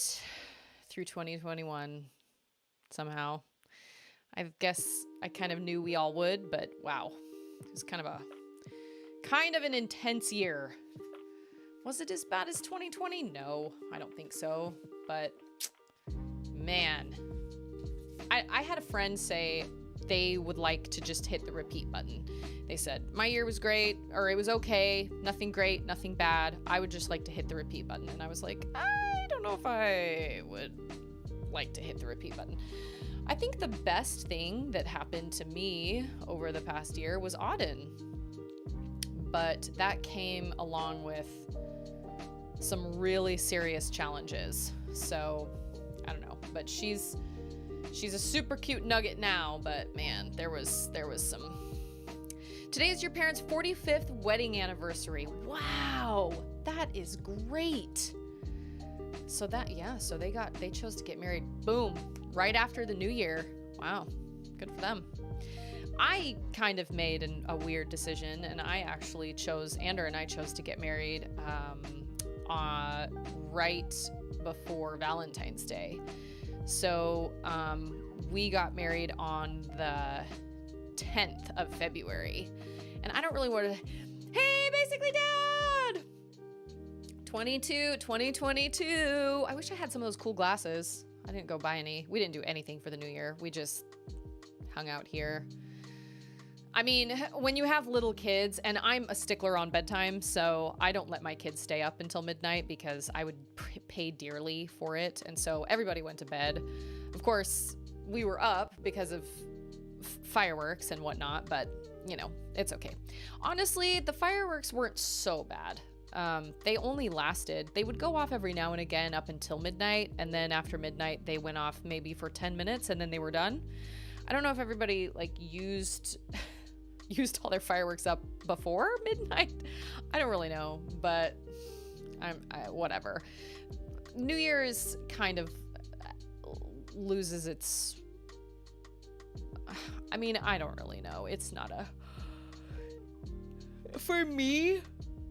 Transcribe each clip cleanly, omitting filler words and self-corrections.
it through 2021 somehow. I guess I kind of knew we all would, but wow. It was kind of an intense year. Was it as bad as 2020? No, I don't think so. But man, I had a friend say they would like to just hit the repeat button. They said, my year was great, or it was okay, nothing great, nothing bad. I would just like to hit the repeat button. And I was like, I don't know if I would like to hit the repeat button. I think the best thing that happened to me over the past year was Auden. But that came along with some really serious challenges. So, I don't know. But she's a super cute nugget now, but man, there was some. Today is your parents' 45th wedding anniversary. Wow, that is great. So they chose to get married, boom, right after the new year. Wow, good for them. I kind of made a weird decision, and Ander and I chose to get married right before Valentine's Day. So we got married on the 10th of February. And I don't really want to, hey, basically dad! 2022. I wish I had some of those cool glasses. I didn't go buy any. We didn't do anything for the new year. We just hung out here. I mean, when you have little kids, and I'm a stickler on bedtime, so I don't let my kids stay up until midnight because I would pay dearly for it. And so everybody went to bed. Of course, we were up because of fireworks and whatnot, but you know, it's okay. Honestly, the fireworks weren't so bad. They only lasted, they would go off every now and again up until midnight. And then after midnight, they went off maybe for 10 minutes and then they were done. I don't know if everybody used all their fireworks up before midnight. I don't really know, but whatever. New Year's kind of loses its, I mean, I don't really know. For me,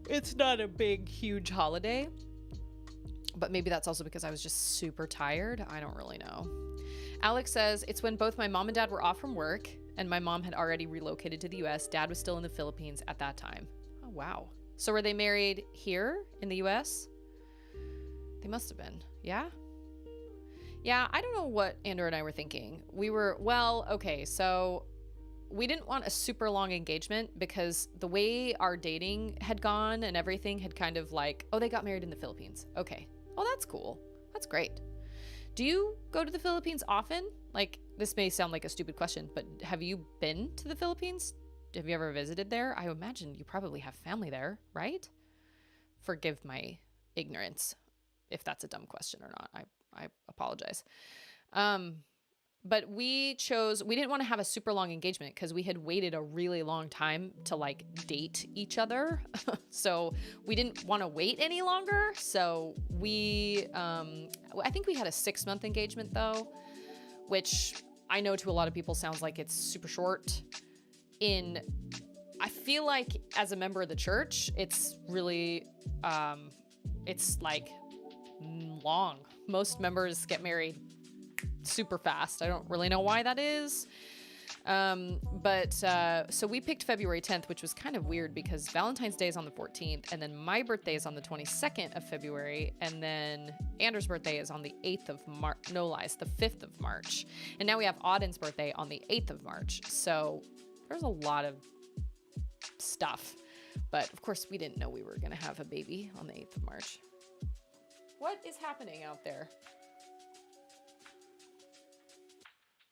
it's not a big, huge holiday, but maybe that's also because I was just super tired. I don't really know. Alex says, it's when both my mom and dad were off from work and my mom had already relocated to the US. Dad was still in the Philippines at that time. Oh, wow. So were they married here in the US? They must have been. Yeah? Yeah, I don't know what Andrew and I were thinking. So we didn't want a super long engagement because the way our dating had gone and everything had kind of they got married in the Philippines. Okay. Oh, that's cool. That's great. Do you go to the Philippines often? This may sound like a stupid question, but have you been to the Philippines? Have you ever visited there? I imagine you probably have family there, right? Forgive my ignorance if that's a dumb question or not. I apologize. But we didn't want to have a super long engagement because we had waited a really long time to date each other. So we didn't want to wait any longer. So I think we had a 6-month engagement though, which I know to a lot of people sounds like it's super short. I feel like as a member of the church, it's really, it's long. Most members get married super fast. I don't really know why that is. So we picked February 10th, which was kind of weird because Valentine's Day is on the 14th, and then my birthday is on the 22nd of February, and then Anders' birthday is on the 8th of March. No lies, the 5th of March. And now we have Auden's birthday on the 8th of March. So there's a lot of stuff. But of course, we didn't know we were going to have a baby on the 8th of March. What is happening out there?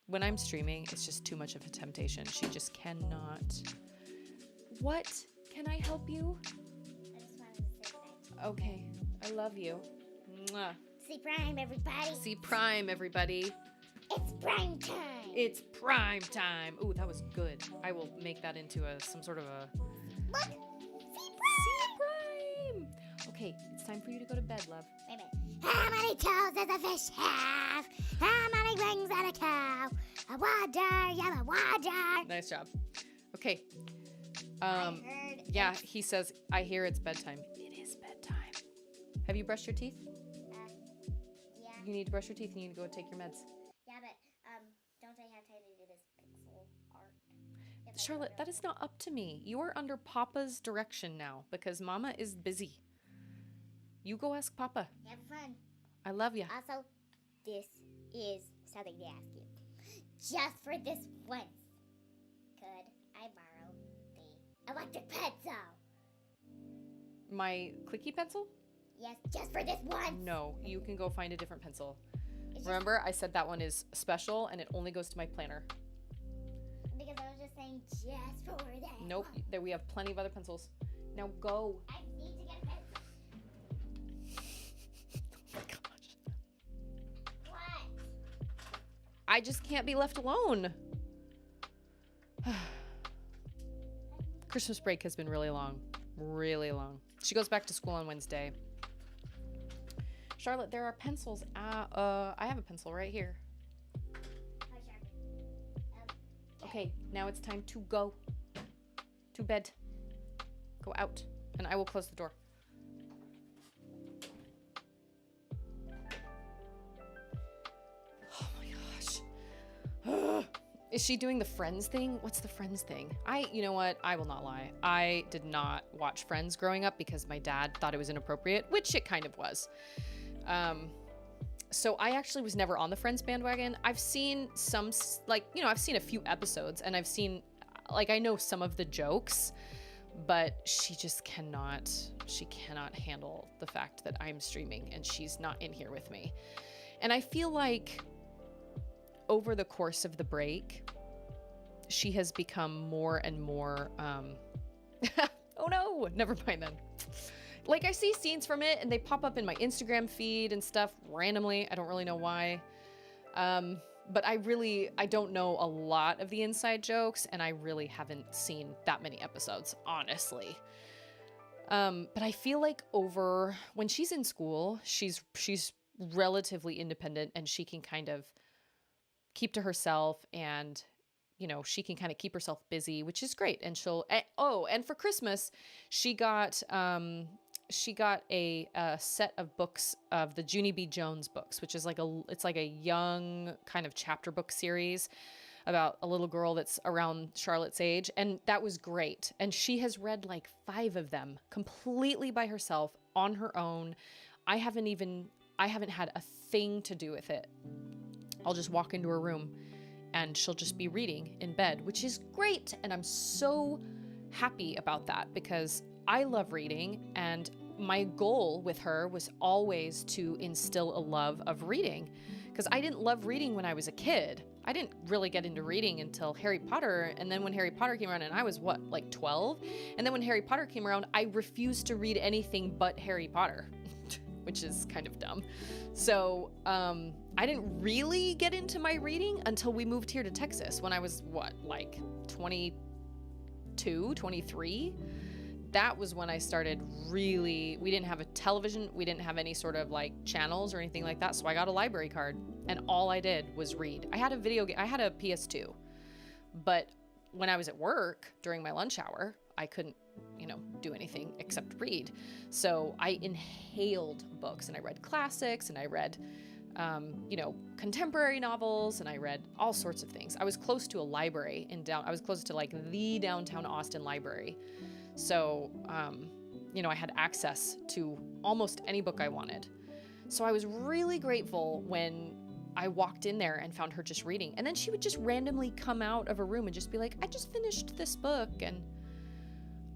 When I'm streaming, it's just too much of a temptation. She just cannot. What? Can I help you? I just wanted to say thanks. Okay. I love you. Mwah. See Prime, everybody. See Prime, everybody. It's Prime time. It's Prime time. Ooh, that was good. I will make that into some sort of a... Look! See Prime! Okay, it's time for you to go to bed, love. Wait a minute. How many toes does a fish have? How many rings does a cow? A water, yeah, a water. Nice job. Okay. I heard Yeah, he says, I hear it's bedtime. It is bedtime. Have you brushed your teeth? Yeah. You need to brush your teeth. You need to go take your meds. Yeah, but don't I have time to do this pixel art? If I Charlotte, don't that is not up to me. You are under Papa's direction now because Mama is busy. You go ask Papa. have fun. I love you. Also, this is something to ask you. Just for this once, could I borrow the electric pencil? My clicky pencil? Yes, just for this once. No, you can go find a different pencil. It's just Remember, I said that one is special and it only goes to my planner. because I was just saying just for that. Nope, once. there we have plenty of other pencils. Now go. I need to get a pencil. Oh my gosh. What? I just can't be left alone. Christmas break has been really long. Really long. She goes back to school on Wednesday. Charlotte, there are pencils. I have a pencil right here. My Sharpie. Okay, now it's time to go to bed. Go out, and I will close the door. Oh my gosh. Is she doing the Friends thing? What's the Friends thing? You know what? I will not lie. I did not watch Friends growing up because my dad thought it was inappropriate, which it kind of was. So I actually was never on the Friends bandwagon. I've seen some, I've seen a few episodes and I've seen, I know some of the jokes, but she cannot handle the fact that I'm streaming and she's not in here with me. And I feel like over the course of the break, she has become more and more, oh no, never mind then. Like I see scenes from it and they pop up in my Instagram feed and stuff randomly. I don't really know why. But I don't know a lot of the inside jokes and I really haven't seen that many episodes, honestly. But I feel like when she's in school, she's relatively independent and she can kind of keep to herself and, she can kind of keep herself busy, which is great. And and for Christmas, she got a set of books of the Junie B. Jones books, which is it's like a young kind of chapter book series about a little girl that's around Charlotte's age. And that was great. And she has read like 5 of them completely by herself on her own. I haven't had a thing to do with it. I'll just walk into her room and she'll just be reading in bed, which is great. And I'm so happy about that because I love reading and my goal with her was always to instill a love of reading because I didn't love reading when I was a kid. I didn't really get into reading until Harry Potter. And then when Harry Potter came around and I was 12? And then when Harry Potter came around, I refused to read anything but Harry Potter, which is kind of dumb. So I didn't really get into my reading until we moved here to Texas when I was 22, 23. That was when I started we didn't have a television. We didn't have any sort of channels or anything like that. So I got a library card and all I did was read. I had a PS2, but when I was at work during my lunch hour, I couldn't, do anything except read. So I inhaled books and I read classics and I read, contemporary novels and I read all sorts of things. I was close to a library I was close to the downtown Austin library. So, I had access to almost any book I wanted. So I was really grateful when I walked in there and found her just reading. And then she would just randomly come out of her room and just be like, I just finished this book. And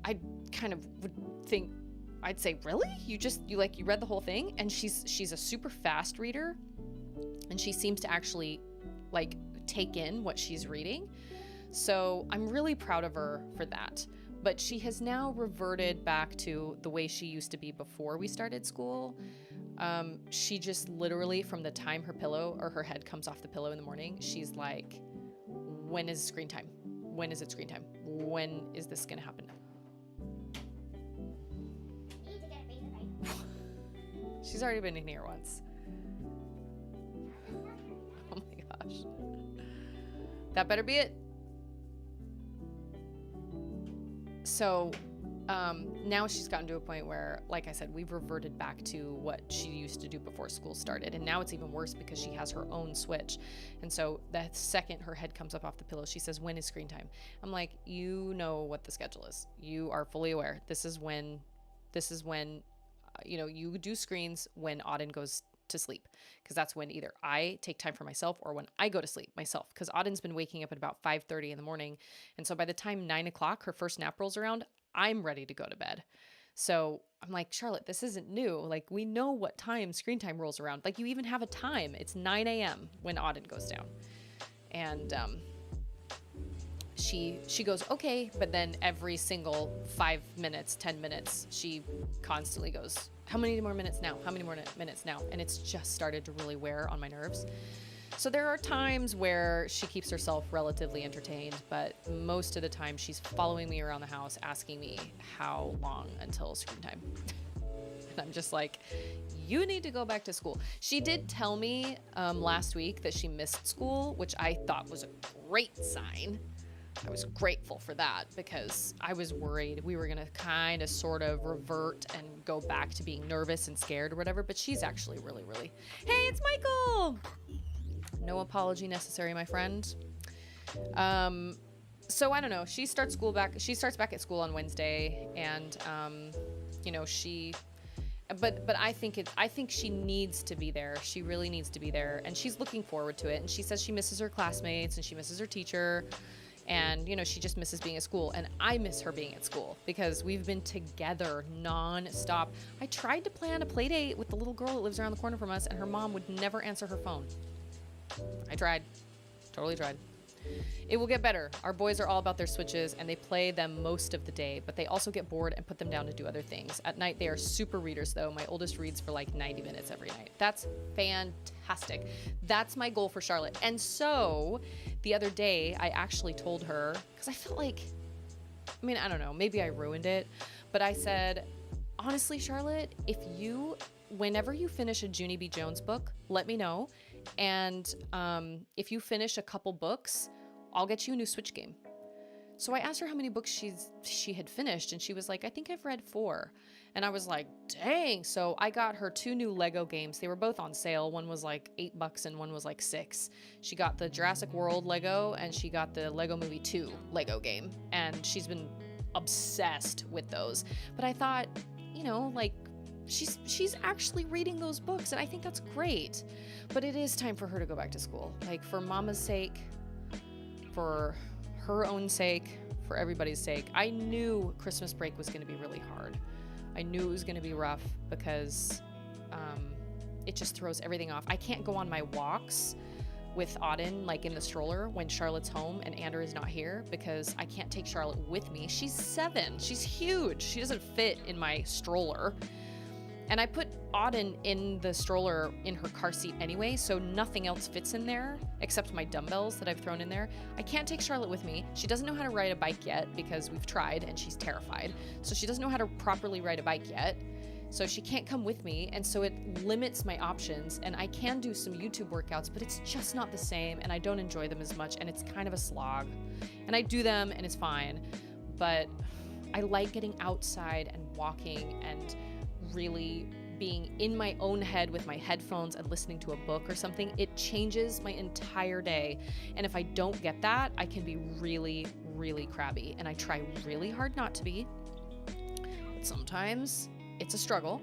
I kind of would think, I'd say, really? You read the whole thing? And she's a super fast reader. And she seems to actually take in what she's reading. So I'm really proud of her for that. But she has now reverted back to the way she used to be before we started school. She just literally, from the time her pillow or her head comes off the pillow in the morning, she's like, when is screen time? When is it screen time? When is this going to happen? She's already been in here once. Oh my gosh. That better be it. So Now she's gotten to a point where, like I said, we've reverted back to what she used to do before school started. And now it's even worse because she has her own Switch. And so the second her head comes up off the pillow, she says, when is screen time? I'm like, you know what the schedule is. You are fully aware. This is when, you do screens when Auden goes to sleep, because that's when either I take time for myself or when I go to sleep myself, because Auden's been waking up at about 5:30 in the morning. And so by the time 9 o'clock, her first nap rolls around, I'm ready to go to bed. So I'm like, Charlotte, this isn't new. Like, we know what time screen time rolls around. Like, you even have a time. It's 9 a.m. when Auden goes down. And she goes, okay. But then every single 5 minutes, 10 minutes, she constantly goes, how many more minutes now? How many more minutes now? And it's just started to really wear on my nerves. So there are times where she keeps herself relatively entertained, but most of the time she's following me around the house asking me how long until screen time. And I'm just like, you need to go back to school. She did tell me last week that she missed school, which I thought was a great sign. I was grateful for that because I was worried we were going to kind of sort of revert and go back to being nervous and scared or whatever, but she's actually really, really, hey, it's Michael! No apology necessary, my friend. So I don't know. She starts back at school on Wednesday, and but I think she needs to be there. She really needs to be there, and she's looking forward to it. And she says she misses her classmates and she misses her teacher, and she just misses being at school. And I miss her being at school because we've been together non-stop. I tried to plan a play date with the little girl that lives around the corner from us, and her mom would never answer her phone. I tried. Totally tried. It will get better. Our boys are all about their Switches, and they play them most of the day, but they also get bored and put them down to do other things. At night, they are super readers, though. My oldest reads for like 90 minutes every night. That's fantastic. That's my goal for Charlotte. And so the other day, I actually told her, because I felt like, I don't know, maybe I ruined it, but I said, honestly, Charlotte, whenever you finish a Junie B. Jones book, let me know. And if you finish a couple books, I'll get you a new Switch game. So I asked her how many books she had finished, and she was like, I think I've read 4. And I was like, dang. So I got her 2 new Lego games. They were both on sale. One was like $8 and one was like $6. She got the Jurassic World Lego, and she got the Lego Movie 2 Lego game. And she's been obsessed with those. But I thought, she's actually reading those books, and I think that's great. But it is time for her to go back to school. Like, for Mama's sake, for her own sake, for everybody's sake. I knew Christmas break was going to be really hard. I knew it was going to be rough because it just throws everything off. I can't go on my walks with Auden, like in the stroller, when Charlotte's home and Andrew is not here, because I can't take Charlotte with me. She's 7. She's huge. She doesn't fit in my stroller. And I put Auden in the stroller in her car seat anyway, so nothing else fits in there except my dumbbells that I've thrown in there. I can't take Charlotte with me. She doesn't know how to ride a bike yet because we've tried and she's terrified. So she doesn't know how to properly ride a bike yet. So she can't come with me, and so it limits my options. And I can do some YouTube workouts, but it's just not the same, and I don't enjoy them as much, and it's kind of a slog. And I do them, and it's fine. But I like getting outside and walking and really being in my own head with my headphones and listening to a book or something. It changes my entire day. And if I don't get that, I can be really, really crabby. And I try really hard not to be. But sometimes it's a struggle.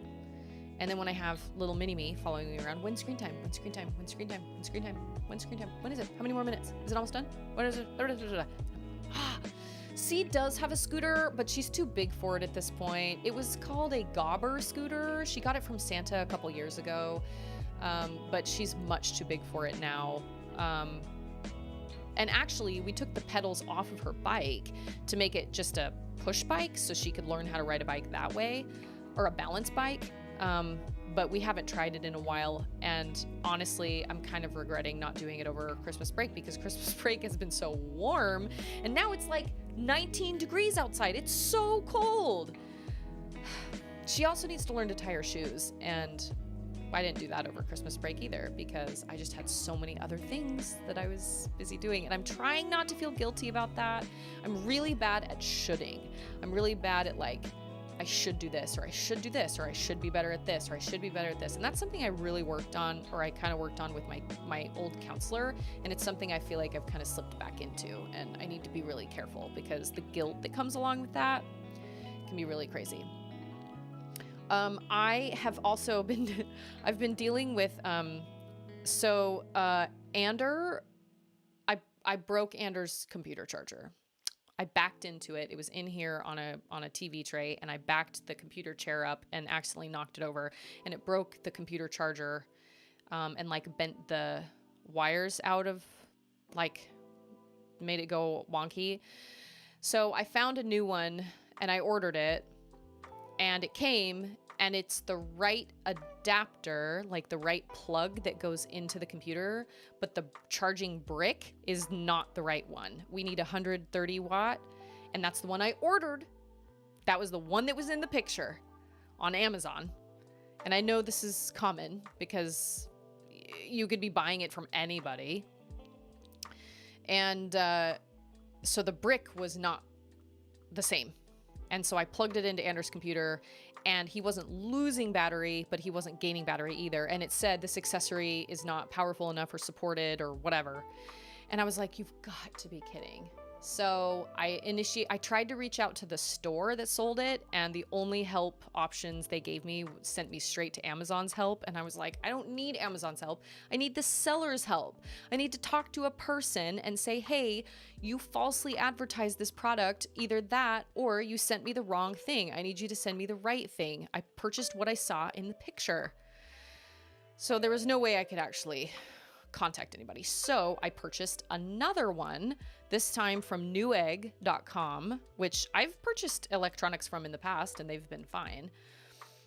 And then when I have little mini-me following me around, when's screen time? When's screen time? When's screen time? When's screen time? When's screen time? When is it? How many more minutes? Is it almost done? What is it? C does have a scooter, but she's too big for it at this point. It was called a Gobber scooter. She got it from Santa a couple years ago, but she's much too big for it now. And actually, we took the pedals off of her bike to make it just a push bike so she could learn how to ride a bike that way, or a balance bike. But we haven't tried it in a while, and honestly, I'm kind of regretting not doing it over Christmas break because Christmas break has been so warm, and now it's like 19 degrees outside. It's so cold. She also needs to learn to tie her shoes, and I didn't do that over Christmas break either because I just had so many other things that I was busy doing. And I'm trying not to feel guilty about that. I'm really bad at shoulding. I'm really bad at like, I should do this, or I should do this, or I should be better at this, or I should be better at this. And that's something I really worked on, or I kind of worked on with my old counselor. And it's something I feel like I've kind of slipped back into. And I need to be really careful because the guilt that comes along with that can be really crazy. I have also been, I've been dealing with, Ander, I broke Ander's computer charger. I backed into it. It was in here on a TV tray, and I backed the computer chair up and accidentally knocked it over, and it broke the computer charger, and like bent the wires out of, like, made it go wonky. So I found a new one and I ordered it, and it came, and it's the right adapter, like the right plug that goes into the computer, but the charging brick is not the right one. We need 130 watt, and that's the one I ordered. That was the one that was in the picture on Amazon. And I know this is common because you could be buying it from anybody. And so the brick was not the same. And so I plugged it into Anders' computer, and he wasn't losing battery, but he wasn't gaining battery either. And it said this accessory is not powerful enough or supported or whatever. And I was like, you've got to be kidding. So I tried to reach out to the store that sold it, and the only help options they gave me sent me straight to Amazon's help. And I was like, I don't need Amazon's help. I need the seller's help. I need to talk to a person and say, hey, you falsely advertised this product, either that or you sent me the wrong thing. I need you to send me the right thing. I purchased what I saw in the picture. So there was no way I could actually contact anybody. So I purchased another one, this time from Newegg.com, which I've purchased electronics from in the past and they've been fine.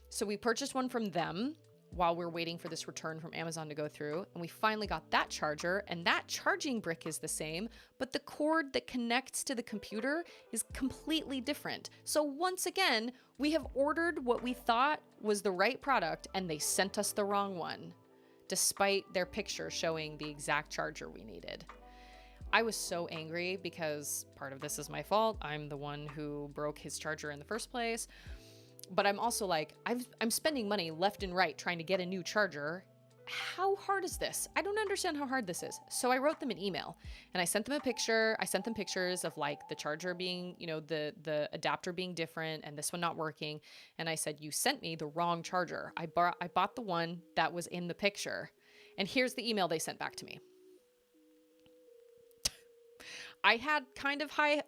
So we purchased one from them while we're waiting for this return from Amazon to go through. And we finally got that charger, and that charging brick is the same, but the cord that connects to the computer is completely different. So once again, we have ordered what we thought was the right product and they sent us the wrong one, despite their picture showing the exact charger we needed. I was so angry because part of this is my fault. I'm the one who broke his charger in the first place. But I'm also like, I'm spending money left and right trying to get a new charger. How hard is this? I don't understand how hard this is. So I wrote them an email and I sent them a picture. I sent them pictures of like the charger being, you know, the adapter being different and this one not working. And I said, you sent me the wrong charger. I bought the one that was in the picture. And here's the email they sent back to me. I had kind of I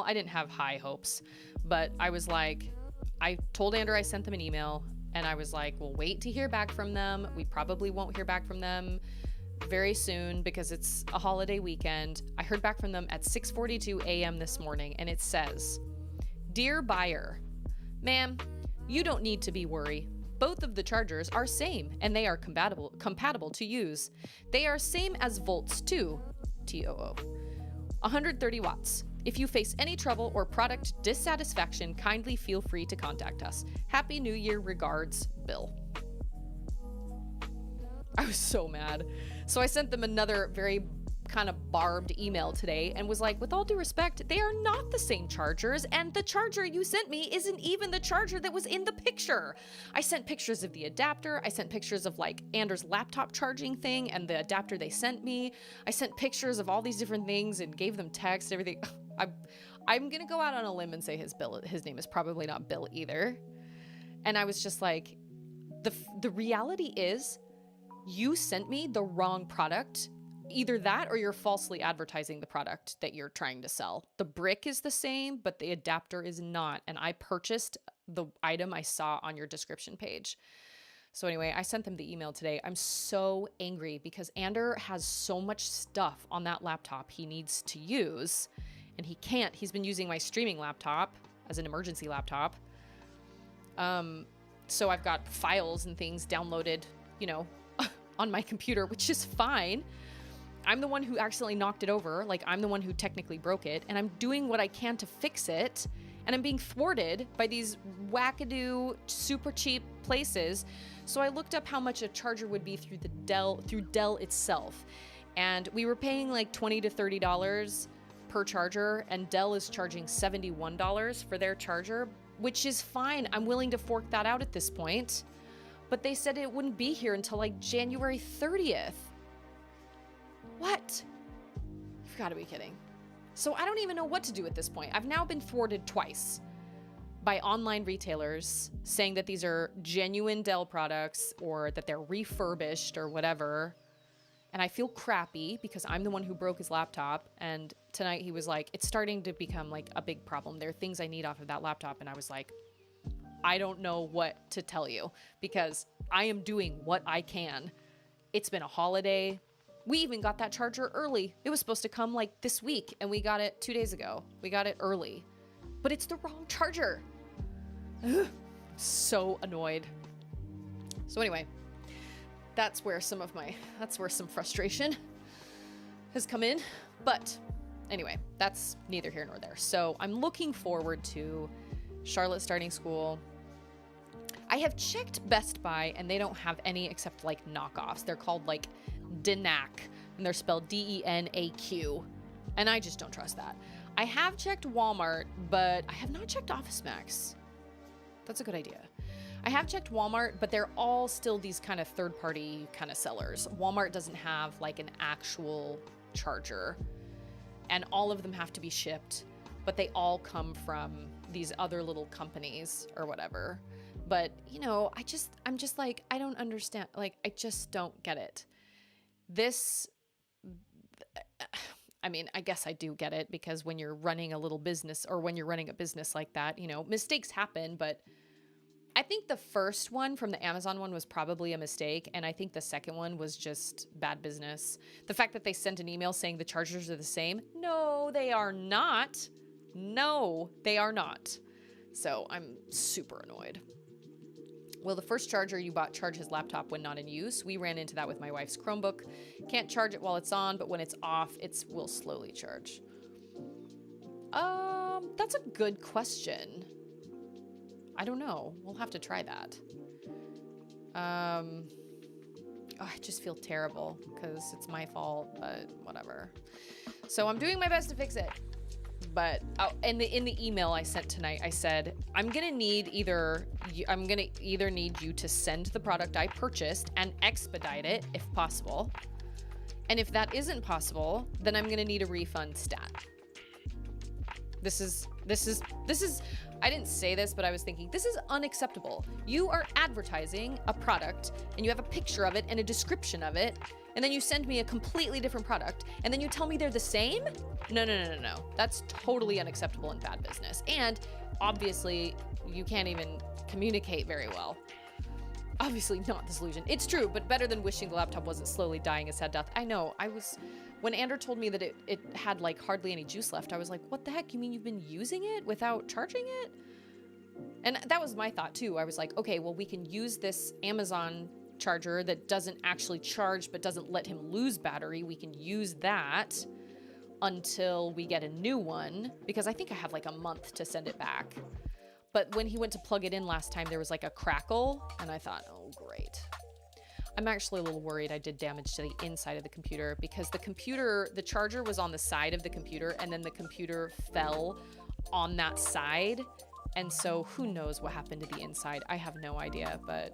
didn't have high hopes, but I was like, I told Ander I sent them an email, and I was like, we'll wait to hear back from them. We probably won't hear back from them very soon because it's a holiday weekend. I heard back from them at 6:42 a.m. this morning, and it says, Dear buyer, ma'am, you don't need to be worried. Both of the chargers are same, and they are compatible to use. They are same as Volts 2, TOO, 130 watts. If you face any trouble or product dissatisfaction, kindly feel free to contact us. Happy New Year, regards, Bill. I was so mad. So I sent them another very kind of barbed email today and was like, with all due respect, they are not the same chargers, and the charger you sent me isn't even the charger that was in the picture. I sent pictures of the adapter. I sent pictures of like Anders' laptop charging thing and the adapter they sent me. I sent pictures of all these different things and gave them text, everything. I'm gonna go out on a limb and say his name is probably not Bill either. And I was just like, the reality is you sent me the wrong product. Either that or you're falsely advertising the product that you're trying to sell. The brick is the same, but the adapter is not. And I purchased the item I saw on your description page. So anyway, I sent them the email today. I'm so angry because Ander has so much stuff on that laptop he needs to use, and he can't. He's been using my streaming laptop as an emergency laptop. So I've got files and things downloaded, you know, on my computer, which is fine. I'm the one who accidentally knocked it over. Like, I'm the one who technically broke it, and I'm doing what I can to fix it. and I'm being thwarted by these wackadoo, super cheap places. So I looked up how much a charger would be through Dell itself. And we were paying like $20 to $30 per charger, and Dell is charging $71 for their charger, which is fine. I'm willing to fork that out at this point. But they said it wouldn't be here until like January 30th. What? You've got to be kidding. So I don't even know what to do at this point. I've now been thwarted twice by online retailers saying that these are genuine Dell products or that they're refurbished or whatever. And I feel crappy because I'm the one who broke his laptop. And tonight he was like, it's starting to become like a big problem. There are things I need off of that laptop. And I was like, I don't know what to tell you because I am doing what I can. It's been a holiday. We even got that charger early. It was supposed to come like this week and we got it 2 days ago. We got it early, but it's the wrong charger. Ugh, so annoyed. So anyway, that's where some frustration has come in. But anyway, that's neither here nor there. So I'm looking forward to Charlotte starting school. I have checked Best Buy and they don't have any except like knockoffs. They're called like Denac and they're spelled DENAQ. And I just don't trust that. I have checked Walmart, but I have not checked Office Max. That's a good idea. I have checked Walmart, but they're all still these kind of third-party kind of sellers. Walmart doesn't have like an actual charger, and all of them have to be shipped, but they all come from these other little companies or whatever. But, you know, I'm just like, I don't understand. Like, I just don't get it. I mean, I guess I do get it because when you're running a little business or when you're running a business like that, you know, mistakes happen. But I think the first one from the Amazon one was probably a mistake. And I think the second one was just bad business. The fact that they sent an email saying the chargers are the same. No, they are not. No, they are not. So I'm super annoyed. Will the first charger you bought charge his laptop when not in use? We ran into that with my wife's Chromebook. Can't charge it while it's on, but when it's off, it will slowly charge. That's a good question. I don't know. We'll have to try that. I just feel terrible because it's my fault, but whatever. So I'm doing my best to fix it. But in the email I sent tonight, I said, I'm gonna either need you to send the product I purchased and expedite it if possible. And if that isn't possible, then I'm gonna need a refund stat. This is, I didn't say this, but I was thinking, this is unacceptable. You are advertising a product and you have a picture of it and a description of it, and then you send me a completely different product and then you tell me they're the same? No. That's totally unacceptable and bad business. And obviously you can't even communicate very well. Obviously not the solution. It's true, but better than wishing the laptop wasn't slowly dying a sad death. I know, when Andrew told me that it had like hardly any juice left, I was like, what the heck? You mean you've been using it without charging it? And that was my thought too. I was like, okay, well, we can use this Amazon charger that doesn't actually charge but doesn't let him lose battery. We can use that until we get a new one, because I think I have like a month to send it back. But when he went to plug it in last time, there was like a crackle, and I thought, oh, great. I'm actually a little worried I did damage to the inside of the computer, because the charger was on the side of the computer, and then the computer fell on that side. And so who knows what happened to the inside? I have no idea, but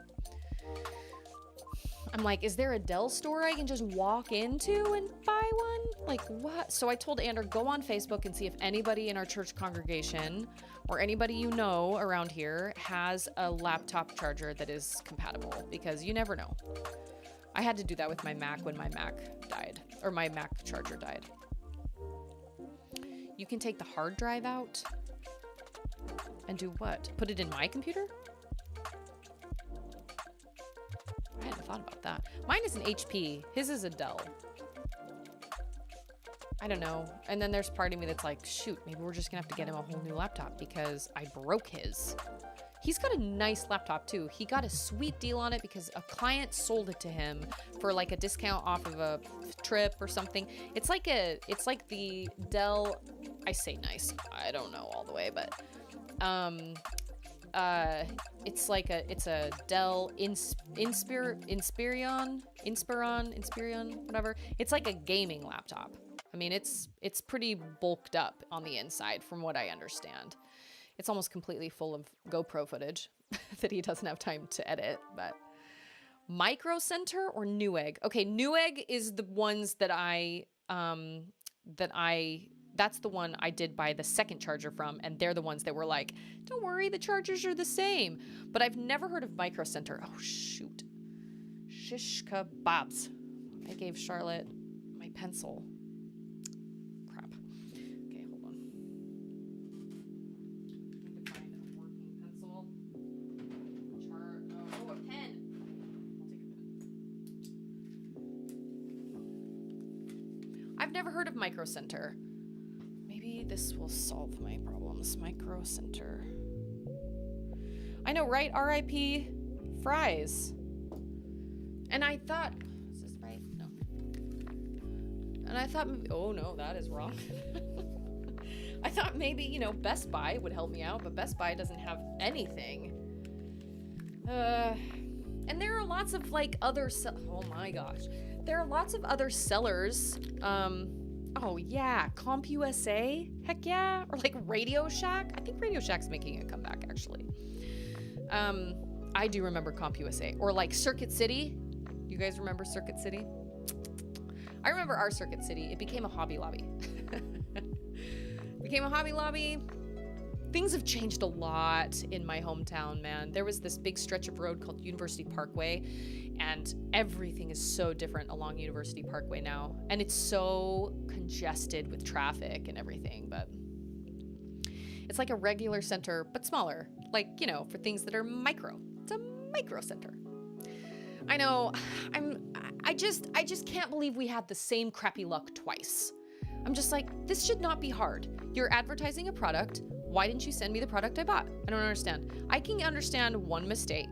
I'm like, is there a Dell store I can just walk into and buy one? Like, what? So I told Andrew, go on Facebook and see if anybody in our church congregation or anybody you know around here has a laptop charger that is compatible, because you never know. I had to do that with my Mac when my Mac died, or my Mac charger died. You can take the hard drive out and do what? Put it in my computer? I hadn't thought about that. Mine is an HP. His is a Dell. I don't know. And then there's part of me that's like, shoot, maybe we're just gonna have to get him a whole new laptop because I broke his. He's got a nice laptop too. He got a sweet deal on it because a client sold it to him for like a discount off of a trip or something. It's like the Dell, I say nice, I don't know all the way, but It's like it's a Dell Inspiron, whatever. It's like a gaming laptop. I mean, it's pretty bulked up on the inside from what I understand. It's almost completely full of GoPro footage that he doesn't have time to edit, but Micro Center or Newegg? Okay, Newegg is the ones that's the one I did buy the second charger from, and they're the ones that were like, don't worry, the chargers are the same. But I've never heard of Micro Center. Oh, shoot. Shish kebabs. I gave Charlotte my pencil. Crap. Okay, hold on. I need to find a working pencil. Oh, a pen. I've never heard of Micro Center. Maybe this will solve my problems. Micro Center. I know, right? R.I.P. Fries. And I thought, is this right? No. And I thought, oh no, that is wrong. I thought maybe, Best Buy would help me out, but Best Buy doesn't have anything. And there are lots of other, oh my gosh. There are lots of other sellers. Oh yeah, CompUSA, heck yeah, or Radio Shack. I think Radio Shack's making a comeback actually. I do remember CompUSA, or Circuit City. You guys remember Circuit City? I remember our Circuit City. It became a Hobby Lobby. Things have changed a lot in my hometown, man. There was this big stretch of road called University Parkway, and everything is so different along University Parkway now. And it's so congested with traffic and everything, but it's like a regular center, but smaller. For things that are micro. It's a micro center. I know, I just can't believe we had the same crappy luck twice. I'm just like, this should not be hard. You're advertising a product. Why didn't you send me the product I bought? I don't understand. I can understand one mistake.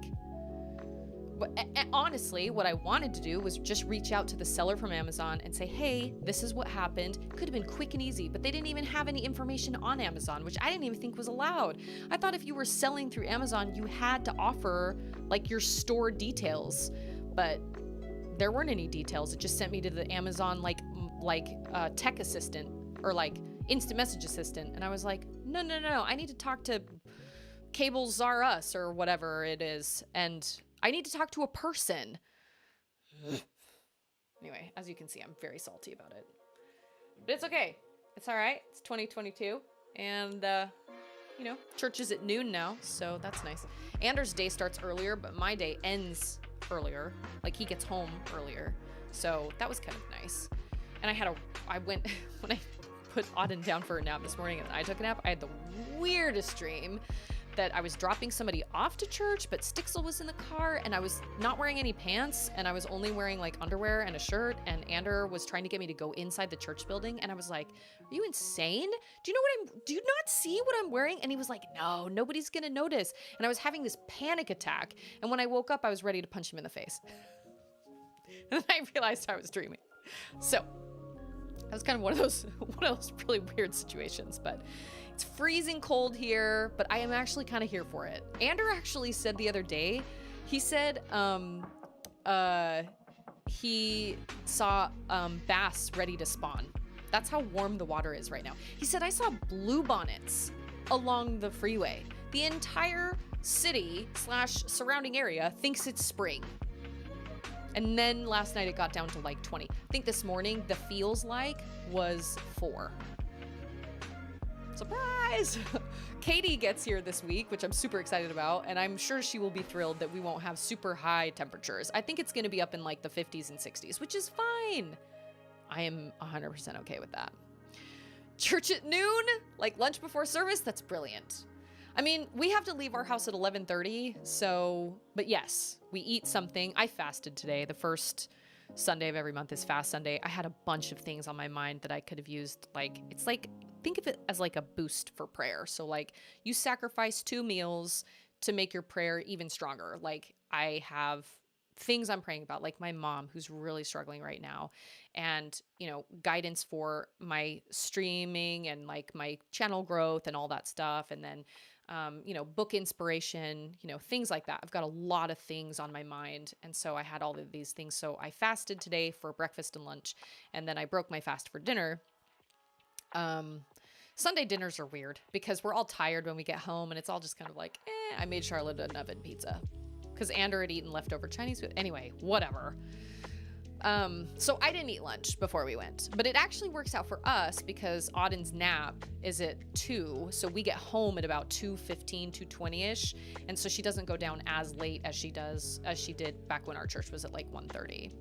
But honestly, what I wanted to do was just reach out to the seller from Amazon and say, hey, this is what happened. Could have been quick and easy, but they didn't even have any information on Amazon, which I didn't even think was allowed. I thought if you were selling through Amazon, you had to offer your store details, but there weren't any details. It just sent me to the Amazon tech assistant or instant message assistant. And I was like, no. I need to talk to Cables R Us or whatever it is. And I need to talk to a person. Anyway, as you can see, I'm very salty about it. But it's okay. It's all right. It's 2022. And, church is at noon now. So that's nice. Anders' day starts earlier, but my day ends earlier. He gets home earlier. So that was kind of nice. And when I put Auden down for a nap this morning and I took a nap, I had the weirdest dream that I was dropping somebody off to church, but Stixel was in the car and I was not wearing any pants and I was only wearing underwear and a shirt, and Ander was trying to get me to go inside the church building, and I was like, are you insane? Do you not see what I'm wearing? And he was like, no, nobody's gonna notice. And I was having this panic attack, and when I woke up, I was ready to punch him in the face. And then I realized I was dreaming. So that was kind of one of those really weird situations, but it's freezing cold here, but I am actually kind of here for it. Ander actually said the other day, he said he saw bass ready to spawn. That's how warm the water is right now. He said, I saw bluebonnets along the freeway. The entire city / surrounding area thinks it's spring. And then last night it got down to 20. I think this morning the feels was 4. Surprise! Katie gets here this week, which I'm super excited about, and I'm sure she will be thrilled that we won't have super high temperatures. I think it's going to be up in the 50s and 60s, which is fine. I am 100% okay with that. Church at noon, lunch before service, that's brilliant. I mean, we have to leave our house at 11:30, but yes, we eat something. I fasted today. The first Sunday of every month is Fast Sunday. I had a bunch of things on my mind that I could have used. Think of it as a boost for prayer. So you sacrifice 2 meals to make your prayer even stronger. I have things I'm praying about, my mom who's really struggling right now, and, guidance for my streaming and my channel growth and all that stuff. And then you know, book inspiration, you know, things like that. I've got a lot of things on my mind. And so I had all of these things. So I fasted today for breakfast and lunch, and then I broke my fast for dinner. Sunday dinners are weird because we're all tired when we get home, and it's all just kind of like, I made Charlotte an oven pizza because Andrew had eaten leftover Chinese food. Anyway, whatever. So I didn't eat lunch before we went, but it actually works out for us because Auden's nap is at 2. So we get home at about 2:15, 2:20-ish. And so she doesn't go down as late as she did back when our church was at like 1:30.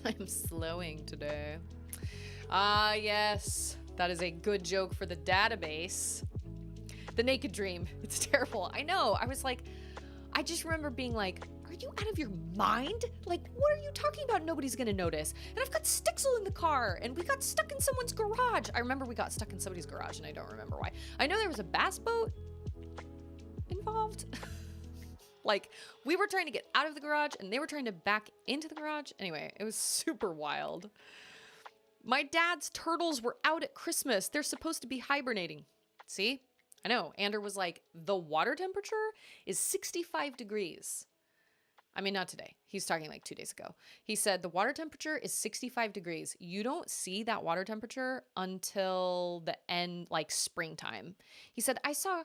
I'm slowing today. Ah, yes. That is a good joke for the database. The naked dream. It's terrible. I know. I was like, I just remember being like, are you out of your mind? Like, what are you talking about? Nobody's gonna notice. And I've got Stixel in the car, and we got stuck in someone's garage. I remember we got stuck in somebody's garage, and I don't remember why. I know there was a bass boat involved. Like, we were trying to get out of the garage, and they were trying to back into the garage. Anyway, it was super wild. My dad's turtles were out at Christmas. They're supposed to be hibernating. See? I know. Andrew was like, the water temperature is 65 degrees. I mean, not today. He's talking like 2 days ago. He said the water temperature is 65 degrees. You don't see that water temperature until the end, like springtime. He said, I saw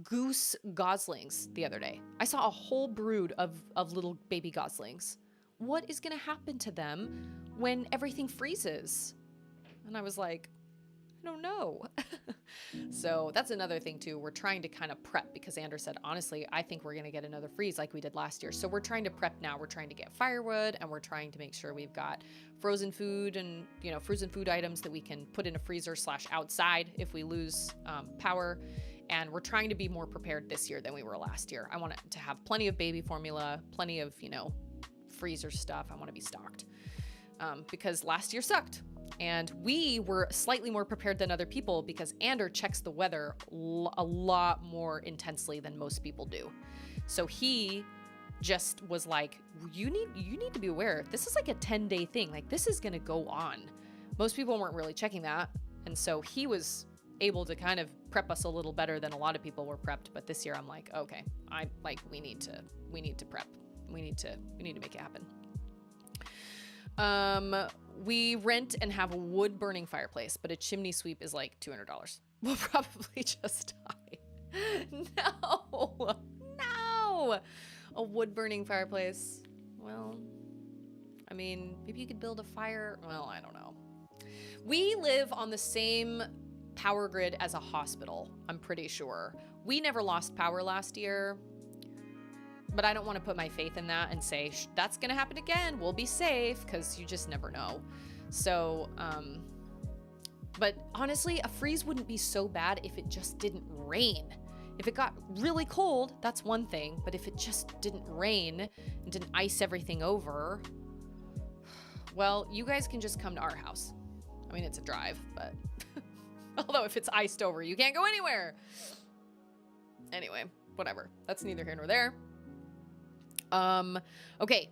goose goslings the other day. I saw a whole brood of little baby goslings. What is going to happen to them when everything freezes? And I was like, I don't know. So that's another thing too. We're trying to kind of prep because Andrew said, honestly, I think we're going to get another freeze like we did last year. So we're trying to prep now. We're trying to get firewood, and we're trying to make sure we've got frozen food and, you know, frozen food items that we can put in a freezer / outside if we lose power. And we're trying to be more prepared this year than we were last year. I want to have plenty of baby formula, plenty of, you know, freezer stuff. I want to be stocked because last year sucked. And we were slightly more prepared than other people because Andrew checks the weather a lot more intensely than most people do. So he just was like, you need to be aware. This is like a 10-day thing. Like, this is going to go on. Most people weren't really checking that. And so he was able to kind of prep us a little better than a lot of people were prepped. But this year I'm like, okay, we need to prep. We need to make it happen. We rent and have a wood burning fireplace, but a chimney sweep is like $200. We'll probably just die. No, a wood burning fireplace. Well, I mean, maybe you could build a fire. Well, I don't know. We live on the same power grid as a hospital, I'm pretty sure. We never lost power last year. But I don't want to put my faith in that and say, that's going to happen again. We'll be safe, because you just never know. So, but honestly, a freeze wouldn't be so bad if it just didn't rain. If it got really cold, that's one thing. But if it just didn't rain and didn't ice everything over, well, you guys can just come to our house. I mean, it's a drive, but although if it's iced over, you can't go anywhere. Anyway, whatever. That's neither here nor there. Okay,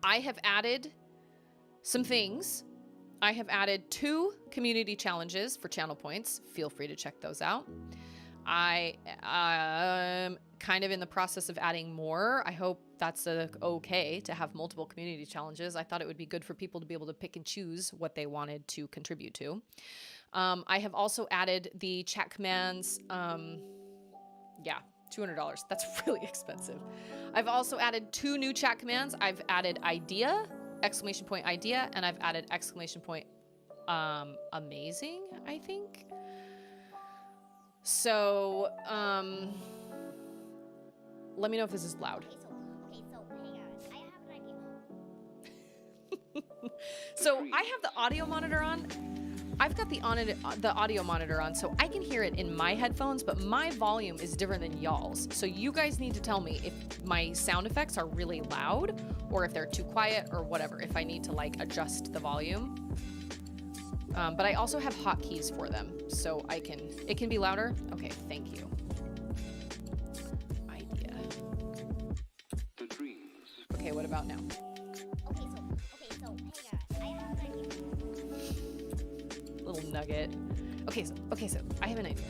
I have added some things. I have added 2 community challenges for channel points. Feel free to check those out. I am kind of in the process of adding more. I hope that's okay to have multiple community challenges. I thought it would be good for people to be able to pick and choose what they wanted to contribute to. I have also added the chat commands. Yeah. $200. That's really expensive. I've also added 2 new chat commands. I've added idea, ! Idea, and I've added ! Amazing, I think. So, let me know if this is loud. Okay, so hang on. I have an idea. So I have the audio monitor on. I've got the audio monitor on, so I can hear it in my headphones, but my volume is different than y'all's. So you guys need to tell me if my sound effects are really loud or if they're too quiet or whatever, if I need to like adjust the volume. But I also have hotkeys for them, so it can be louder. Okay, thank you. Idea. Okay, what about now? Okay, so hang on. I have an idea. Little nugget. Okay, so I have an idea.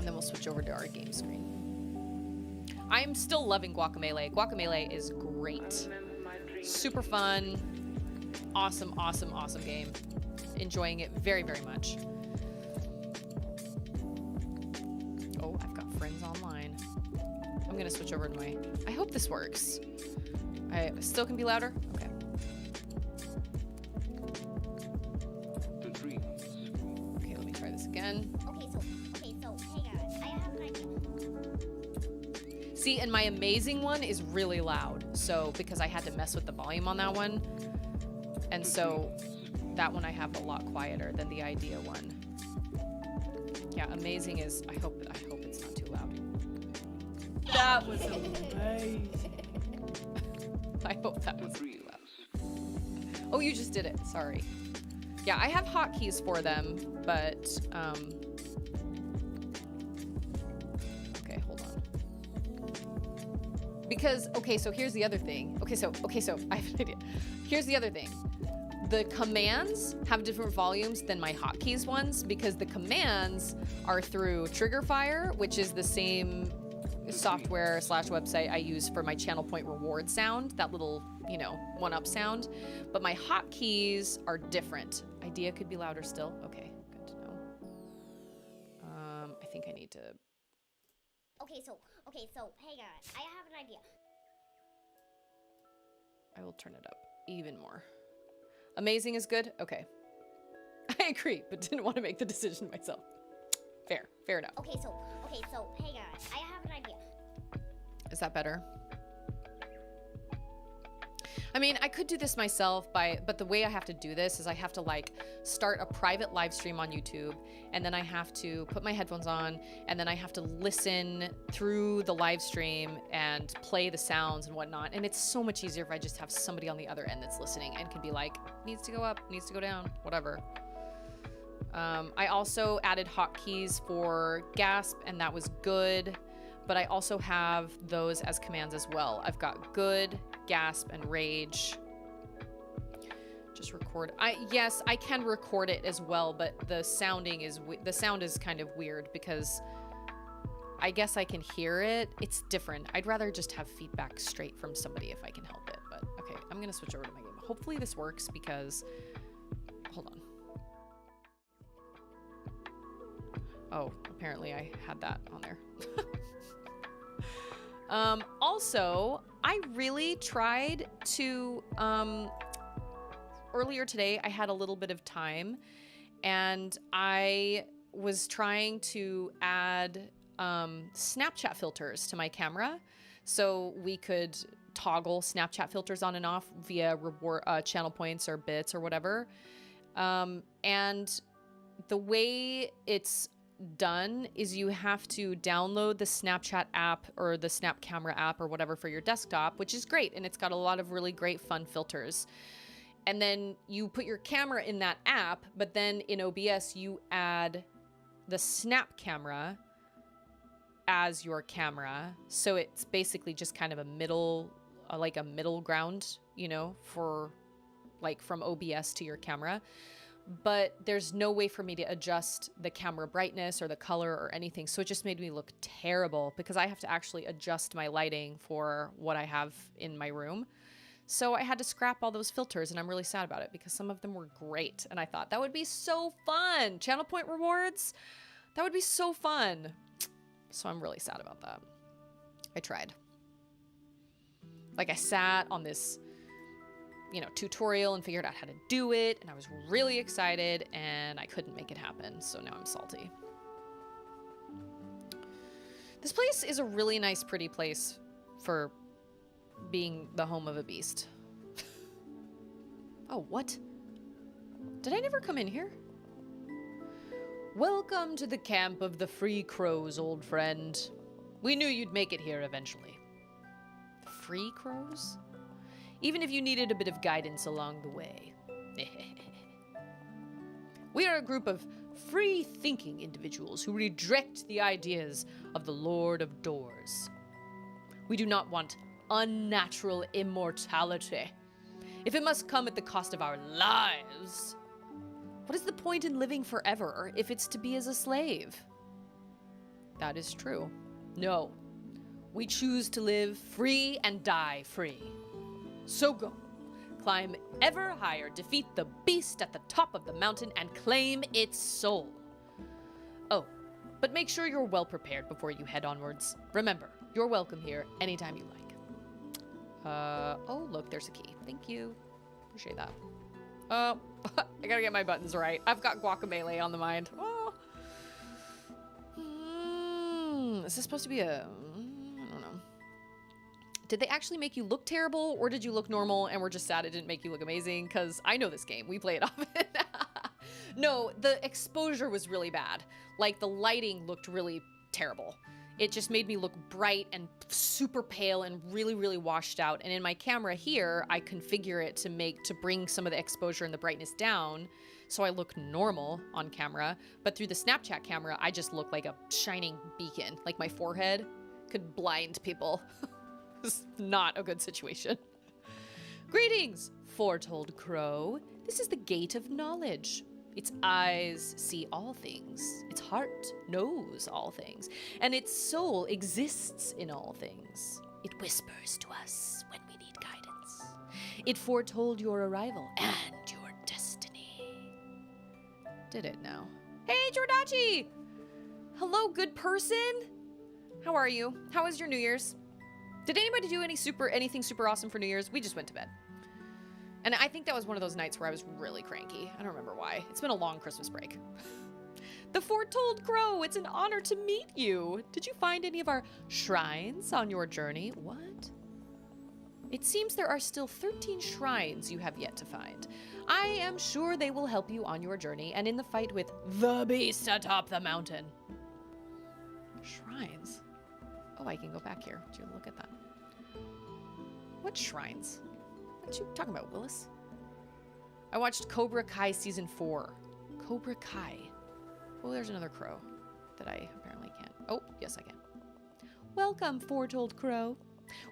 And then we'll switch over to our game screen. I'm still loving Guacamelee. Guacamelee is great. Super fun. Awesome, awesome, awesome game. Enjoying it very, very much. Oh, I've got friends online. I'm gonna switch over to my... I hope this works. I still can be louder? Okay. Okay, let me try this again. Okay, so hang on. I have an idea. See, and my amazing one is really loud. So, because I had to mess with the volume on that one. And so, that one I have a lot quieter than the idea one. Yeah, amazing is, I hope it's not too loud. That was amazing. I hope that wasn't too loud. Oh, you just did it, sorry. Yeah, I have hotkeys for them, but, okay, hold on. Because, okay, so here's the other thing. Okay, so I have an idea. Here's the other thing. The commands have different volumes than my hotkeys ones because the commands are through Triggerfire, which is the same software / website I use for my channel point reward sound, that little, you know, 1-up sound. But my hotkeys are different. Idea could be louder still. Okay, good to know. I think I need to... Okay, so hang on. I have an idea. I will turn it up even more. Amazing is good? Okay. I agree, but didn't want to make the decision myself. Fair enough. Okay, so hang on. I have an idea. Is that better? I mean, I could do this myself but the way I have to do this is I have to like start a private live stream on YouTube, and then I have to put my headphones on, and then I have to listen through the live stream and play the sounds and whatnot. And it's so much easier if I just have somebody on the other end that's listening and can be like, needs to go up, needs to go down, whatever. I also added hotkeys for Gasp, and that was good. But I also have those as commands as well. I've got good, Gasp, and Rage. Just record. Yes, I can record it as well, but the sound is kind of weird because I guess I can hear it. It's different. I'd rather just have feedback straight from somebody if I can help it. But okay, I'm gonna switch over to my game. Hopefully this works because, hold on. Oh, apparently I had that on there. Also, I really tried to, earlier today I had a little bit of time and I was trying to add Snapchat filters to my camera so we could toggle Snapchat filters on and off via reward, channel points or bits or whatever. And the way it's done is you have to download the Snapchat app or the Snap Camera app or whatever for your desktop, which is great, and it's got a lot of really great fun filters. And then you put your camera in that app, but then in OBS you add the Snap Camera as your camera, so it's basically just kind of a middle like a middle ground, you know, for like from OBS to your camera. But there's no way for me to adjust the camera brightness or the color or anything. So it just made me look terrible because I have to actually adjust my lighting for what I have in my room. So I had to scrap all those filters, and I'm really sad about it because some of them were great. And I thought that would be so fun. Channel point rewards, that would be so fun. So I'm really sad about that. I tried. Like I sat on this, you know, tutorial and figured out how to do it, and I was really excited, and I couldn't make it happen, so now I'm salty. This place is a really nice, pretty place for being the home of a beast. Oh, what? Did I never come in here? Welcome to the camp of the Free Crows, old friend. We knew you'd make it here eventually. The Free Crows? Even if you needed a bit of guidance along the way. We are a group of free-thinking individuals who reject the ideas of the Lord of Doors. We do not want unnatural immortality. If it must come at the cost of our lives, what is the point in living forever if it's to be as a slave? That is true. No. We choose to live free and die free. So go. Climb ever higher, defeat the beast at the top of the mountain, and claim its soul. Oh, but make sure you're well prepared before you head onwards. Remember, you're welcome here anytime you like. Oh, look, there's a key. Thank you. Appreciate that. I gotta get my buttons right. I've got Guacamelee on the mind. Oh. Is this supposed to be a... I don't know. Did they actually make you look terrible, or did you look normal and we're just sad it didn't make you look amazing? Because I know this game. We play it often. No, the exposure was really bad. Like, the lighting looked really terrible. It just made me look bright and super pale and really, really washed out. And in my camera here, I configure it to bring some of the exposure and the brightness down, so I look normal on camera. But through the Snapchat camera, I just look like a shining beacon. Like my forehead could blind people. It's not a good situation. Greetings, foretold crow. This is the gate of knowledge. Its eyes see all things. Its heart knows all things. And its soul exists in all things. It whispers to us when we need guidance. It foretold your arrival and your destiny. Did it now? Hey, Jordachi! Hello, good person. How are you? How was your New Year's? Did anybody do anything super awesome for New Year's? We just went to bed. And I think that was one of those nights where I was really cranky. I don't remember why. It's been a long Christmas break. The foretold crow, it's an honor to meet you. Did you find any of our shrines on your journey? What? It seems there are still 13 shrines you have yet to find. I am sure they will help you on your journey and in the fight with the beast atop the mountain. Shrines? Oh, I can go back here to look at that. What shrines? What you talking about, Willis? I watched Cobra Kai Season 4. Cobra Kai. Oh, there's another crow that I apparently can't. Oh, yes, I can. Welcome, foretold crow.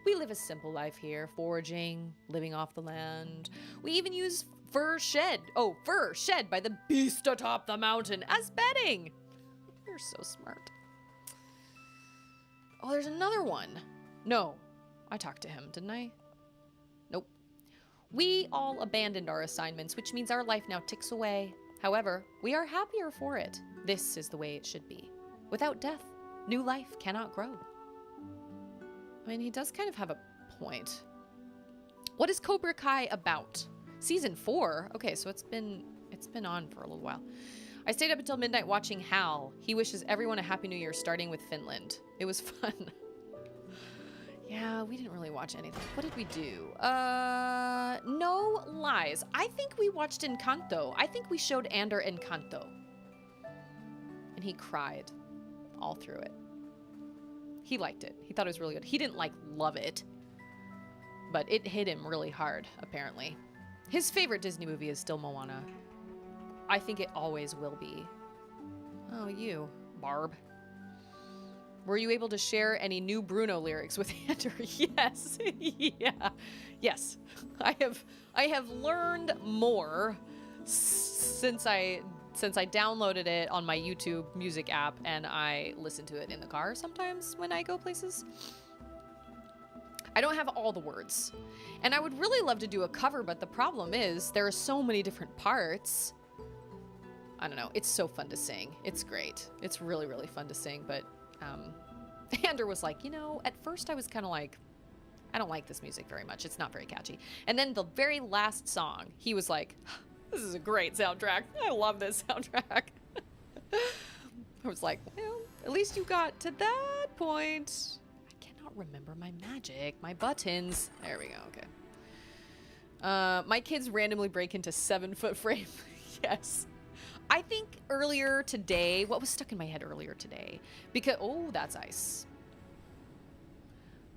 We live a simple life here, foraging, living off the land. We even use fur shed by the beast atop the mountain as bedding. You're so smart. Oh, there's another one. No, I talked to him, didn't I? Nope. We all abandoned our assignments, which means our life now ticks away. However, we are happier for it. This is the way it should be. Without death, new life cannot grow. I mean, he does kind of have a point. What is Cobra Kai about? Season 4? Okay, so it's been on for a little while. I stayed up until midnight watching Hal. He wishes everyone a Happy New Year, starting with Finland. It was fun. Yeah, we didn't really watch anything. What did we do? No lies. I think we watched Encanto. I think we showed Ander Encanto. And he cried all through it. He liked it. He thought it was really good. He didn't, love it. But it hit him really hard, apparently. His favorite Disney movie is still Moana. I think it always will be. Oh, you, Barb. Were you able to share any new Bruno lyrics with Ander? Yes. Yeah. Yes. I have learned more since I downloaded it on my YouTube music app and I listen to it in the car sometimes when I go places. I don't have all the words. And I would really love to do a cover, but the problem is there are so many different parts. I don't know. It's so fun to sing. It's great. It's really, really fun to sing, but Ander was like, at first I was kind of like, I don't like this music very much. It's not very catchy. And then the very last song, he was like, this is a great soundtrack. I love this soundtrack. I was like, well, at least you got to that point. I cannot remember my magic, my buttons. There we go, okay. My kids randomly break into 7-foot frame. Yes. I think earlier today, what was stuck in my head earlier today? Because, oh, that's ice.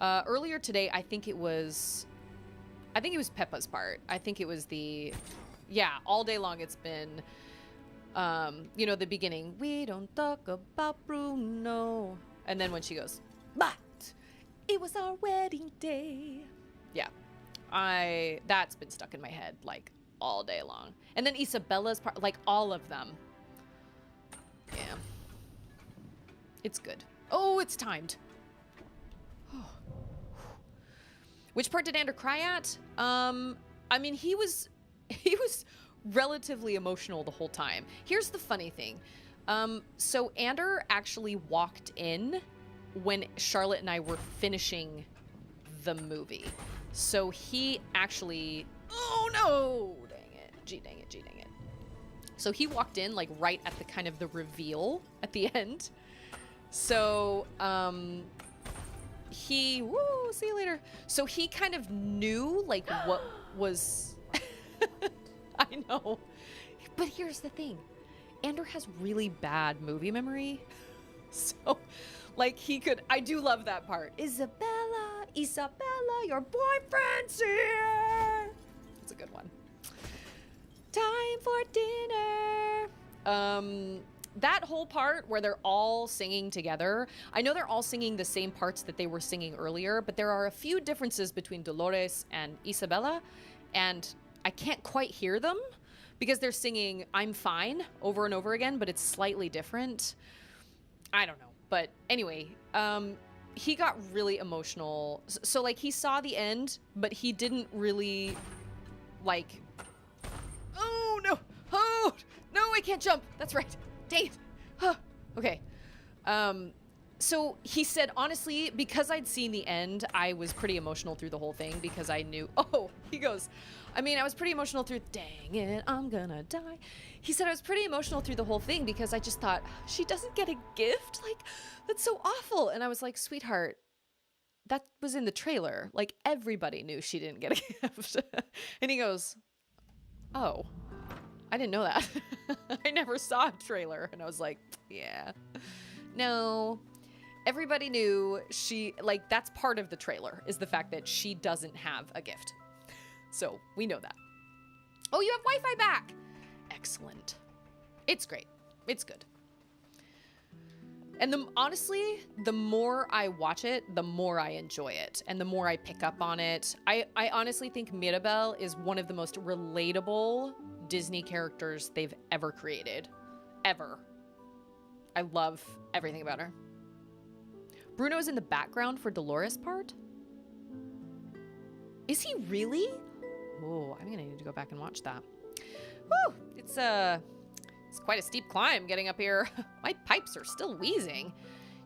Earlier today, I think it was Peppa's part. I think it was yeah, all day long it's been, the beginning. We don't talk about Bruno. And then when she goes, but it was our wedding day. Yeah, that's been stuck in my head, all day long. And then Isabella's part, all of them. Yeah. It's good. Oh, it's timed. Which part did Ander cry at? I mean, he was relatively emotional the whole time. Here's the funny thing. So Ander actually walked in when Charlotte and I were finishing the movie. So he actually, oh no, dang it, gee dang it, gee dang it. So he walked in like right at the kind of the reveal at the end. So, see you later. So he kind of knew like what was, I know, but here's the thing. Ander has really bad movie memory. So like he could, I do love that part. Isabella, your boyfriend's here. It's a good one. Time for dinner. That whole part where they're all singing together, I know they're all singing the same parts that they were singing earlier, but there are a few differences between Dolores and Isabella, and I can't quite hear them because they're singing I'm Fine over and over again, but it's slightly different. I don't know. But anyway, he got really emotional. So like he saw the end, but he didn't really like, oh no, I can't jump. That's right. Dang it. Huh. Okay. So he said, honestly, because I'd seen the end, I was pretty emotional through the whole thing because I knew, he goes, I mean, I was pretty emotional through, dang it, I'm gonna die. He said I was pretty emotional through the whole thing because I just thought, she doesn't get a gift? Like, that's so awful. And I was like, sweetheart, that was in the trailer. Like, everybody knew she didn't get a gift. And he goes, oh, I didn't know that. I never saw a trailer. And I was like, yeah, no. Everybody knew she, like, that's part of the trailer, is the fact that she doesn't have a gift. So we know that. Oh, you have Wi-Fi back. Excellent. It's great. It's good. And honestly, the more I watch it, the more I enjoy it and the more I pick up on it. I honestly think Mirabel is one of the most relatable Disney characters they've ever created. Ever. I love everything about her. Bruno's in the background for Dolores' part? Is he really? Oh, I'm gonna need to go back and watch that. Woo! It's quite a steep climb getting up here. My pipes are still wheezing.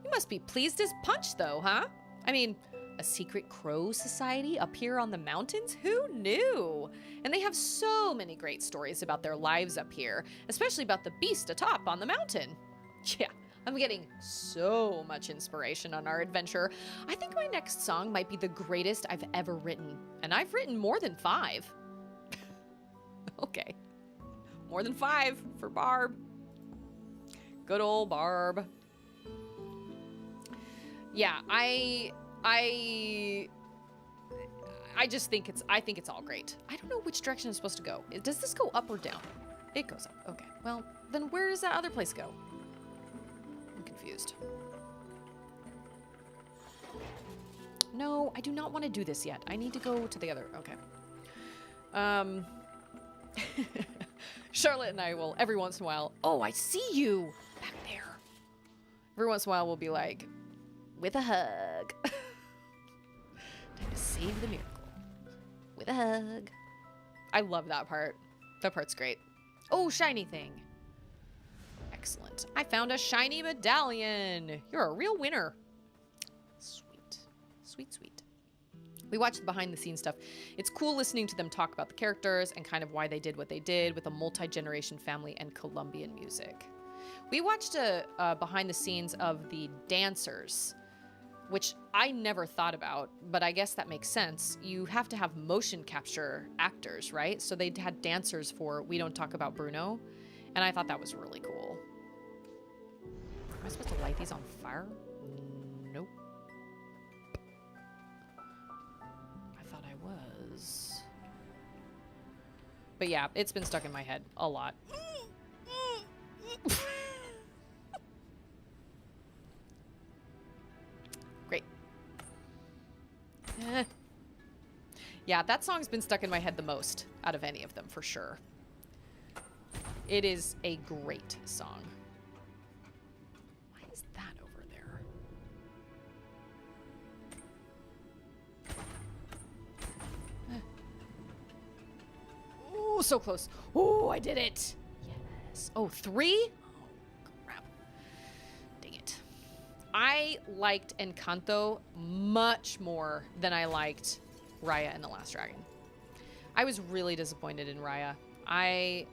You must be pleased as punch though, huh? I mean, a secret crow society up here on the mountains? Who knew? And they have so many great stories about their lives up here, especially about the beast atop on the mountain. Yeah, I'm getting so much inspiration on our adventure. I think my next song might be the greatest I've ever written. And I've written more than 5. Okay. More than 5 for Barb. Good old Barb. Yeah, I just think I think it's all great. I don't know which direction it's supposed to go. Does this go up or down? It goes up. Okay. Well, then where does that other place go? I'm confused. No, I do not want to do this yet. I need to go to the other. Okay. Charlotte and I will, every once in a while, oh, I see you back there. Every once in a while, we'll be like, with a hug. Time to save the miracle. With a hug. I love that part. That part's great. Oh, shiny thing. Excellent. I found a shiny medallion. You're a real winner. Sweet. Sweet, sweet. We watched the behind the scenes stuff. It's cool listening to them talk about the characters and kind of why they did what they did with a multi-generation family and Colombian music. We watched a behind the scenes of the dancers, which I never thought about, but I guess that makes sense. You have to have motion capture actors, right? So they had dancers for We Don't Talk About Bruno, and I thought that was really cool. Am I supposed to light these on fire? Nope. I thought I was. But yeah, it's been stuck in my head a lot. Great. Yeah, that song's been stuck in my head the most out of any of them, for sure. It is a great song. Why is that over there? Ooh, so close. Ooh, I did it. Yes. Oh, 3? Oh, crap. Dang it. I liked Encanto much more than I liked Raya and the Last Dragon. I was really disappointed in Raya. I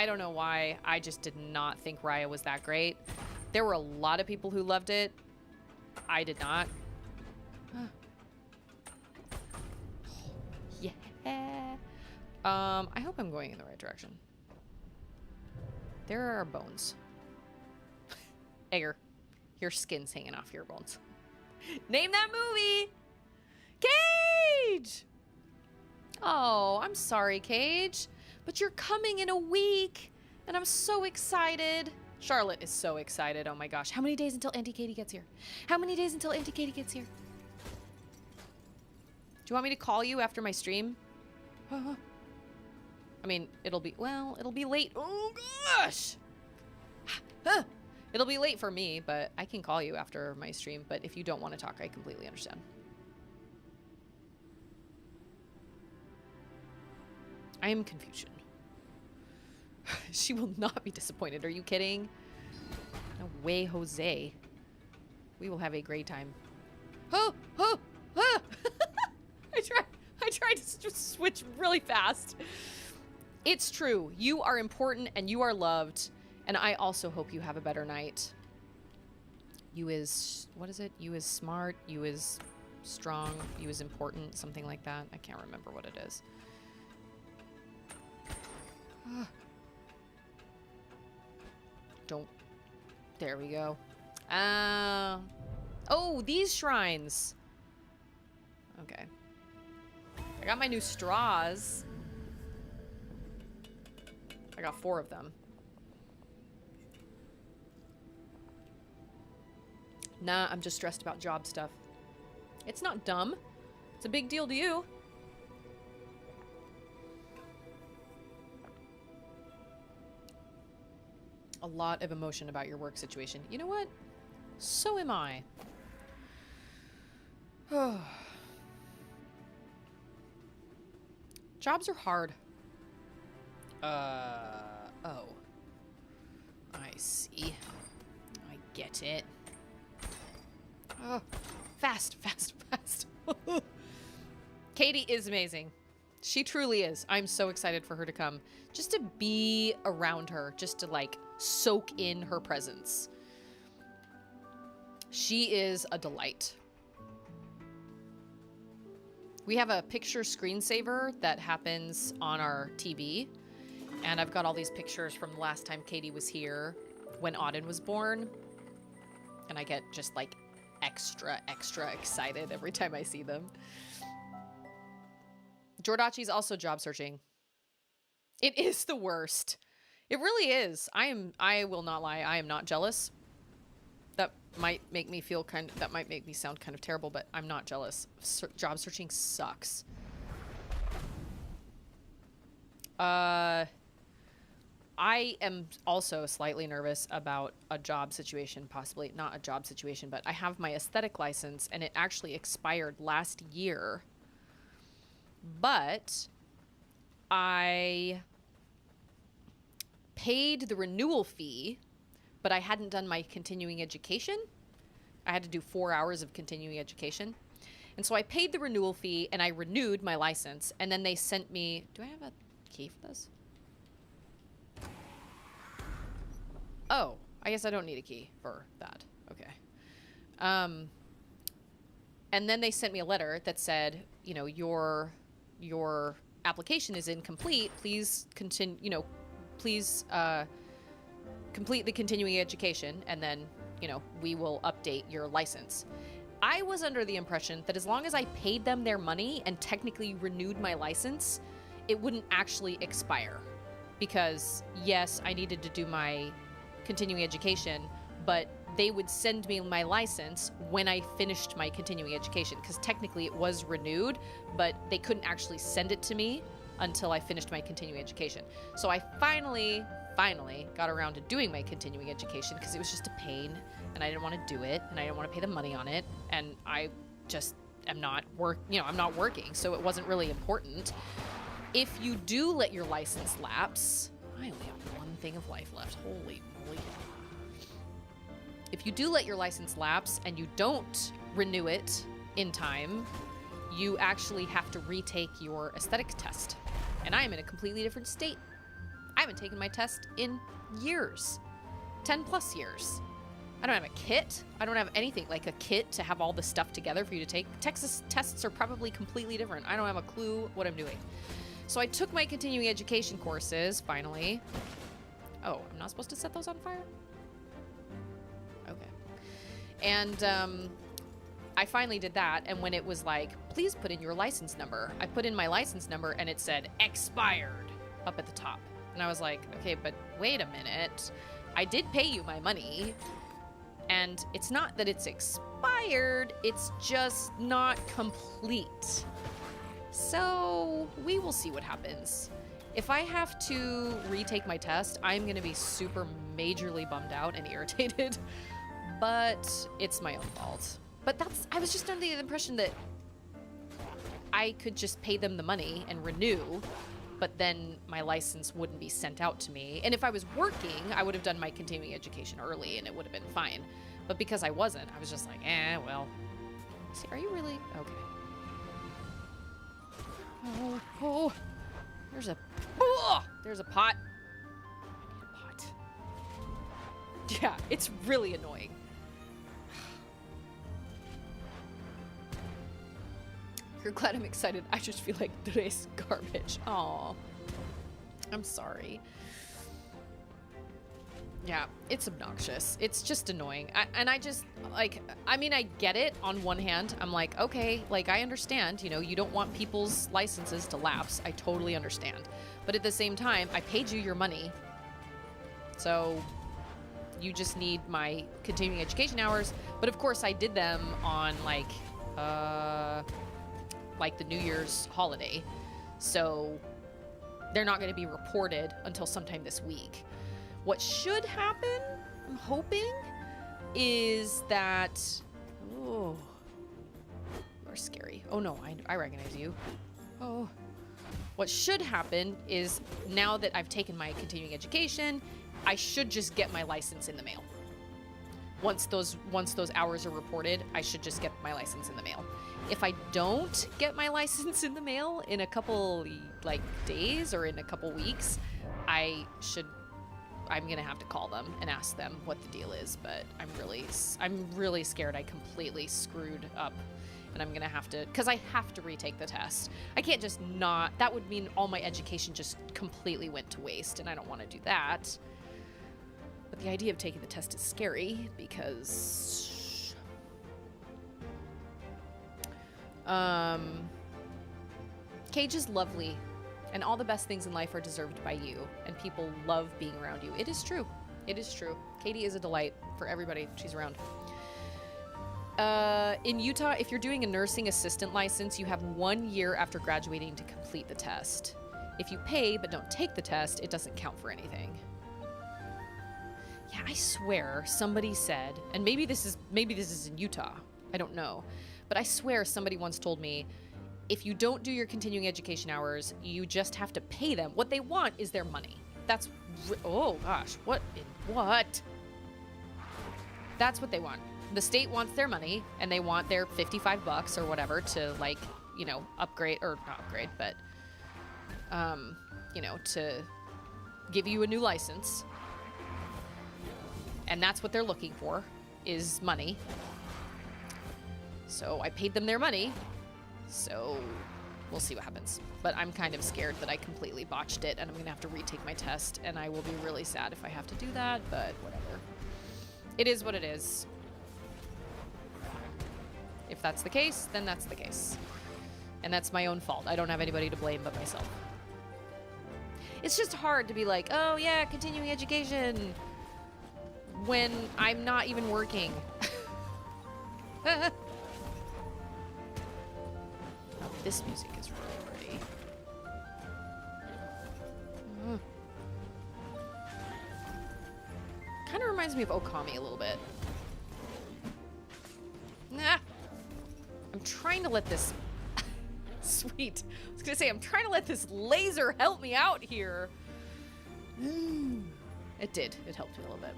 don't know why. I just did not think Raya was that great. There were a lot of people who loved it. I did not. Yeah. I hope I'm going in the right direction. There are bones. Egger, your skin's hanging off your bones. Name that movie! Cage! Oh, I'm sorry, Cage. But you're coming in a week, and I'm so excited. Charlotte is so excited. Oh my gosh. How many days until Auntie Katie gets here? How many days until Auntie Katie gets here? Do you want me to call you after my stream? I mean, it'll be late. Oh gosh! It'll be late for me, but I can call you after my stream. But if you don't want to talk, I completely understand. I am Confucian. She will not be disappointed. Are you kidding? No way, Jose. We will have a great time. I tried to just switch really fast. It's true. You are important and you are loved. And I also hope you have a better night. You is, what is it? You is smart. You is strong. You is important. Something like that. I can't remember what it is. Don't. There we go. Oh, these shrines. Okay. I got my new straws. I got 4 of them. Nah, I'm just stressed about job stuff. It's not dumb. It's a big deal to you. A lot of emotion about your work situation. You know what? So am I. Jobs are hard. Oh. I see. I get it. Oh, fast. Katie is amazing. She truly is. I'm so excited for her to come. Just to be around her. Just to, like, soak in her presence. She is a delight. We have a picture screensaver that happens on our TV. And I've got all these pictures from the last time Katie was here when Auden was born. And I get just, like, extra excited every time I see them. Jordachi's also job searching. It is the worst. It really is. I will not lie. I am not jealous. That might make me feel that might make me sound kind of terrible, but I'm not jealous. Job searching sucks. I am also slightly nervous about a job situation, possibly not a job situation, but I have my aesthetic license and it actually expired last year. But I paid the renewal fee, but I hadn't done my continuing education. I had to do 4 hours of continuing education. And so I paid the renewal fee and I renewed my license. And then they sent me, do I have a key for this? Oh, I guess I don't need a key for that. Okay. And then they sent me a letter that said, you know, your application is incomplete. Please continue, you know, please complete the continuing education, and then, you know, we will update your license. I was under the impression that as long as I paid them their money and technically renewed my license, it wouldn't actually expire. Because, yes, I needed to do my continuing education, but they would send me my license when I finished my continuing education, because technically it was renewed, but they couldn't actually send it to me until I finished my continuing education. So I finally got around to doing my continuing education because it was just a pain and I didn't want to do it and I didn't want to pay the money on it, and I just am not I'm not working, so it wasn't really important. If you do let your license lapse, I only have one thing of life left. Holy moly. If you do let your license lapse and you don't renew it in time, you actually have to retake your aesthetic test. And I am in a completely different state. I haven't taken my test in years. 10 plus years. I don't have a kit. I don't have anything like a kit to have all the stuff together for you to take. Texas tests are probably completely different. I don't have a clue what I'm doing. So I took my continuing education courses, finally. Oh, I'm not supposed to set those on fire? Okay. And I finally did that, and when it was like, please put in your license number, I put in my license number, and it said, expired, up at the top. And I was like, okay, but wait a minute. I did pay you my money, and it's not that it's expired, it's just not complete. So we will see what happens. If I have to retake my test, I'm going to be super majorly bummed out and irritated, but it's my own fault. But I was just under the impression that I could just pay them the money and renew, but then my license wouldn't be sent out to me. And if I was working, I would have done my continuing education early and it would have been fine. But because I wasn't, I was just like, well. See, are you really? Okay. Oh, there's a pot. I need a pot. Yeah, it's really annoying. You're glad I'm excited. I just feel like today's garbage. Aw. I'm sorry. Yeah, it's obnoxious. It's just annoying. I get it on one hand. I'm like, okay, like I understand, you don't want people's licenses to lapse. I totally understand. But at the same time, I paid you your money. So you just need my continuing education hours. But of course I did them on like the New Year's holiday. So they're not going to be reported until sometime this week. What should happen, I'm hoping, is that... Oh, you're scary. Oh no, I recognize you. Oh. What should happen is, now that I've taken my continuing education, I should just get my license in the mail. Once those hours are reported, I should just get my license in the mail. If I don't get my license in the mail in a couple days or in a couple weeks, I'm gonna have to call them and ask them what the deal is. But I'm really scared I completely screwed up, and I'm gonna have to, because I have to retake the test. I can't just not. That would mean all my education just completely went to waste, and I don't want to do that. But the idea of taking the test is scary because Cage is lovely, and all the best things in life are deserved by you, and people love being around you. It is true. It is true. Katie is a delight for everybody she's around. In Utah, if you're doing a nursing assistant license, you have 1 year after graduating to complete the test. If you pay but don't take the test, it doesn't count for anything. Yeah, I swear somebody said, and maybe this is in Utah, I don't know, but I swear somebody once told me, if you don't do your continuing education hours, you just have to pay them. What they want is their money. That's, oh gosh, what? That's what they want. The state wants their money, and they want their $55 or whatever to, like, upgrade, or not upgrade, but, to give you a new license. And that's what they're looking for, is money. So I paid them their money. So we'll see what happens. But I'm kind of scared that I completely botched it, and I'm going to have to retake my test, and I will be really sad if I have to do that, but whatever. It is what it is. If that's the case, then that's the case. And that's my own fault. I don't have anybody to blame but myself. It's just hard to be like, oh yeah, continuing education, when I'm not even working. Oh, this music is really pretty. Kind of reminds me of Okami a little bit. Nah. I'm trying to let this sweet. I was gonna say, I'm trying to let this laser help me out here. It did. It helped me a little bit.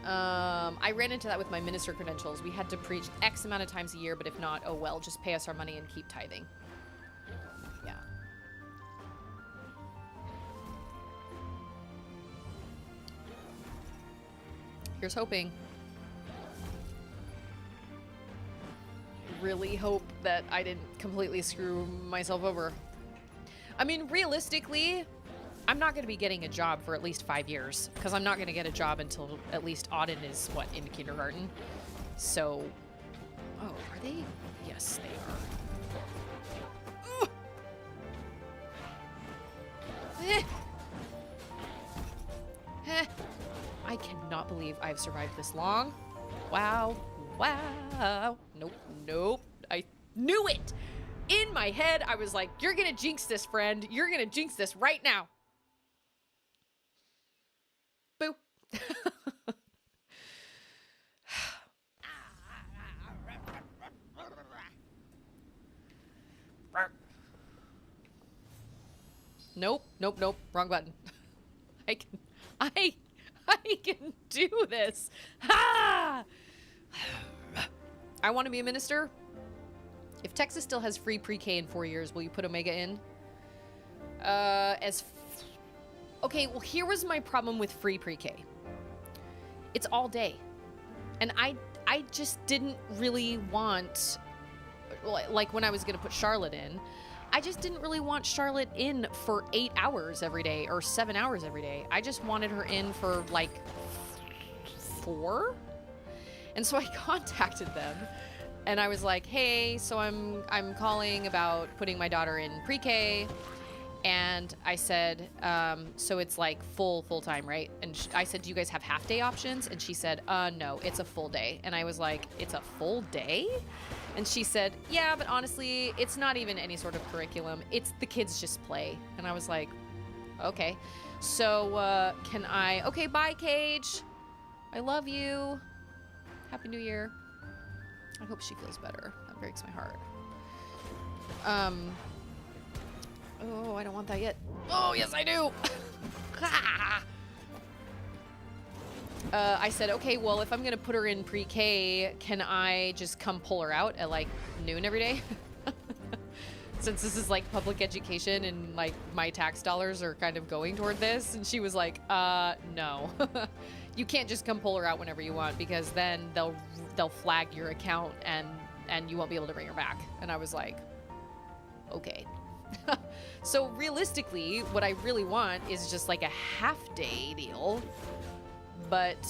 I ran into that with my minister credentials. We had to preach X amount of times a year, but if not, oh well, just pay us our money and keep tithing. Yeah. Here's hoping. Really hope that I didn't completely screw myself over. I mean, realistically, I'm not going to be getting a job for at least 5 years, because I'm not going to get a job until at least Auden is, what, in kindergarten? So, oh, are they? Yes, they are. I cannot believe I've survived this long. Wow. Wow. Nope. Nope. I knew it. In my head, I was like, you're going to jinx this, friend. You're going to jinx this right now. Boo. Nope. Nope. Nope. Wrong button. I can do this. Ha! I want to be a minister. If Texas still has free pre-K in 4 years, will you put Omega in? Okay, well, here was my problem with free pre-K. It's all day. And I just didn't really want, like when I was going to put Charlotte in, I just didn't really want Charlotte in for 8 hours every day or 7 hours every day. I just wanted her in for like 4. And so I contacted them and I was like, hey, so I'm calling about putting my daughter in pre-K. And I said, so it's like full-time, right? And I said, do you guys have half-day options? And she said, no, it's a full day. And I was like, it's a full day? And she said, yeah, but honestly, it's not even any sort of curriculum. It's the kids just play. And I was like, okay. So can I, okay, bye, Cage. I love you. Happy New Year. I hope she feels better. That breaks my heart. Oh, I don't want that yet. Oh, yes, I do. I said, okay, well, if I'm going to put her in pre-K, can I just come pull her out at like noon every day? Since this is like public education and like my tax dollars are kind of going toward this. And she was like, no. You can't just come pull her out whenever you want, because then they'll flag your account and you won't be able to bring her back. And I was like, okay. So realistically, what I really want is just like a half-day deal, but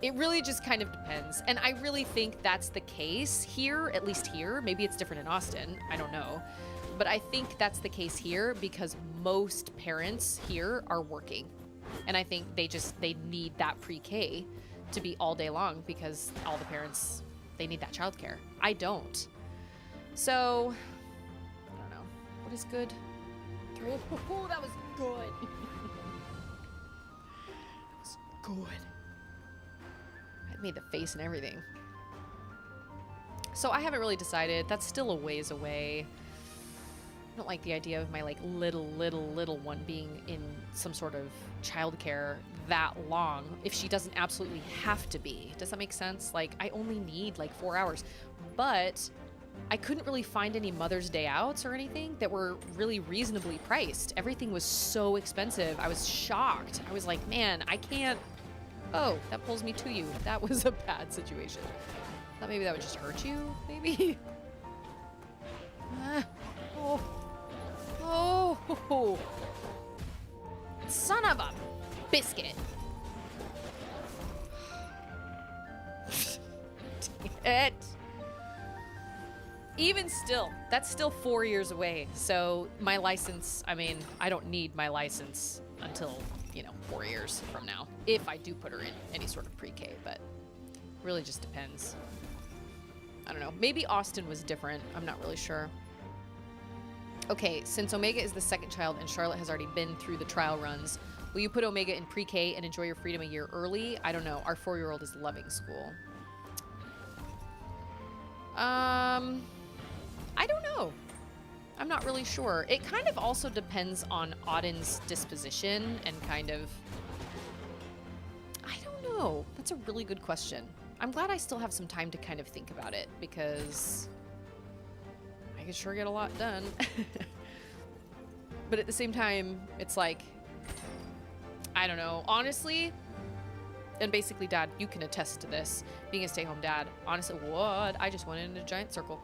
it really just kind of depends. And I really think that's the case here, at least here. Maybe it's different in Austin. I don't know. But I think that's the case here because most parents here are working. And I think they need that pre-K to be all day long because all the parents, they need that childcare. I don't. So, I don't know. What is good? Oh, that was good. That was good. I made the face and everything. So I haven't really decided. That's still a ways away. I don't like the idea of my like little one being in some sort of childcare that long if she doesn't absolutely have to be. Does that make sense? Like I only need like 4 hours, but I couldn't really find any Mother's Day outs or anything that were really reasonably priced. Everything was so expensive. I was shocked. I was like, man, I can't. Oh, that pulls me to you. That was a bad situation. Thought maybe that would just hurt you, maybe. Oh. Oh. Son of a biscuit. Dang it. Even still, that's still 4 years away. So my license, I mean, I don't need my license until, 4 years from now. If I do put her in any sort of pre-K, but really just depends. I don't know. Maybe Austin was different. I'm not really sure. Okay, since Omega is the second child and Charlotte has already been through the trial runs, will you put Omega in pre-K and enjoy your freedom a year early? I don't know. Our 4-year-old is loving school. I'm not really sure. It kind of also depends on Auden's disposition and kind of... I don't know. That's a really good question. I'm glad I still have some time to kind of think about it because I could sure get a lot done. But at the same time, it's like, I don't know. Honestly, and basically, Dad, you can attest to this, being a stay-home dad. Honestly, what? I just went in a giant circle.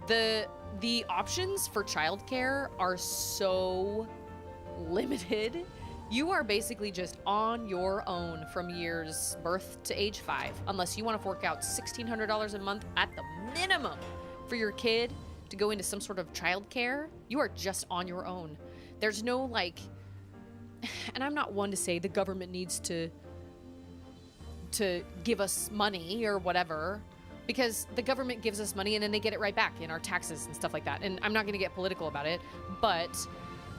The options for childcare are so limited. You are basically just on your own from years birth to age 5, unless you want to fork out $1,600 a month at the minimum for your kid to go into some sort of childcare. You are just on your own. There's no like, and I'm not one to say the government needs to give us money or whatever, because the government gives us money and then they get it right back in our taxes and stuff like that. And I'm not going to get political about it, but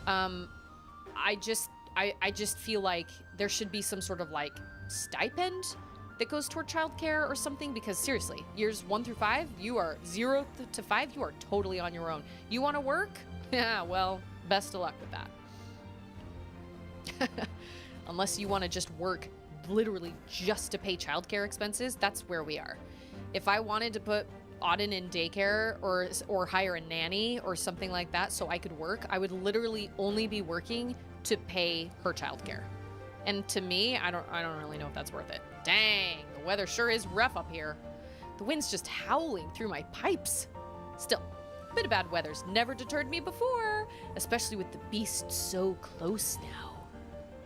I just feel like there should be some sort of like stipend that goes toward childcare or something, because seriously, years 1 through 5, you are 0 to 5, you are totally on your own. You want to work? Yeah, well, best of luck with that. Unless you want to just work literally just to pay childcare expenses, that's where we are. If I wanted to put Auden in daycare or hire a nanny or something like that so I could work, I would literally only be working to pay her childcare. And to me, I don't really know if that's worth it. Dang, the weather sure is rough up here. The wind's just howling through my pipes. Still, a bit of bad weather's never deterred me before, especially with the beast so close now.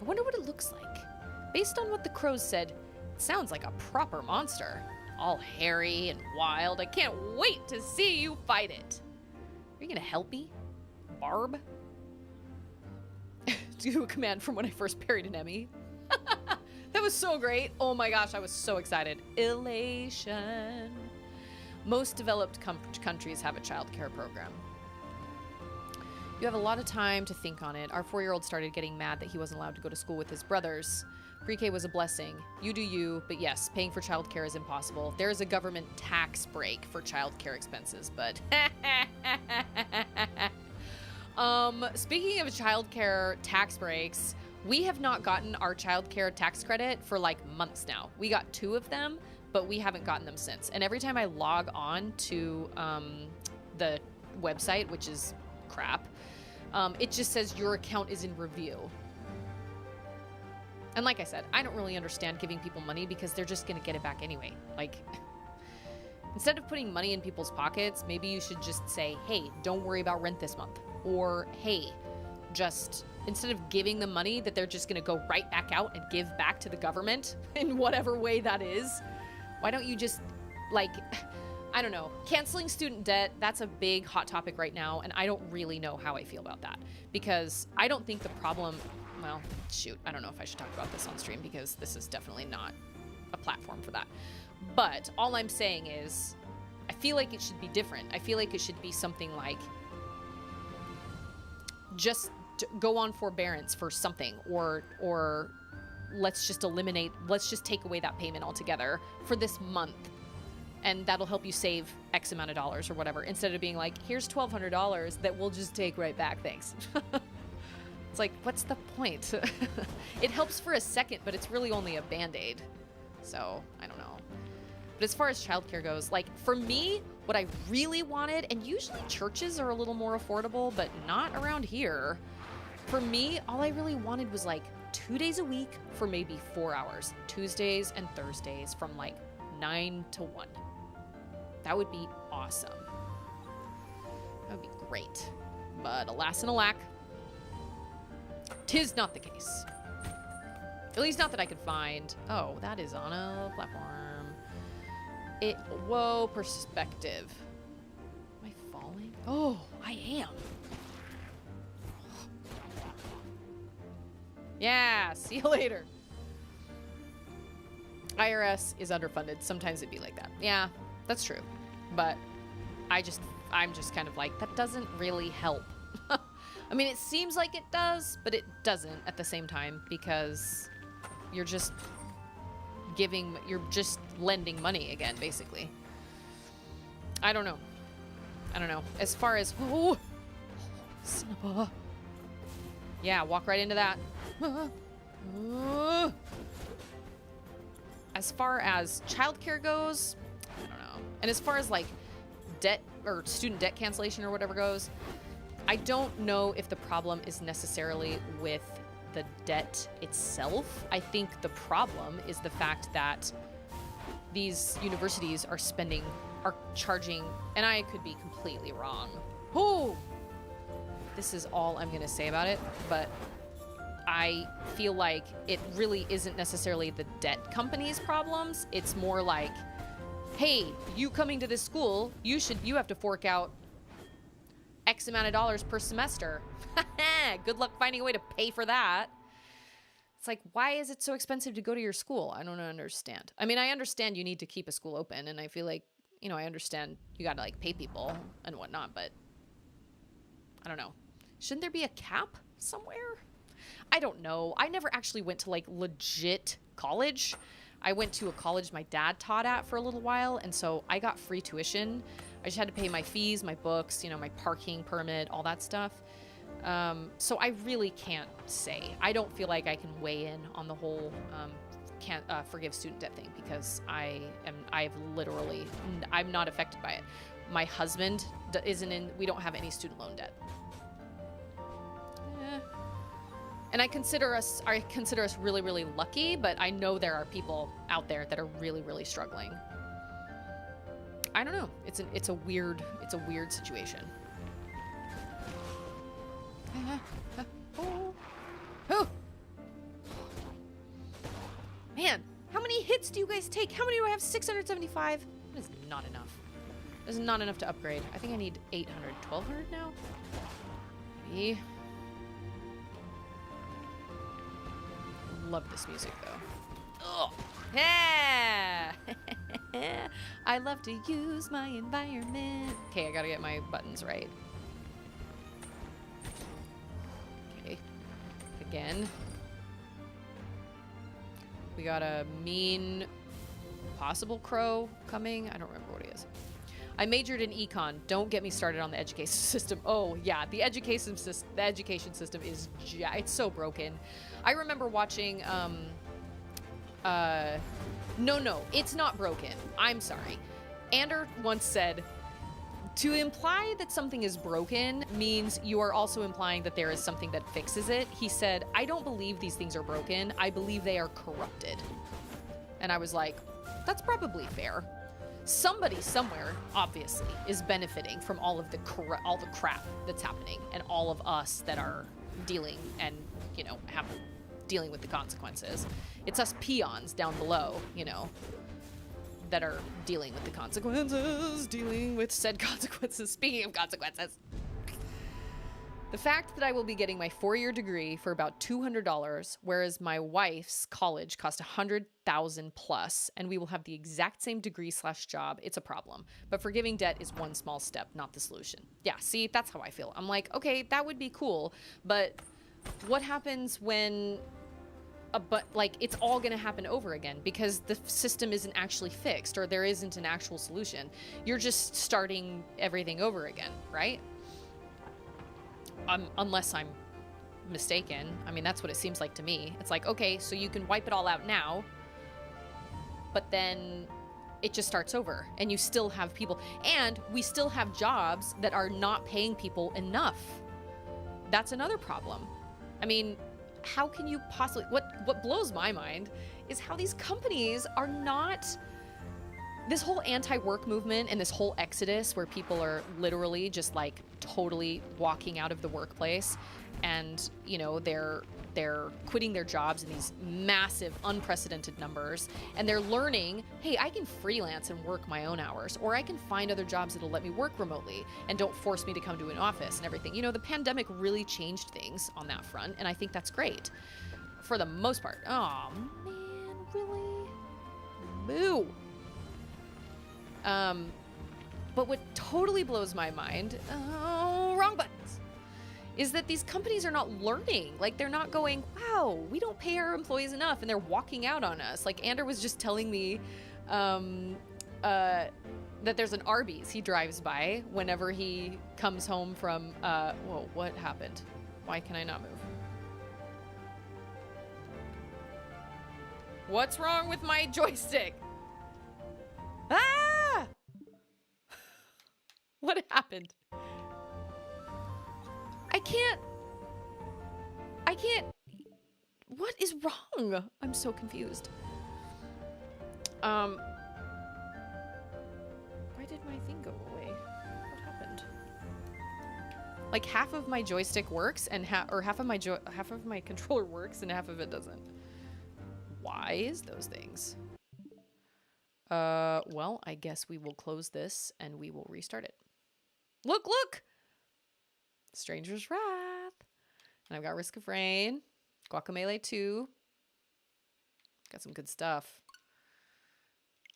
I wonder what it looks like. Based on what the crows said, it sounds like a proper monster. All hairy and wild. I can't wait to see you fight it. Are you gonna help me, Barb? Do a command from when I first buried an Emmy. That was so great. Oh my gosh, I was so excited. Elation. Most developed countries have a childcare program. You have a lot of time to think on it. Our 4-year-old started getting mad that he wasn't allowed to go to school with his brothers. Pre-K was a blessing. You do you, but yes, paying for childcare is impossible. There is a government tax break for childcare expenses, but... Speaking of childcare tax breaks, we have not gotten our childcare tax credit for like months now. We got 2 of them, but we haven't gotten them since. And every time I log on to the website, which is crap, it just says your account is in review. And like I said, I don't really understand giving people money because they're just going to get it back anyway. Like, instead of putting money in people's pockets, maybe you should just say, hey, don't worry about rent this month. Or, hey, just instead of giving them money that they're just going to go right back out and give back to the government in whatever way that is, why don't you just, like, I don't know, canceling student debt, that's a big hot topic right now, and I don't really know how I feel about that. Because I don't think the problem... Well, shoot, I don't know if I should talk about this on stream because this is definitely not a platform for that. But all I'm saying is, I feel like it should be different. I feel like it should be something like, just go on forbearance for something, or let's just take away that payment altogether for this month. And that'll help you save X amount of dollars or whatever, instead of being like, here's $1,200 that we'll just take right back, thanks. It's like, what's the point? It helps for a second, but it's really only a Band-Aid. So, I don't know. But as far as childcare goes, like, for me, what I really wanted, and usually churches are a little more affordable, but not around here. For me, all I really wanted was, like, 2 days a week for maybe 4 hours. Tuesdays and Thursdays from, like, 9 to 1. That would be awesome. That would be great. But alas and alack, 'tis not the case. At least not that I could find. Oh, that is on a platform. Whoa, perspective. Am I falling? Oh, I am. Yeah, see you later. IRS is underfunded. Sometimes it'd be like that. Yeah, that's true. But I'm just kind of like, that doesn't really help. I mean, it seems like it does, but it doesn't at the same time, because you're just lending money again, basically. I don't know. I don't know. As far as, oh, son of a, yeah, walk right into that. As far as childcare goes, I don't know. And as far as like debt or student debt cancellation or whatever goes, I don't know if the problem is necessarily with the debt itself. I think the problem is the fact that these universities are charging, and I could be completely wrong. Oh, this is all I'm gonna say about it, but I feel like it really isn't necessarily the debt company's problems. It's more like, hey, you coming to this school, you have to fork out X amount of dollars per semester. Good luck finding a way to pay for that. It's like, why is it so expensive to go to your school? I don't understand. I mean, I understand you need to keep a school open, and I feel like, you know, I understand you got to like pay people and whatnot, but I don't know. Shouldn't there be a cap somewhere? I don't know. I never actually went to like legit college. I went to a college my dad taught at for a little while, and so I got free tuition. I just had to pay my fees, my books, you know, my parking permit, all that stuff. So I really can't say. I don't feel like I can weigh in on the whole can't forgive student debt thing, because I'm not affected by it. My husband we don't have any student loan debt. And I consider us really, really lucky, but I know there are people out there that are really, really struggling. I don't know. It's a weird situation. Oh. Man, how many hits do you guys take? How many do I have? 675? That is not enough. That is not enough to upgrade. I think I need 800. 1200 now? Maybe. Love this music though. Oh, yeah. I love to use my environment. Okay, I gotta get my buttons right. Okay, again. We got a mean possible crow coming. I don't remember what he is. I majored in econ. Don't get me started on the education system. Oh yeah, the education system is it's so broken. I remember watching. No, it's not broken. I'm sorry. Ander once said, to imply that something is broken means you are also implying that there is something that fixes it. He said, I don't believe these things are broken. I believe they are corrupted. And I was like, that's probably fair. Somebody somewhere, obviously, is benefiting from all of the crap that's happening, and all of us that are dealing and, you know, dealing with the consequences. It's us peons down below, you know, that are dealing with the consequences, dealing with said consequences. Speaking of consequences, the fact that I will be getting my 4-year degree for about $200, whereas my wife's college cost $100,000 plus, and we will have the exact same degree/job, it's a problem. But forgiving debt is one small step, not the solution. Yeah, see, that's how I feel. I'm like, okay, that would be cool, but what happens when it's all gonna happen over again because the system isn't actually fixed, or there isn't an actual solution. You're just starting everything over again, right? Unless I'm mistaken. I mean, that's what it seems like to me. It's like, okay, so you can wipe it all out now, but then it just starts over, and you still have people, and we still have jobs that are not paying people enough. That's another problem. I mean, how can you possibly, what blows my mind is how these companies are not, this whole anti-work movement and this whole exodus where people are literally just like totally walking out of the workplace, and, you know, they're quitting their jobs in these massive, unprecedented numbers, and they're learning, hey, I can freelance and work my own hours, or I can find other jobs that'll let me work remotely and don't force me to come to an office and everything. You know, the pandemic really changed things on that front, and I think that's great for the most part. Oh man, really? Boo. But what totally blows my mind, wrong buttons, is that these companies are not learning. Like, they're not going, wow, we don't pay our employees enough, and they're walking out on us. Like, Ander was just telling me, that there's an Arby's he drives by whenever he comes home from, whoa, what happened? Why can I not move? What's wrong with my joystick? Ah! What happened? I can't. What is wrong? I'm so confused. Why did my thing go away? What happened? Like half of my joystick works and half of my controller works and half of it doesn't. Why is those things? Well, I guess we will close this and we will restart it. Look! Stranger's Wrath. And I've got Risk of Rain. Guacamelee 2. Got some good stuff.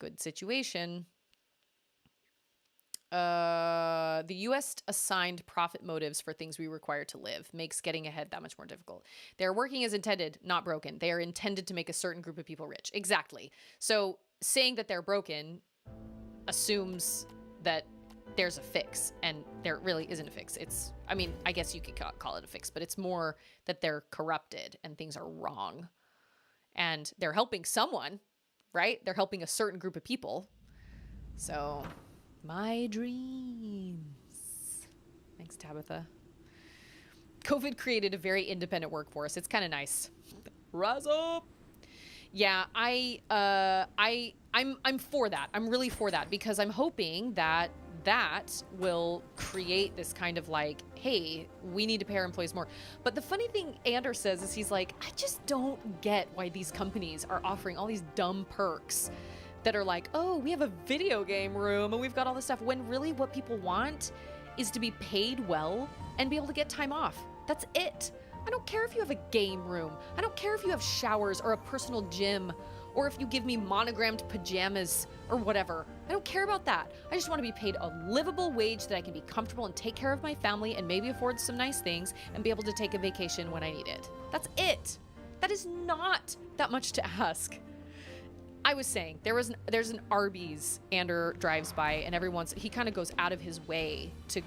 Good situation. The U.S. assigned profit motives for things we require to live. Makes getting ahead that much more difficult. They're working as intended, not broken. They are intended to make a certain group of people rich. Exactly. So saying that they're broken assumes that there's a fix, and there really isn't a fix. It's, I mean, I guess you could call it a fix, but it's more that they're corrupted and things are wrong. And they're helping someone, right? They're helping a certain group of people. So, my dreams. Thanks, Tabitha. COVID created a very independent workforce. It's kind of nice. Rise up. Yeah, I'm for that. I'm really for that because I'm hoping that will create this kind of like, hey, we need to pay our employees more. But the funny thing Anders says is he's like, I just don't get why these companies are offering all these dumb perks that are like, oh, we have a video game room and we've got all this stuff, when really what people want is to be paid well and be able to get time off. That's it. I don't care if you have a game room. I don't care if you have showers or a personal gym, or if you give me monogrammed pajamas or whatever. I don't care about that. I just want to be paid a livable wage that I can be comfortable and take care of my family and maybe afford some nice things and be able to take a vacation when I need it. That's it. That is not that much to ask. I was saying there's an Arby's Ander drives by, and he kind of goes out of his way to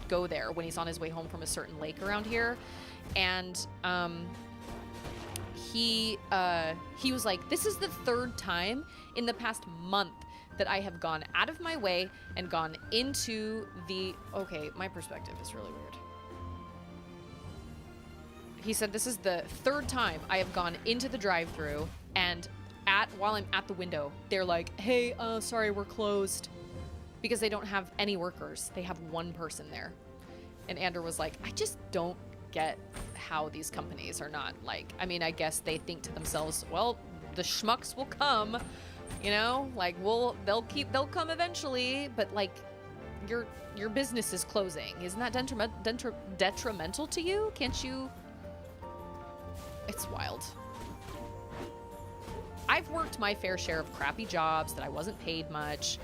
go there when he's on his way home from a certain lake around here. And he was like, this is the third time in the past month that I have gone out of my way and gone into the, okay, my perspective is really weird. He said, this is the third time I have gone into the drive-thru, and while I'm at the window, they're like, hey, sorry, we're closed, because they don't have any workers. They have one person there. And Ander was like, I just don't get how these companies are not like, I mean, I guess they think to themselves, well, the schmucks will come, you know, like they'll come eventually, but like your business is closing. Isn't that detrimental to you? Can't you? It's wild. I've worked my fair share of crappy jobs that I wasn't paid much.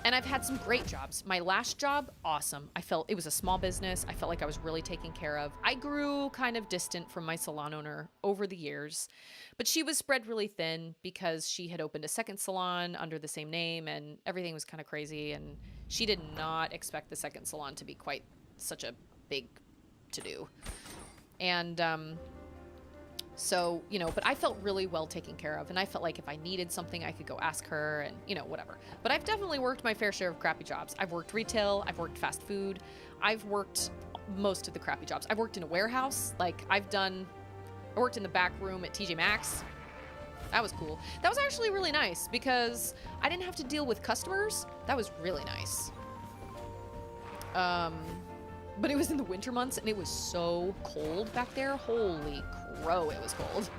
And I've had some great jobs. My last job, awesome. I felt it was a small business. I felt like I was really taken care of. I grew kind of distant from my salon owner over the years, but she was spread really thin because she had opened a second salon under the same name, and everything was kind of crazy. And she did not expect the second salon to be quite such a big to-do. And so, you know, but I felt really well taken care of, and I felt like if I needed something, I could go ask her and, you know, whatever. But I've definitely worked my fair share of crappy jobs. I've worked retail, I've worked fast food, I've worked most of the crappy jobs. I've worked in a warehouse, like I worked in the back room at TJ Maxx. That was cool. That was actually really nice because I didn't have to deal with customers. That was really nice. But it was in the winter months and it was so cold back there. Holy crow, it was cold.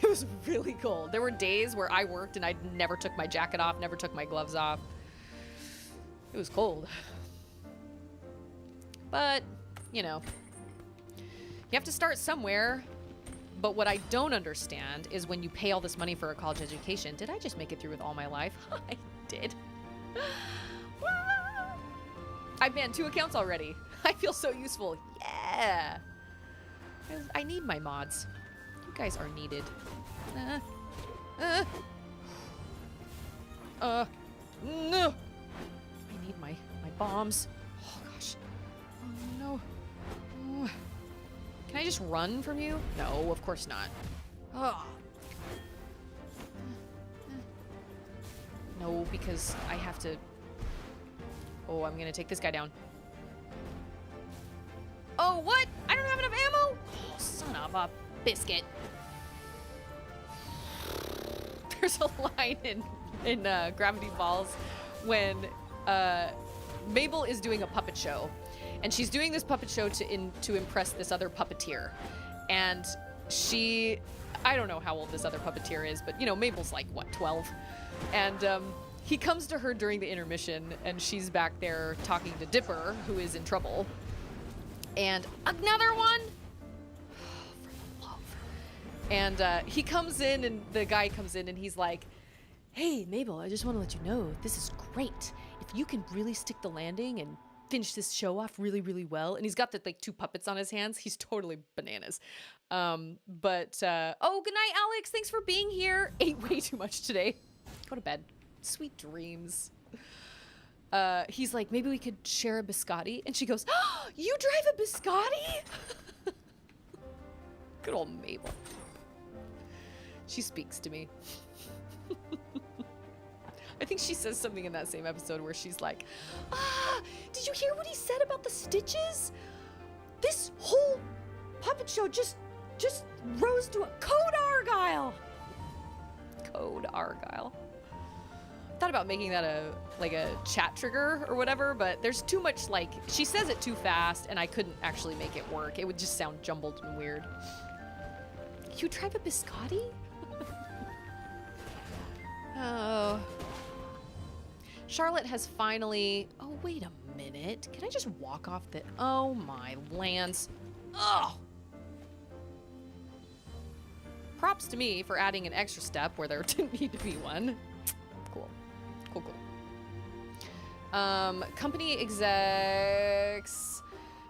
It was really cold. There were days where I worked and I never took my jacket off, never took my gloves off. It was cold. But, you know, you have to start somewhere. But what I don't understand is when you pay all this money for a college education. Did I just make it through with all my life? I did. I've banned 2 accounts already. I feel so useful. Yeah. I need my mods. You guys are needed. No. bombs. Oh, gosh. Oh, no. Oh. Can I just run from you? No, of course not. Oh. No, because I have to... Oh, I'm gonna take this guy down. Oh, what? I don't have enough ammo? Oh, son of a biscuit. There's a line in Gravity Falls when Mabel is doing a puppet show. And she's doing this puppet show to impress this other puppeteer. And she... I don't know how old this other puppeteer is, but, you know, Mabel's like, what, 12? And he comes to her during the intermission, and she's back there talking to Dipper, who is in trouble. And another one? For the love. And he comes in, and the guy comes in, and he's like, hey, Mabel, I just want to let you know, this is great. If you can really stick the landing and finish this show off really, really well. And he's got the, like, 2 puppets on his hands. He's totally bananas. Oh, good night, Alex. Thanks for being here. Ate way too much today. Go to bed. Sweet dreams. He's like, maybe we could share a biscotti. And she goes, oh, you drive a biscotti? Good old Mabel. She speaks to me. I think she says something in that same episode where she's like, did you hear what he said about the stitches? This whole puppet show just rose to a Code Argyle. Code Argyle. Thought about making that a chat trigger or whatever, but there's too much, like, she says it too fast and I couldn't actually make it work. It would just sound jumbled and weird. You drive a biscotti? Oh. Charlotte has finally... Oh, wait a minute. Can I just walk off the... Oh, my lands. Ugh! Props to me for adding an extra step where there didn't need to be one. Cool. Cool, cool. Company execs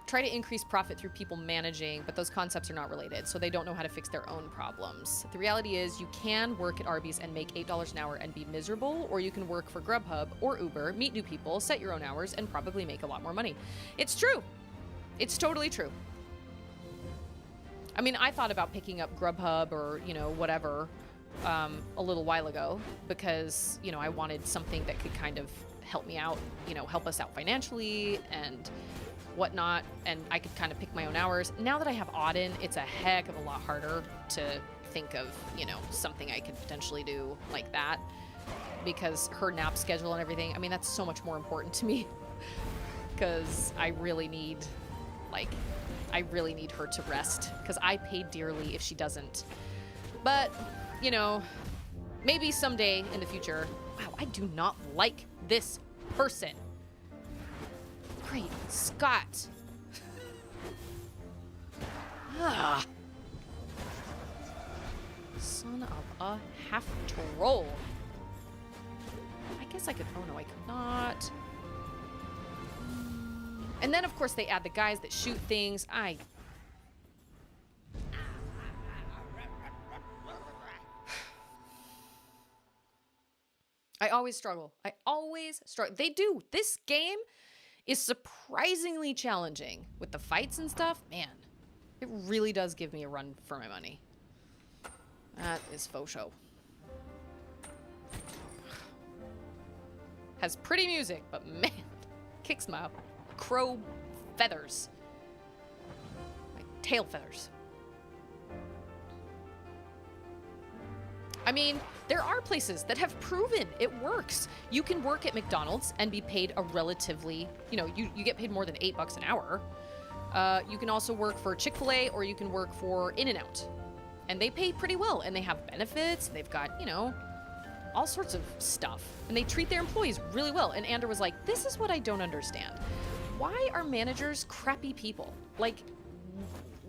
try to increase profit through people managing, but those concepts are not related, so they don't know how to fix their own problems. The reality is you can work at Arby's and make $8 an hour and be miserable, or you can work for Grubhub or Uber, meet new people, set your own hours, and probably make a lot more money. It's true. It's totally true. I mean, I thought about picking up Grubhub or, you know, whatever a little while ago because, you know, I wanted something that could kind of help me out, you know, help us out financially and whatnot, and I could kind of pick my own hours. Now that I have Auden, it's a heck of a lot harder to think of, you know, something I could potentially do like that because her nap schedule and everything, I mean, that's so much more important to me because I really need her to rest because I pay dearly if she doesn't. But, you know, maybe someday in the future. Wow, I do not like this person. Great Scott. Ah. Son of a half-troll. I guess I could... Oh, no, I could not. And then, of course, they add the guys that shoot things. I always struggle. I always struggle. They do. This game is surprisingly challenging with the fights and stuff. Man, it really does give me a run for my money. That is faux show. Has pretty music, but man, kicks my crow feathers. My tail feathers. I mean, there are places that have proven it works. You can work at McDonald's and be paid a relatively, you know, you get paid more than $8 an hour. You can also work for Chick-fil-A or you can work for In-N-Out. And they pay pretty well and they have benefits. They've got, you know, all sorts of stuff. And they treat their employees really well. And Ander was like, this is what I don't understand. Why are managers crappy people? Like,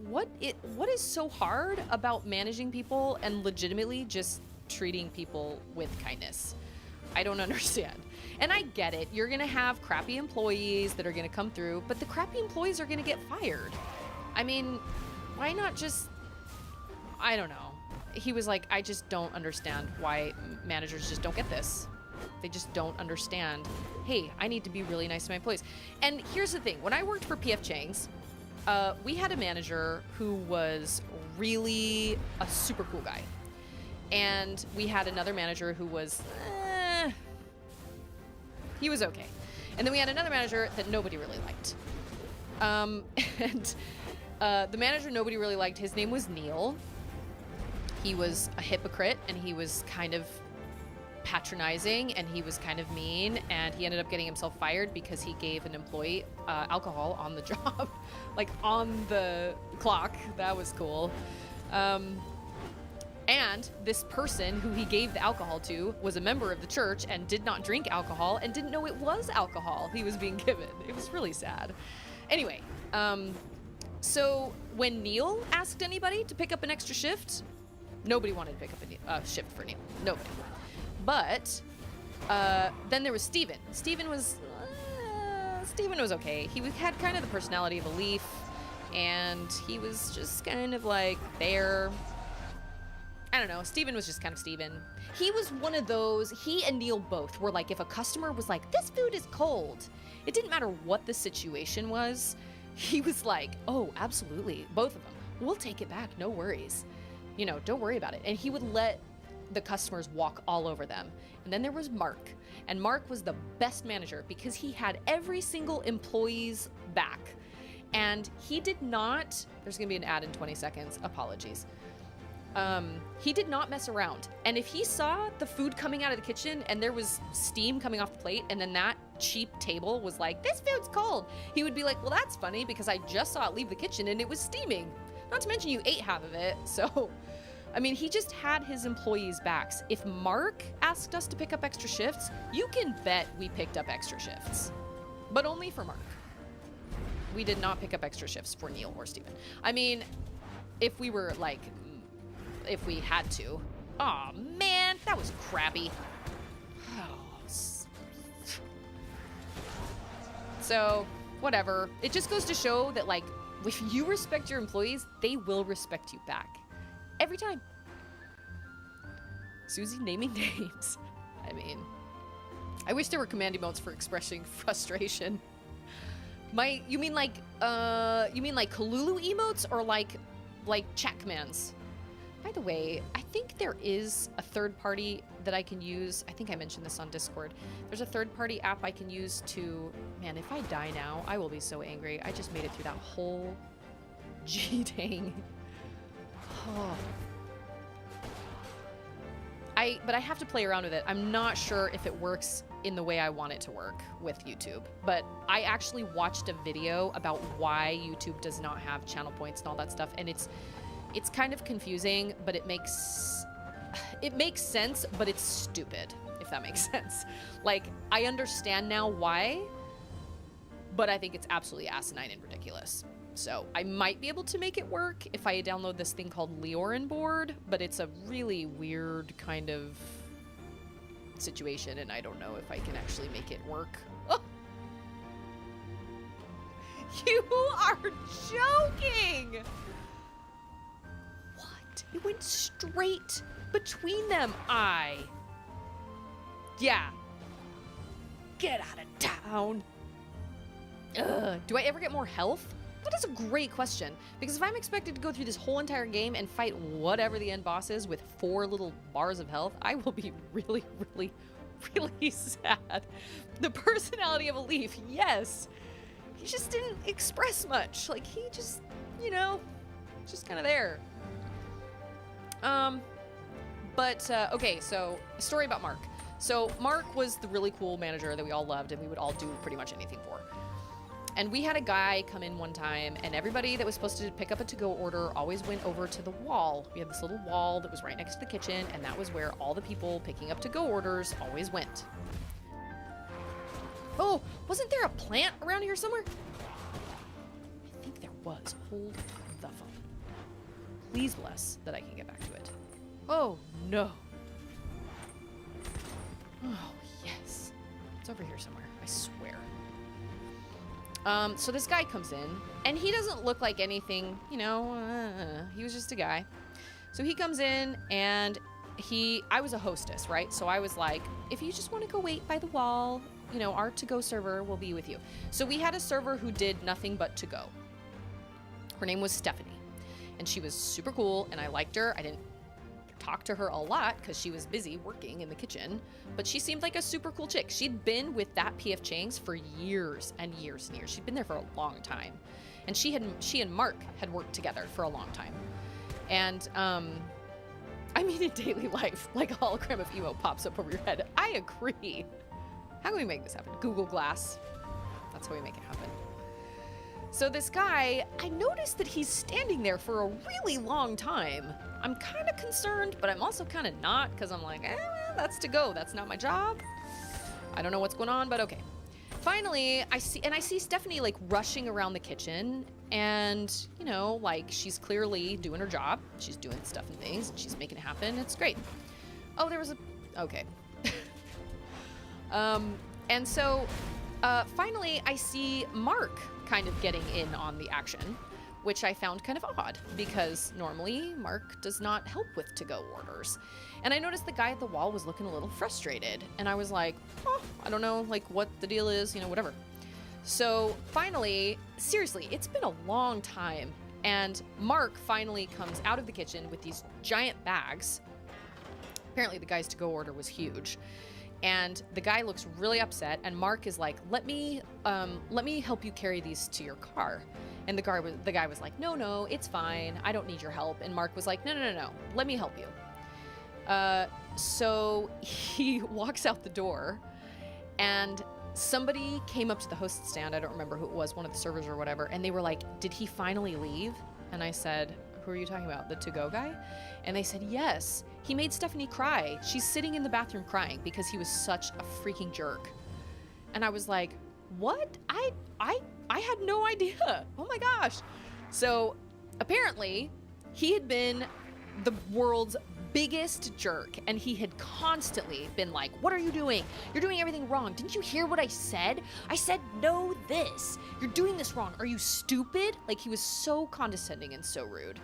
what is so hard about managing people and legitimately just treating people with kindness? I don't understand. And I get it. You're going to have crappy employees that are going to come through, but the crappy employees are going to get fired. I mean, why not just... I don't know. He was like, I just don't understand why managers just don't get this. They just don't understand, hey, I need to be really nice to my employees. And here's the thing. When I worked for P.F. Chang's, we had a manager who was really a super cool guy. And we had another manager who was, he was okay. And then we had another manager that nobody really liked. The manager nobody really liked, his name was Neil. He was a hypocrite, and he was kind of patronizing, and he was kind of mean, and he ended up getting himself fired because he gave an employee alcohol on the job, like on the clock. That was cool. And this person who he gave the alcohol to was a member of the church and did not drink alcohol and didn't know it was alcohol he was being given. It was really sad. Anyway, so when Neil asked anybody to pick up an extra shift, nobody wanted to pick up a shift for Neil. Nobody. But then there was Steven. Steven was okay. He had kind of the personality of a leaf, and he was just kind of like there. I don't know. Steven was just kind of Steven. He was one of those, he and Neil both were like, if a customer was like, this food is cold, it didn't matter what the situation was. He was like, oh, absolutely. Both of them. We'll take it back. No worries. You know, don't worry about it. And he would let the customers walk all over them. And then there was Mark. And Mark was the best manager because he had every single employee's back. And he did not, there's going to be an ad in 20 seconds. Apologies. He did not mess around. And if he saw the food coming out of the kitchen and there was steam coming off the plate, and then that cheap table was like, this food's cold, he would be like, well, that's funny because I just saw it leave the kitchen and it was steaming. Not to mention you ate half of it. So, I mean, he just had his employees' backs. If Mark asked us to pick up extra shifts, you can bet we picked up extra shifts. But only for Mark. We did not pick up extra shifts for Neil or Steven. I mean, if we were like, if we had to. Aw, man, that was crappy. So, whatever. It just goes to show that, like, if you respect your employees, they will respect you back. Every time. Susie naming names. I mean, I wish there were command emotes for expressing frustration. You mean like Kalulu emotes or like chat commands? By the way, I think there is a third party that I can use. I think I mentioned this on Discord. There's a third party app I can use to, man, if I die now, I will be so angry. I just made it through that whole G-dang. Oh. But I have to play around with it. I'm not sure if it works in the way I want it to work with YouTube. But I actually watched a video about why YouTube does not have channel points and all that stuff. And it's kind of confusing, but it makes sense, but it's stupid, if that makes sense. Like, I understand now why, but I think it's absolutely asinine and ridiculous. So I might be able to make it work if I download this thing called Leorin board, but it's a really weird kind of situation, and I don't know if I can actually make it work. Oh. You are joking! It went straight between them. Yeah. Get out of town. Ugh. Do I ever get more health? That is a great question. Because if I'm expected to go through this whole entire game and fight whatever the end boss is with 4 little bars of health, I will be really, really, really sad. The personality of a leaf, yes. He just didn't express much. Like, he just, just kind of there. Okay, so a story about Mark. So Mark was the really cool manager that we all loved and we would all do pretty much anything for. And we had a guy come in one time, and everybody that was supposed to pick up a to-go order always went over to the wall. We had this little wall that was right next to the kitchen, and that was where all the people picking up to-go orders always went. Oh, wasn't there a plant around here somewhere? I think there was. Hold the phone. Please bless that I can get back to it. Oh, no. Oh, yes. It's over here somewhere, I swear. So this guy comes in, and he doesn't look like anything, he was just a guy. So he comes in, and I was a hostess, right? So I was like, if you just want to go wait by the wall, you know, our to-go server will be with you. So we had a server who did nothing but to-go. Her name was Stephanie, and she was super cool, and I liked her. I didn't talk to her a lot because she was busy working in the kitchen, but she seemed like a super cool chick. She'd been with that PF Chang's for years and years and years. She'd been there for a long time, and she and Mark had worked together for a long time. And I mean, in daily life, like a hologram of Emo pops up over your head. I agree. How can we make this happen? Google Glass. That's how we make it happen. So this guy, I noticed that he's standing there for a really long time. I'm kind of concerned, but I'm also kind of not, because I'm like, that's to go. That's not my job. I don't know what's going on, but okay. Finally, I see Stephanie like rushing around the kitchen, and you know, like she's clearly doing her job. She's doing stuff and things, and she's making it happen. It's great. Oh, there was okay. And so finally, I see Mark kind of getting in on the action, which I found kind of odd because normally Mark does not help with to-go orders. And I noticed the guy at the wall was looking a little frustrated, and I was like, oh, I don't know, like what the deal is, you know, whatever. So finally, seriously, it's been a long time, and Mark finally comes out of the kitchen with these giant bags. Apparently the guy's to-go order was huge. And the guy looks really upset, and Mark is like, let me help you carry these to your car. And the guy was like, no, it's fine. I don't need your help. And Mark was like, no, let me help you. So he walks out the door, and somebody came up to the host stand. I don't remember who it was, one of the servers or whatever. And they were like, did he finally leave? And I said, who are you talking about? The to-go guy? And they said, yes. He made Stephanie cry. She's sitting in the bathroom crying because he was such a freaking jerk. And I was like, what? I had no idea. Oh my gosh. So apparently he had been the world's biggest jerk, and he had constantly been like, what are you doing? You're doing everything wrong. Didn't you hear what I said? I said no this. You're doing this wrong. Are you stupid? Like, he was so condescending and so rude.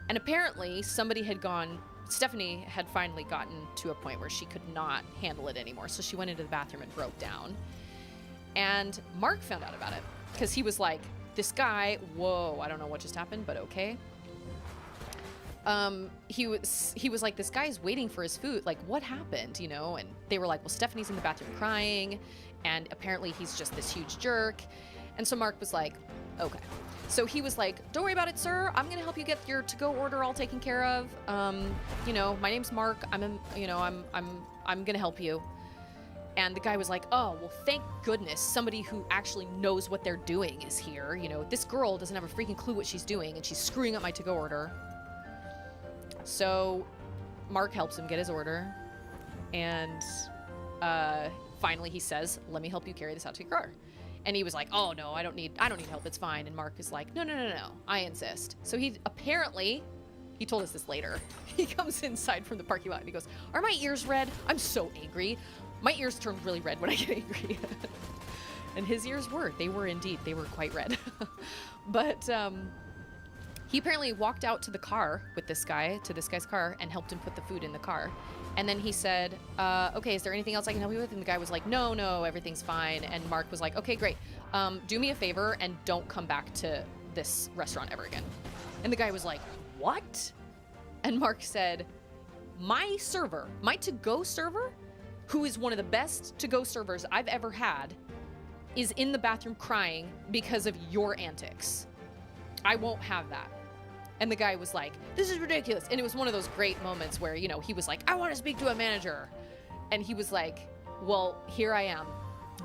And apparently Stephanie had finally gotten to a point where she could not handle it anymore. So she went into the bathroom and broke down. And Mark found out about it because he was like, this guy, whoa, I don't know what just happened, but okay. He was like, this guy's waiting for his food. Like, what happened, you know? And they were like, well, Stephanie's in the bathroom crying, and apparently he's just this huge jerk. And so Mark was like, okay. So he was like, don't worry about it, sir. I'm gonna help you get your to-go order all taken care of. You know, my name's Mark. I'm gonna help you. And the guy was like, oh, well, thank goodness somebody who actually knows what they're doing is here. You know, this girl doesn't have a freaking clue what she's doing, and she's screwing up my to-go order. So Mark helps him get his order, and finally he says, let me help you carry this out to your car. And he was like, oh no, I don't need help, it's fine. And Mark is like, no, I insist. So he told us this later. He comes inside from the parking lot and he goes, are my ears red? I'm so angry. My ears turn really red when I get angry. And his ears they were indeed quite red. But he apparently walked out to the car with this guy's car, and helped him put the food in the car. And then he said, okay, is there anything else I can help you with? And the guy was like, no, everything's fine. And Mark was like, okay, great. Do me a favor and don't come back to this restaurant ever again. And the guy was like, what? And Mark said, my server, my to-go server, who is one of the best to-go servers I've ever had, is in the bathroom crying because of your antics. I won't have that. And the guy was like, this is ridiculous. And it was one of those great moments where, you know, he was like, I want to speak to a manager. And he was like, well, here I am.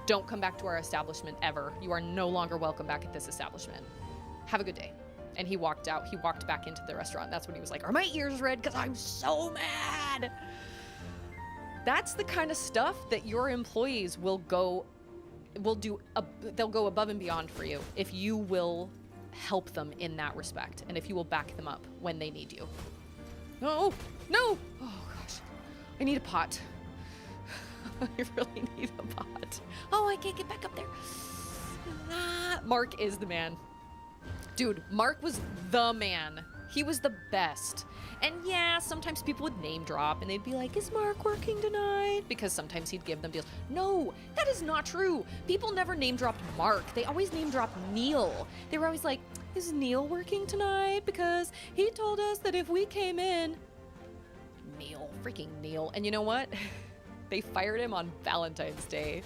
Don't come back to our establishment ever. You are no longer welcome back at this establishment. Have a good day. And he walked out. He walked back into the restaurant. That's when he was like, are my ears red? Because I'm so mad. That's the kind of stuff that your employees will go above and beyond for you if you will help them in that respect, and if you will back them up when they need you. No! Oh gosh, I need a pot. I really need a pot. Oh, I can't get back up there. Mark is the man. Dude, Mark was the man. He was the best. And yeah, sometimes people would name drop and they'd be like, is Mark working tonight? Because sometimes he'd give them deals. No, that is not true. People never name dropped Mark. They always name dropped Neil. They were always like, is Neil working tonight? Because he told us that if we came in, Neil, freaking Neil. And you know what? They fired him on Valentine's Day.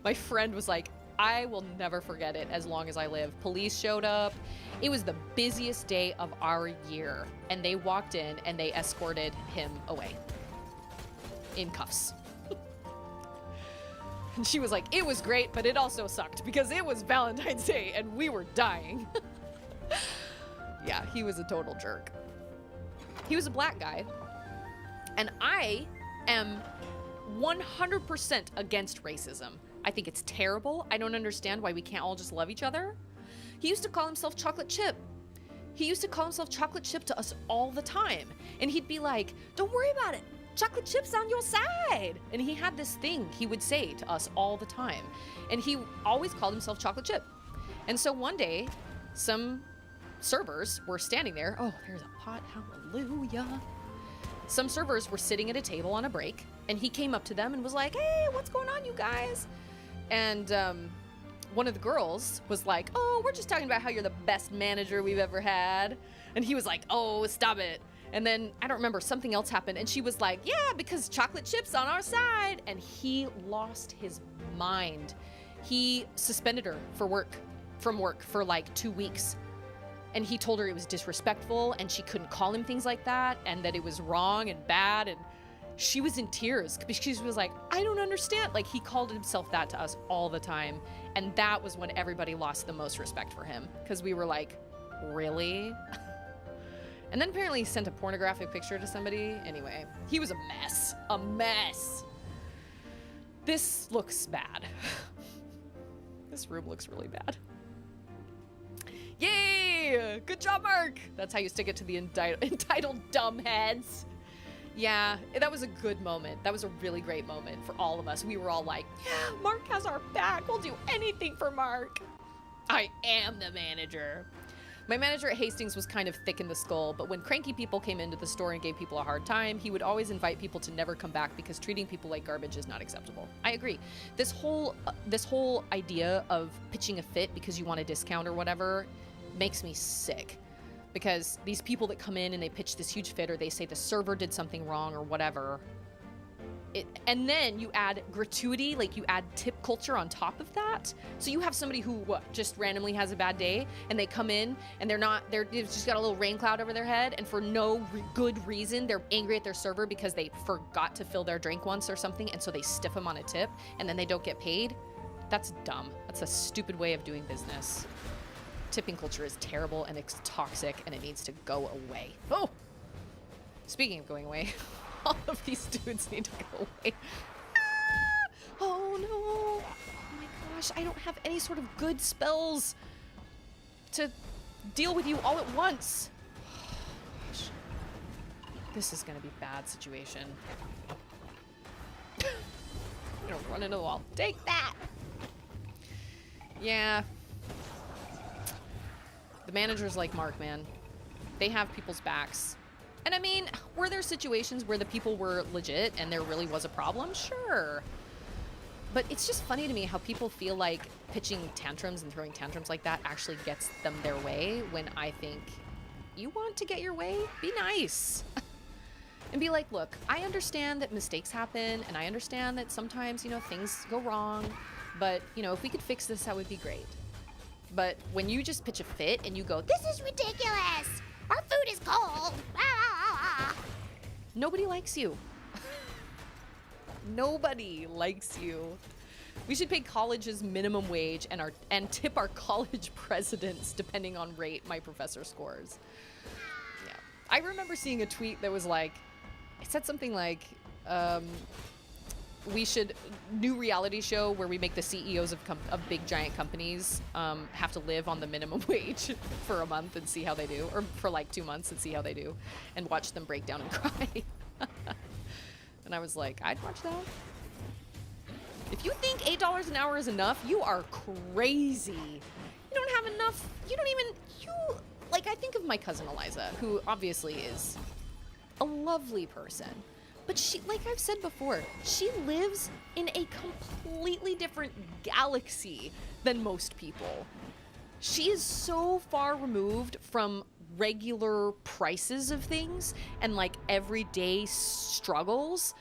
My friend was like, I will never forget it as long as I live. Police showed up. It was the busiest day of our year. And they walked in and they escorted him away in cuffs. And she was like, it was great, but it also sucked because it was Valentine's Day and we were dying. Yeah, he was a total jerk. He was a black guy. And I am 100% against racism. I think it's terrible. I don't understand why we can't all just love each other. He used to call himself Chocolate Chip. He used to call himself Chocolate Chip to us all the time. And he'd be like, don't worry about it. Chocolate Chip's on your side. And he had this thing he would say to us all the time. And he always called himself Chocolate Chip. And so one day, some servers were standing there. Oh, there's a pot. Hallelujah. Some servers were sitting at a table on a break. And he came up to them and was like, hey, what's going on, you guys? And one of the girls was like, oh, we're just talking about how you're the best manager we've ever had. And he was like, oh, stop it. And then, I don't remember, something else happened. And she was like, yeah, because Chocolate Chip's on our side. And he lost his mind. He suspended her from work for like 2 weeks. And he told her it was disrespectful and she couldn't call him things like that and that it was wrong and bad. And she was in tears because she was like, I don't understand. Like, he called himself that to us all the time. And that was when everybody lost the most respect for him because we were like, really? And then apparently he sent a pornographic picture to somebody. Anyway, he was a mess. A mess. This looks bad. This room looks really bad. Yay! Good job, Mark! That's how you stick it to the entitled dumbheads. Yeah, that was a good moment. That was a really great moment for all of us. We were all like, yeah, Mark has our back. We'll do anything for Mark. I am the manager. My manager at Hastings was kind of thick in the skull, but when cranky people came into the store and gave people a hard time, he would always invite people to never come back because treating people like garbage is not acceptable. I agree. This whole idea of pitching a fit because you want a discount or whatever makes me sick. Because these people that come in and they pitch this huge fit or they say the server did something wrong or whatever. And then you add gratuity, like you add tip culture on top of that. So you have somebody who just randomly has a bad day and they come in and they've just got a little rain cloud over their head and for no good reason, they're angry at their server because they forgot to fill their drink once or something. And so they stiff them on a tip and then they don't get paid. That's dumb. That's a stupid way of doing business. Tipping culture is terrible and it's toxic and it needs to go away. Oh, speaking of going away, all of these dudes need to go away. Ah! Oh no, oh my gosh, I don't have any sort of good spells to deal with you all at once. Oh, gosh. This is gonna be a bad situation. I'm gonna run into the wall. Take that! Yeah. The managers like Mark, man. They have people's backs. And I mean, were there situations where the people were legit and there really was a problem? Sure. But it's just funny to me how people feel like pitching tantrums and throwing tantrums like that actually gets them their way when I think, you want to get your way? Be nice. And be like, look, I understand that mistakes happen and I understand that sometimes, things go wrong. But, if we could fix this, that would be great. But when you just pitch a fit and you go, this is ridiculous! Our food is cold! Nobody likes you. Nobody likes you. We should pay colleges minimum wage and tip our college presidents depending on rate my professor scores. Yeah. I remember seeing a tweet that was like, it said something like, we should new reality show where we make the CEOs of big giant companies have to live on the minimum wage for a month and see how they do, or for like 2 months and see how they do, and watch them break down and cry. And I was like, I'd watch that. If you think $8 an hour is enough, you are crazy. You don't have enough. like, I think of my cousin Eliza, who obviously is a lovely person. But she, like I've said before, she lives in a completely different galaxy than most people. She is so far removed from regular prices of things and like everyday struggles.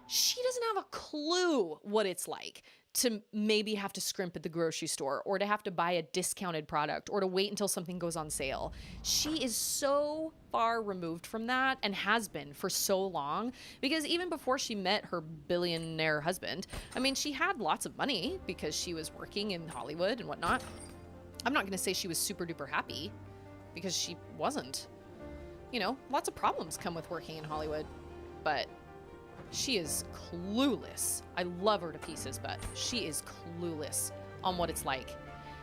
She doesn't have a clue what it's like to maybe have to scrimp at the grocery store or to have to buy a discounted product or to wait until something goes on sale. She is so far removed from that and has been for so long, because even before she met her billionaire husband, I mean, she had lots of money because she was working in Hollywood and whatnot. I'm not going to say she was super duper happy, because she wasn't. You know, lots of problems come with working in Hollywood, but she is clueless. I love her to pieces, but she is clueless on what it's like.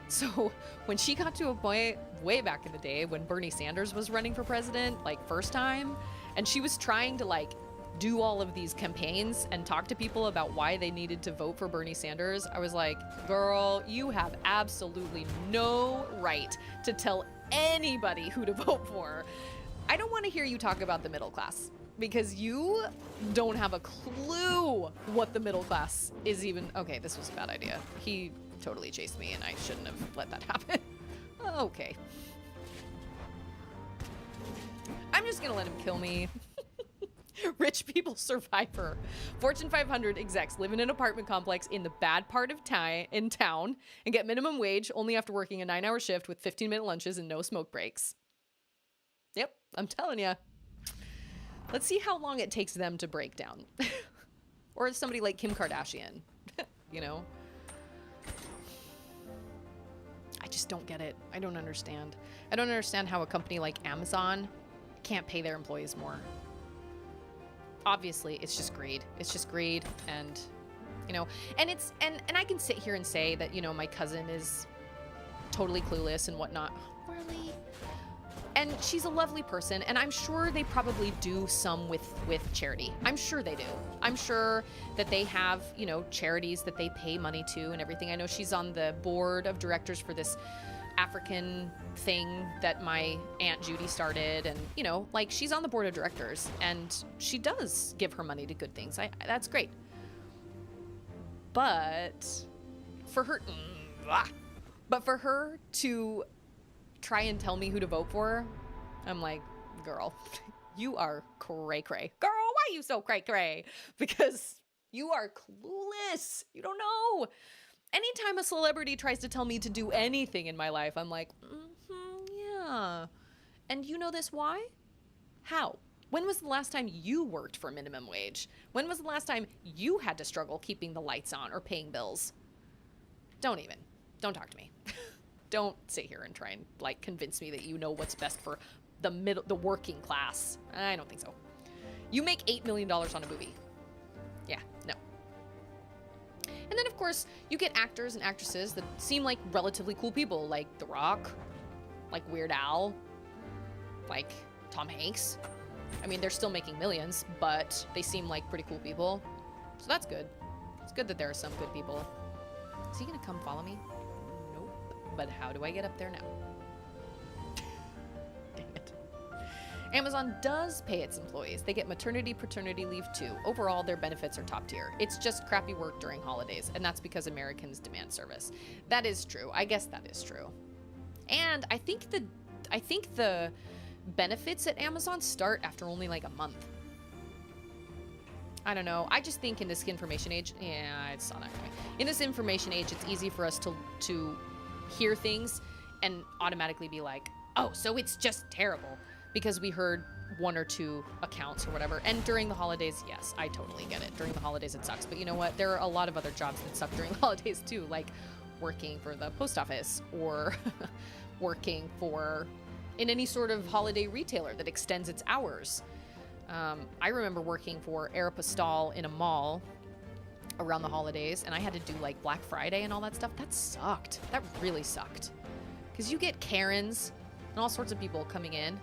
So when she got to a point way back in the day when Bernie Sanders was running for president, like first time, and she was trying to like do all of these campaigns and talk to people about why they needed to vote for Bernie Sanders, I was like, girl, you have absolutely no right to tell anybody who to vote for. I don't want to hear you talk about the middle class, because you don't have a clue what the middle class is even. Okay, this was a bad idea. He totally chased me and I shouldn't have let that happen. Okay. I'm just gonna let him kill me. Rich people survivor. Fortune 500 execs live in an apartment complex in the bad part of in town and get minimum wage only after working a 9-hour shift with 15-minute lunches and no smoke breaks. Yep, I'm telling you. Let's see how long it takes them to break down. Or somebody like Kim Kardashian, you know? I just don't get it. I don't understand. I don't understand how a company like Amazon can't pay their employees more. Obviously, it's just greed. It's just greed, and, you know, and it's, and I can sit here and say that, you know, my cousin is totally clueless and whatnot. Really? And she's a lovely person, and I'm sure they probably do some with charity. I'm sure they do. I'm sure that they have, you know, charities that they pay money to and everything. I know she's on the board of directors for this African thing that my Aunt Judy started, and, you know, like, she's on the board of directors, and she does give her money to good things. That's great. But for her, but for her to try and tell me who to vote for, I'm like, girl, you are cray-cray. Girl, why are you so cray-cray? Because you are clueless. You don't know. Anytime a celebrity tries to tell me to do anything in my life, I'm like, yeah. And you know this why? How? When was the last time you worked for minimum wage? When was the last time you had to struggle keeping the lights on or paying bills? Don't talk to me. Don't sit here and try and like convince me that you know what's best for the working class. I don't think so. You make $8 million on a movie. Yeah, no. And then of course you get actors and actresses that seem like relatively cool people, like The Rock, like Weird Al, like Tom Hanks. I mean, they're still making millions, but they seem like pretty cool people. So that's good. It's good that there are some good people. Is he gonna come follow me? But how do I get up there now? Dang it. Amazon does pay its employees. They get maternity, paternity leave too. Overall, their benefits are top tier. It's just crappy work during holidays, and that's because Americans demand service. That is true. I guess that is true. And I think the benefits at Amazon start after only like a month. I don't know. I just think in this information age, yeah, it's not that way. In this information age, it's easy for us to hear things and automatically be like, oh, so it's just terrible because we heard one or two accounts or whatever. And during the holidays, yes, I totally get it. During the holidays, it sucks. But you know what? There are a lot of other jobs that suck during the holidays too, like working for the post office or working in any sort of holiday retailer that extends its hours. I remember working for Aeropostale in a mall around the holidays, and I had to do like Black Friday and all that stuff. That sucked. That really sucked. Because you get Karens and all sorts of people coming in.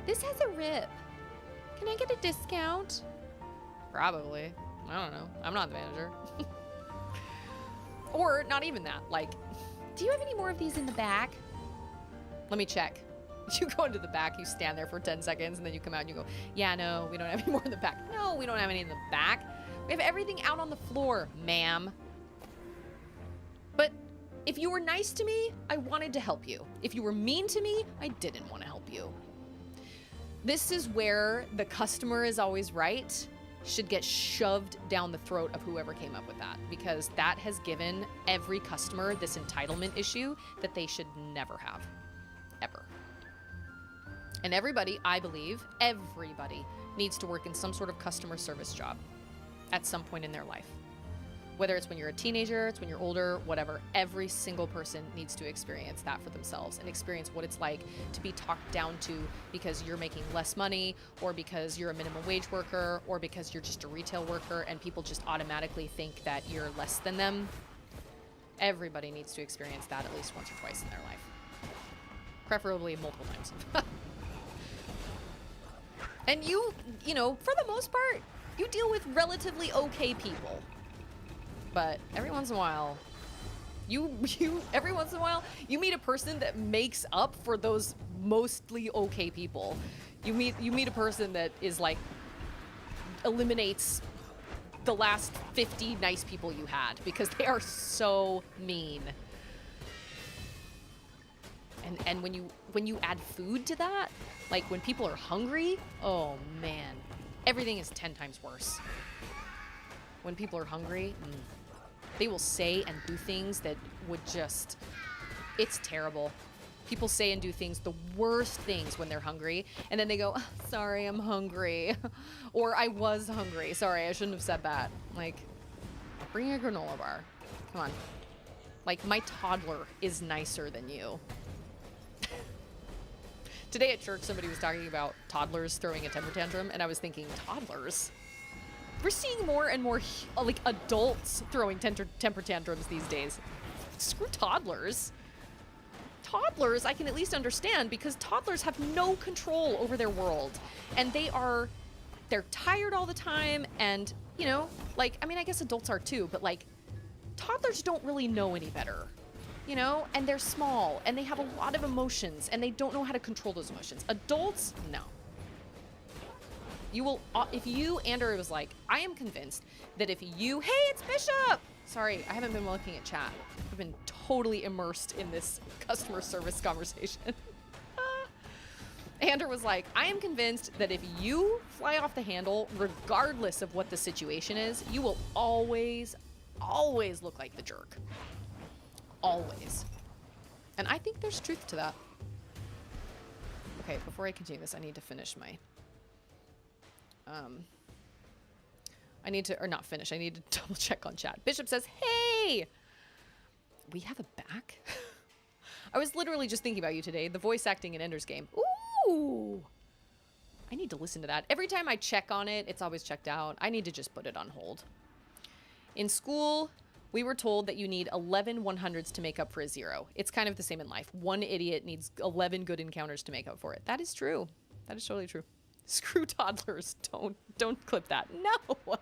This has a rip. Can I get a discount? Probably. I don't know. I'm not the manager. Or not even that. Like, do you have any more of these in the back? Let me check. You go into the back, you stand there for 10 seconds, and then you come out and you go, yeah, no, we don't have any more in the back. No, we don't have any in the back. We have everything out on the floor, ma'am. But if you were nice to me, I wanted to help you. If you were mean to me, I didn't want to help you. This is where the customer is always right should get shoved down the throat of whoever came up with that, because that has given every customer this entitlement issue that they should never have, ever. And everybody, I believe, everybody needs to work in some sort of customer service job at some point in their life. Whether it's when you're a teenager, it's when you're older, whatever, every single person needs to experience that for themselves and experience what it's like to be talked down to because you're making less money, or because you're a minimum wage worker, or because you're just a retail worker and people just automatically think that you're less than them. Everybody needs to experience that at least once or twice in their life. Preferably multiple times. And you know, for the most part, you deal with relatively okay people. But every once in a while, you meet a person that makes up for those mostly okay people. You meet a person that is like eliminates the last 50 nice people you had because they are so mean. And when you add food to that, like when people are hungry, oh man, everything is 10 times worse. When people are hungry, they will say and do things that would just, it's terrible. People say and do things, the worst things when they're hungry, and then they go, oh, sorry, I'm hungry. Or I was hungry. Sorry, I shouldn't have said that. Like, bring a granola bar. Come on. Like, my toddler is nicer than you. Today at church, somebody was talking about toddlers throwing a temper tantrum, and I was thinking, toddlers? We're seeing more and more like adults throwing temper tantrums these days. Screw toddlers. Toddlers I can at least understand, because toddlers have no control over their world, and they're tired all the time, and you know, like, I mean, I guess adults are too, but like toddlers don't really know any better, you know, and they're small and they have a lot of emotions and they don't know how to control those emotions. Adults, no. You will, if you, Andrew was like, I am convinced that if you, hey, it's Bishop! Sorry, I haven't been looking at chat. I've been totally immersed in this customer service conversation. Andrew was like, I am convinced that if you fly off the handle, regardless of what the situation is, you will always, always look like the jerk. Always. And I think there's truth to that. Okay, before I continue this, I need to finish my... I need to, or not finish, I need to double check on chat. Bishop says, hey! We have a back? I was literally just thinking about you today. The voice acting in Ender's Game. Ooh! I need to listen to that. Every time I check on it, it's always checked out. I need to just put it on hold. In school, we were told that you need 11 100s to make up for a 0. It's kind of the same in life. One idiot needs 11 good encounters to make up for it. That is true. That is totally true. Screw toddlers. Don't clip that. No.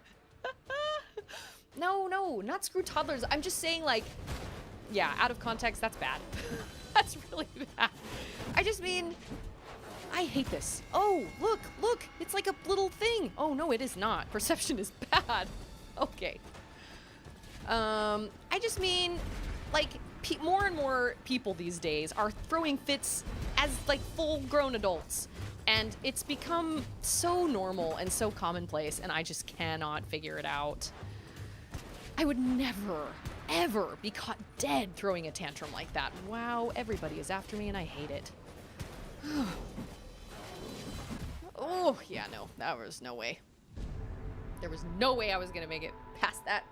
No, not screw toddlers. I'm just saying, like, yeah, out of context, that's bad. That's really bad. I just mean, I hate this. Oh, look, it's like a little thing. Oh, no, it is not. Perception is bad. Okay. I just mean, like, more and more people these days are throwing fits as, like, full-grown adults. And it's become so normal and so commonplace, and I just cannot figure it out. I would never, ever be caught dead throwing a tantrum like that. Wow, everybody is after me, and I hate it. Oh, yeah, no, there was no way. There was no way I was gonna make it past that.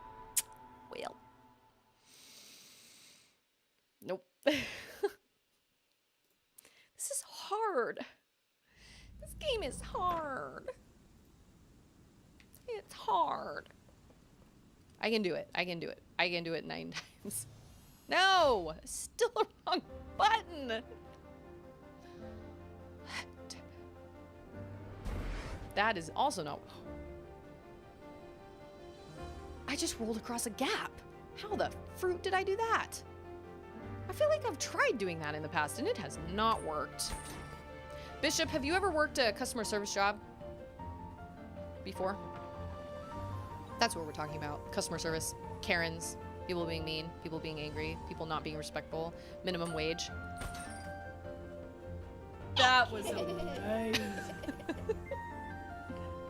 Well. Nope. This is hard. This game is hard. It's hard. I can do it. I can do it. I can do it 9 times. No! Still a wrong button! That is also not... I just rolled across a gap. How the fruit did I do that? I feel like I've tried doing that in the past and it has not worked. Bishop, have you ever worked a customer service job before? That's what we're talking about. Customer service, Karens, people being mean, people being angry, people not being respectful, minimum wage. That was amazing.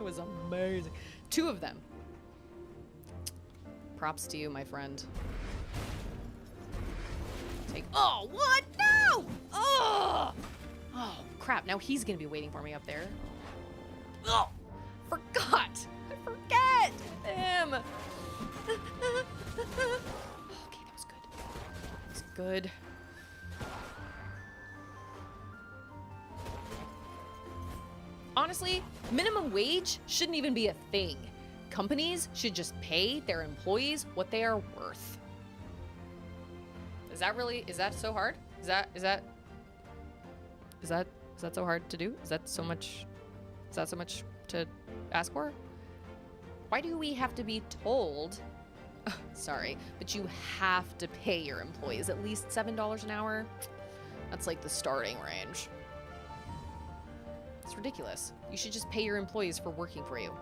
It was amazing. 2 of them. Props to you, my friend. Oh, what? No! Oh! Oh, crap. Now he's gonna be waiting for me up there. Oh! Forgot! I forget him! Okay, that was good. That was good. Honestly, minimum wage shouldn't even be a thing. Companies should just pay their employees what they are worth. Is that so hard? Is that so hard to do? Is that so much to ask for? Why do we have to be told, sorry, but you have to pay your employees at least $7 an hour? That's like the starting range. It's ridiculous. You should just pay your employees for working for you.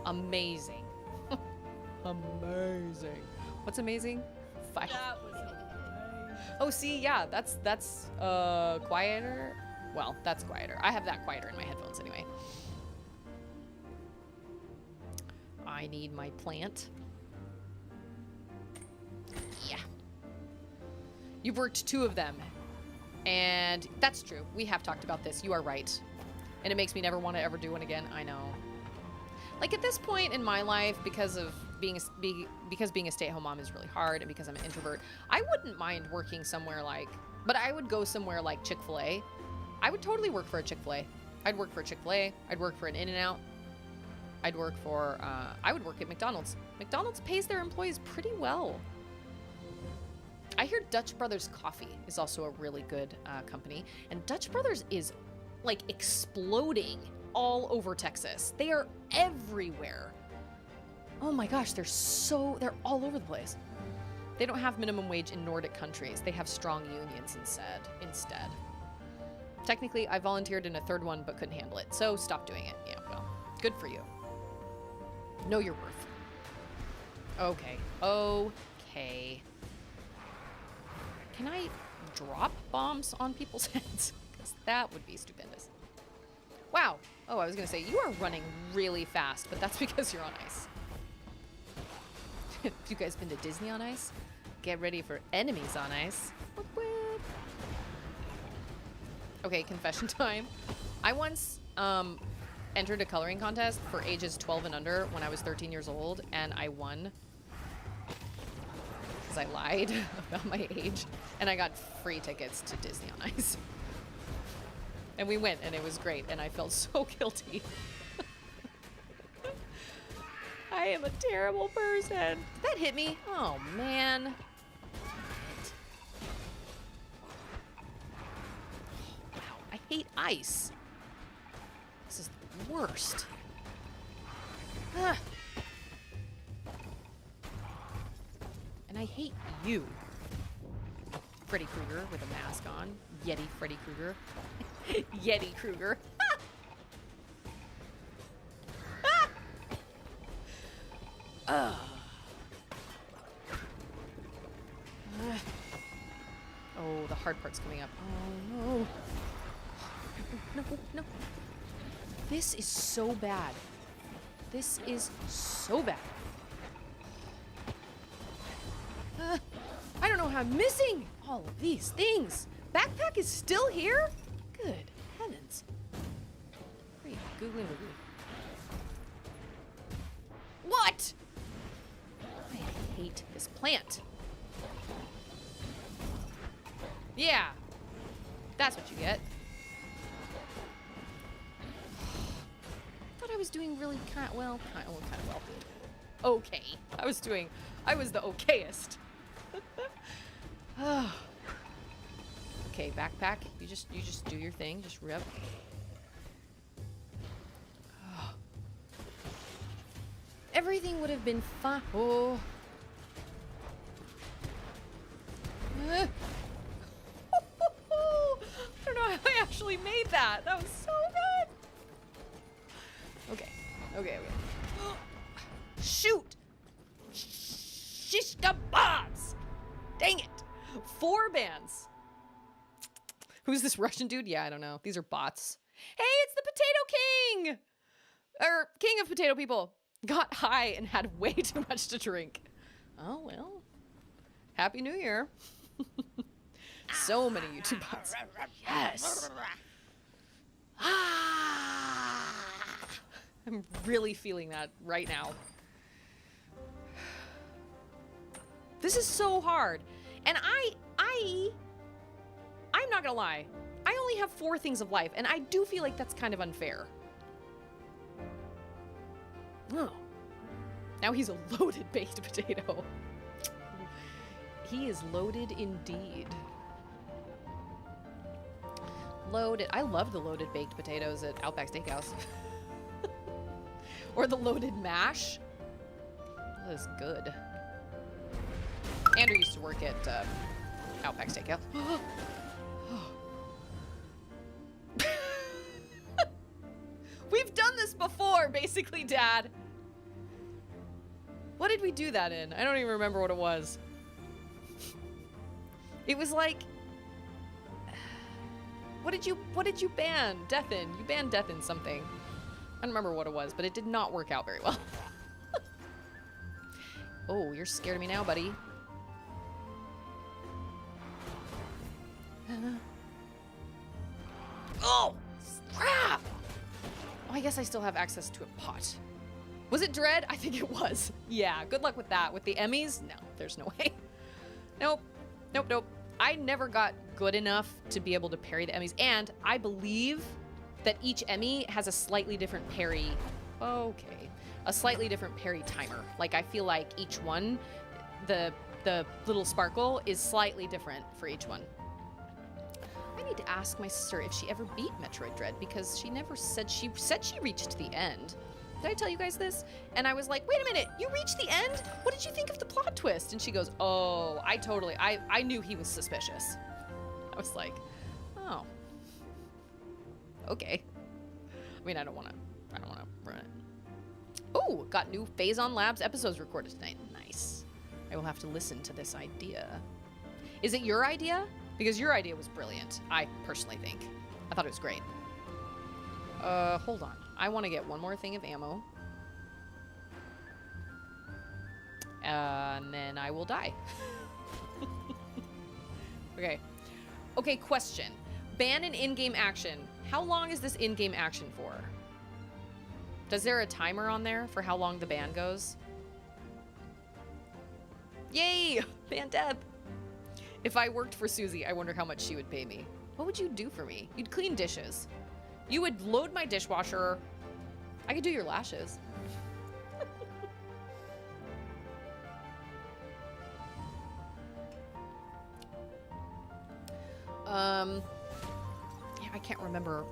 Amazing. Amazing. What's amazing? That was amazing. Oh, see, yeah, that's quieter. Well, that's quieter. I have that quieter in my headphones anyway. I need my plant. Yeah. You've worked 2 of them. And that's true. We have talked about this. You are right. And it makes me never want to ever do one again. I know. Like at this point in my life, because being a stay-at-home mom is really hard, and because I'm an introvert, I wouldn't mind working somewhere like, but I would go somewhere like Chick-fil-A. I would totally work for a Chick-fil-A. I'd work for a Chick-fil-A. I'd work for an In-N-Out. I would work at McDonald's. McDonald's pays their employees pretty well. I hear Dutch Brothers Coffee is also a really good company, and Dutch Brothers is like exploding all over Texas. They are everywhere. Oh my gosh, they're all over the place. They don't have minimum wage in Nordic countries. They have strong unions instead. Technically, I volunteered in a 3rd one but couldn't handle it, so stop doing it. Yeah, well, good for you. Know your worth. Okay. Okay. Can I drop bombs on people's heads? Because that would be stupendous. Wow. Oh, I was going to say, you are running really fast, but that's because you're on ice. Have you guys been to Disney on ice? Get ready for enemies on ice. Whip, whip. Okay, confession time. I once entered a coloring contest for ages 12 and under when I was 13 years old, and I won. Because I lied about my age, and I got free tickets to Disney on Ice. And we went, and it was great, and I felt so guilty. I am a terrible person. That hit me. Oh, man. Wow, I hate ice. This is the worst. Ah. And I hate you. Freddy Krueger with a mask on. Yeti Freddy Krueger. Yeti Krueger. Oh, the hard part's coming up. Oh, no. No, no. This is so bad. This is so bad. I don't know how I'm missing all of these things. Backpack is still here? Good heavens. Great googly moogly. What? I hate this plant. Yeah. That's what you get. Thought I was doing really kind of well. Okay. I was the okayest. Okay, backpack. You just do your thing. Just rip. Everything would have been fine. Oh. I don't know how I actually made that. That was so good. Okay. Okay, okay. Shoot! Shish kebabs! Dang it! 4 bands. Who's this Russian dude? Yeah, I don't know. These are bots. Hey, it's the Potato King! Or King of Potato People. Got high and had way too much to drink. Oh, well. Happy New Year. So many YouTube bots. Yes. I'm really feeling that right now. This is so hard. And I'm not gonna lie. I only have 4 things of life, and I do feel like that's kind of unfair. Oh. Now he's a loaded baked potato. He is loaded indeed. Loaded. I love the loaded baked potatoes at Outback Steakhouse. Or the loaded mash. That is good. Andrew used to work at Outback Steakhouse. We've done this before, basically, Dad. What did we do that in? I don't even remember what it was. It was like... What did you ban death in? You banned death in something. I don't remember what it was, but it did not work out very well. Oh, you're scared of me now, buddy. Oh, crap! Oh, I guess I still have access to a pot. Was it Dread? I think it was. Yeah, good luck with that. With the Emmys? No, there's no way. Nope. Nope, nope. I never got good enough to be able to parry the Emmys, and I believe that each Emmy has a slightly different parry. Okay. A slightly different parry timer. Like, I feel like each one, the little sparkle is slightly different for each one. I need to ask my sister if she ever beat Metroid Dread, because she never said she reached the end. Did I tell you guys this? And I was like, wait a minute, you reached the end? What did you think of the plot twist? And she goes, oh, I knew he was suspicious. I was like, oh, okay. I mean, I don't want to ruin it. Oh, got new Phazon Labs episodes recorded tonight. Nice. I will have to listen to this idea. Is it your idea? Because your idea was brilliant, I personally think. I thought it was great. Hold on. I want to get one more thing of ammo. And then I will die. Okay. Okay, question. Ban an in-game action. How long is this in-game action for? Is there a timer on there for how long the ban goes? Yay! Ban death! If I worked for Susie, I wonder how much she would pay me. What would you do for me? You'd clean dishes. You would load my dishwasher. I could do your lashes. Yeah, I can't remember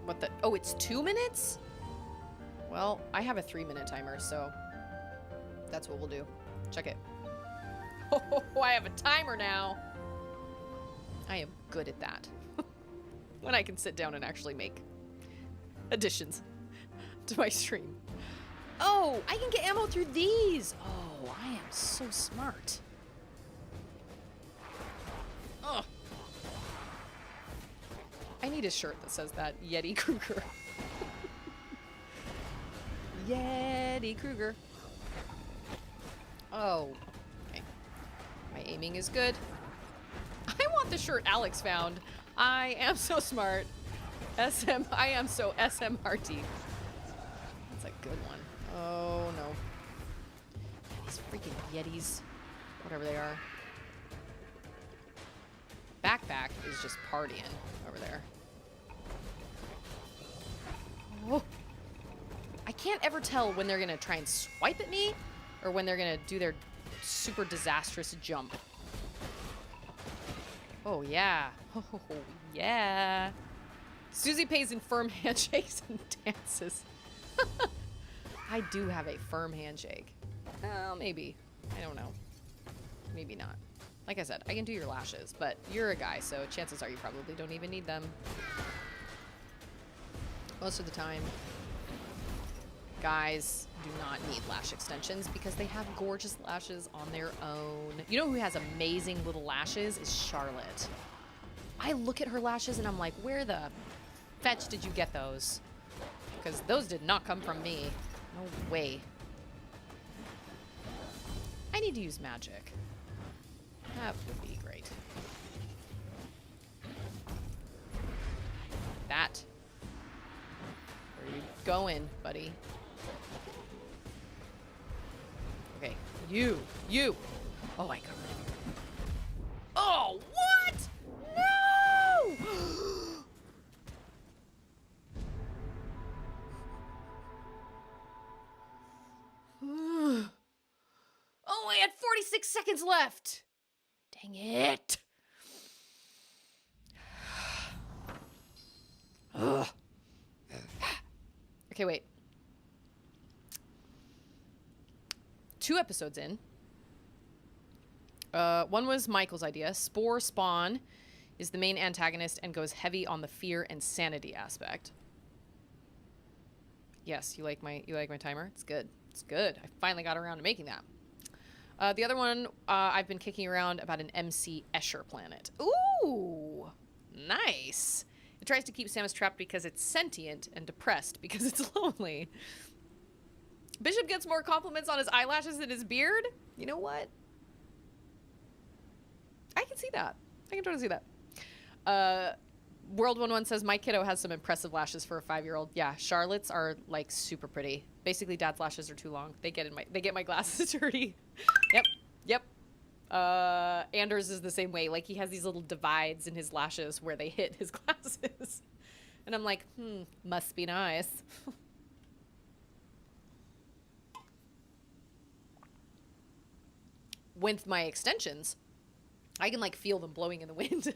what the... Oh, it's 2 minutes? Well, I have a 3-minute timer, so that's what we'll do. Check it. Oh, I have a timer now. I am good at that. When I can sit down and actually make additions to my stream. Oh, I can get ammo through these. Oh, I am so smart. Oh. I need a shirt that says that. Yeti Kruger. Yeti Kruger. Oh, okay. My aiming is good. I want the shirt Alex found. I am so smart. I am so SMRT. That's a good one. Oh, no. These freaking Yetis. Whatever they are. Backpack is just partying over there. Oh. I can't ever tell when they're going to try and swipe at me or when they're going to do their super disastrous jump. Oh, yeah. Oh, yeah. Susie pays in firm handshakes and dances. I do have a firm handshake. Well, maybe. I don't know. Maybe not. Like I said, I can do your lashes, but you're a guy, so chances are you probably don't even need them. Most of the time, guys do not need lash extensions because they have gorgeous lashes on their own. You know who has amazing little lashes is Charlotte. I look at her lashes and I'm like, where the fetch did you get those? Because those did not come from me. No way. I need to use magic. That would be great. That. Where are you going, buddy? Okay, you. Oh, I got rid of you. Oh, what? No! Oh, I had 46 seconds left. Dang it. Ugh. Okay, wait. 2 episodes in. One was Michael's idea. Spore Spawn is the main antagonist and goes heavy on the fear and sanity aspect. Yes, you like my timer? It's good. It's good. I finally got around to making that. The other one, I've been kicking around about an MC Escher planet. Ooh, nice. It tries to keep Samus trapped because it's sentient and depressed because it's lonely. Bishop gets more compliments on his eyelashes than his beard? You know what? I can see that. I can totally see that. World11 says, my kiddo has some impressive lashes for a 5-year-old. Yeah, Charlotte's are like super pretty. Basically, Dad's lashes are too long. They get my glasses dirty. Yep. Anders is the same way. Like, he has these little divides in his lashes where they hit his glasses. And I'm like, must be nice. With my extensions, I can like feel them blowing in the wind.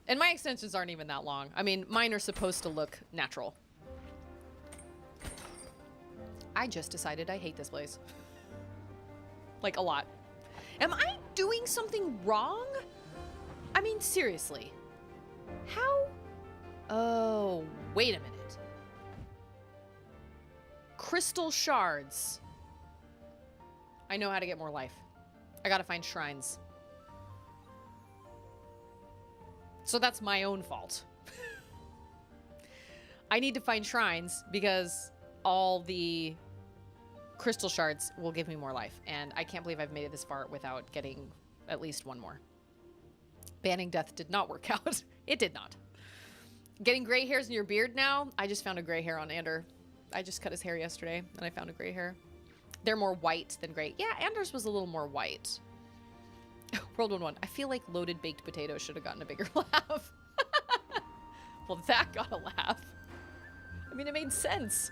And my extensions aren't even that long. I mean, mine are supposed to look natural. I just decided I hate this place. Like, a lot. Am I doing something wrong? I mean, seriously. How? Oh, wait a minute. Crystal shards. I know how to get more life. I gotta find shrines. So that's my own fault. I need to find shrines because all the crystal shards will give me more life. And I can't believe I've made it this far without getting at least one more. Banning death did not work out. It did not. Getting gray hairs in your beard now? I just found a gray hair on Ander. I just cut his hair yesterday and I found a gray hair. They're more white than gray. Yeah, Anders was a little more white. World11, I feel like loaded baked potatoes should have gotten a bigger laugh. Well, that got a laugh. I mean, it made sense.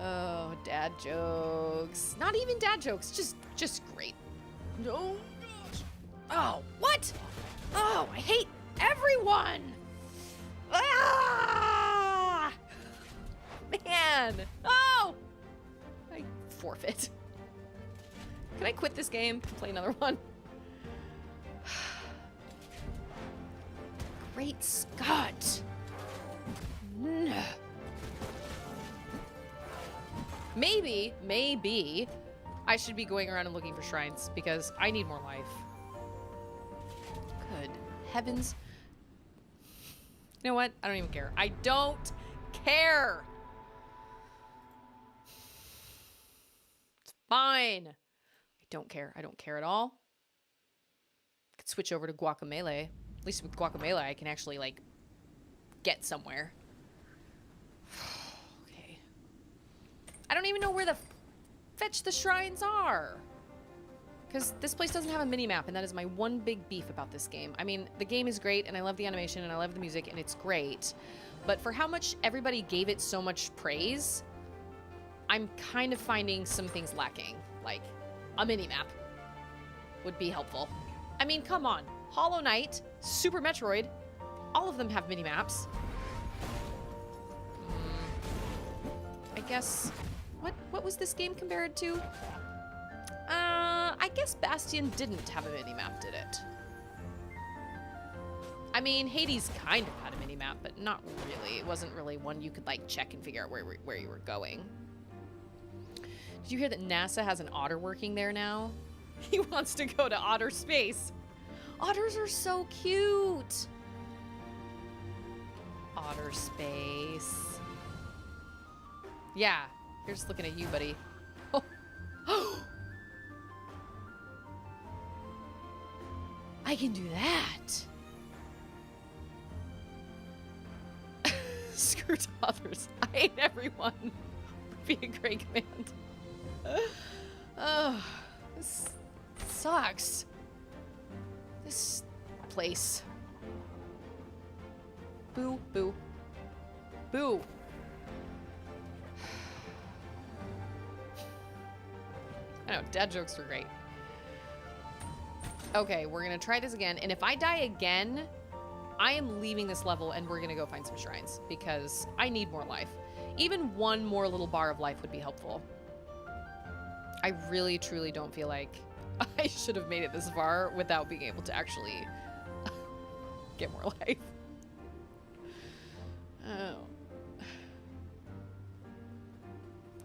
Oh, dad jokes. Not even dad jokes, just great. No. Oh, what? Oh, I hate everyone. Ah! Man. Oh! I forfeit. Can I quit this game and play another one? Great Scott. No. Maybe I should be going around and looking for shrines because I need more life. Good heavens. You know what? I don't even care. I don't care. It's fine. I don't care. I don't care at all. I could switch over to Guacamelee. At least with Guacamelee, I can actually, like, get somewhere. Okay. I don't even know where the fetch the shrines are. Because this place doesn't have a mini-map, and that is my one big beef about this game. I mean, the game is great, and I love the animation, and I love the music, and it's great. But for how much everybody gave it so much praise, I'm kind of finding some things lacking. Like, a mini-map would be helpful. I mean, come on. Hollow Knight, Super Metroid, all of them have mini-maps. I guess... What was this game compared to? I guess Bastion didn't have a mini-map, did it? I mean, Hades kind of had a mini-map, but not really. It wasn't really one you could, like, check and figure out where you were going. Did you hear that NASA has an otter working there now? He wants to go to outer space. Otters are so cute. Outer space. Yeah, you're just looking at you, buddy. Oh. I can do that. Screw toddlers. I hate everyone. Would be a great command. Oh, this sucks. This place. Boo, boo. Boo. I know, dad jokes are great. Okay, we're gonna try this again, and if I die again, I am leaving this level and we're gonna go find some shrines because I need more life. Even one more little bar of life would be helpful. I really, truly don't feel like I should have made it this far without being able to actually get more life.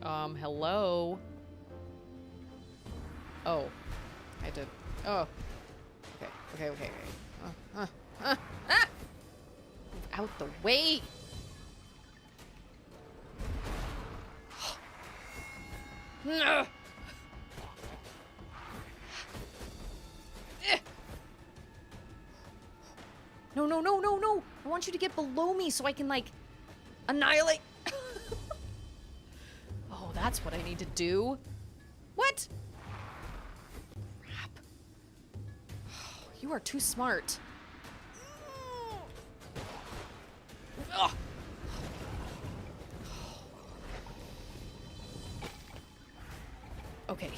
Oh. Hello? Oh. I had to... Oh. Okay. Ah! Move out the way! No. I want you to get below me so I can, like, annihilate. Oh, that's what I need to do. What? Crap. You are too smart. Ugh. Okay,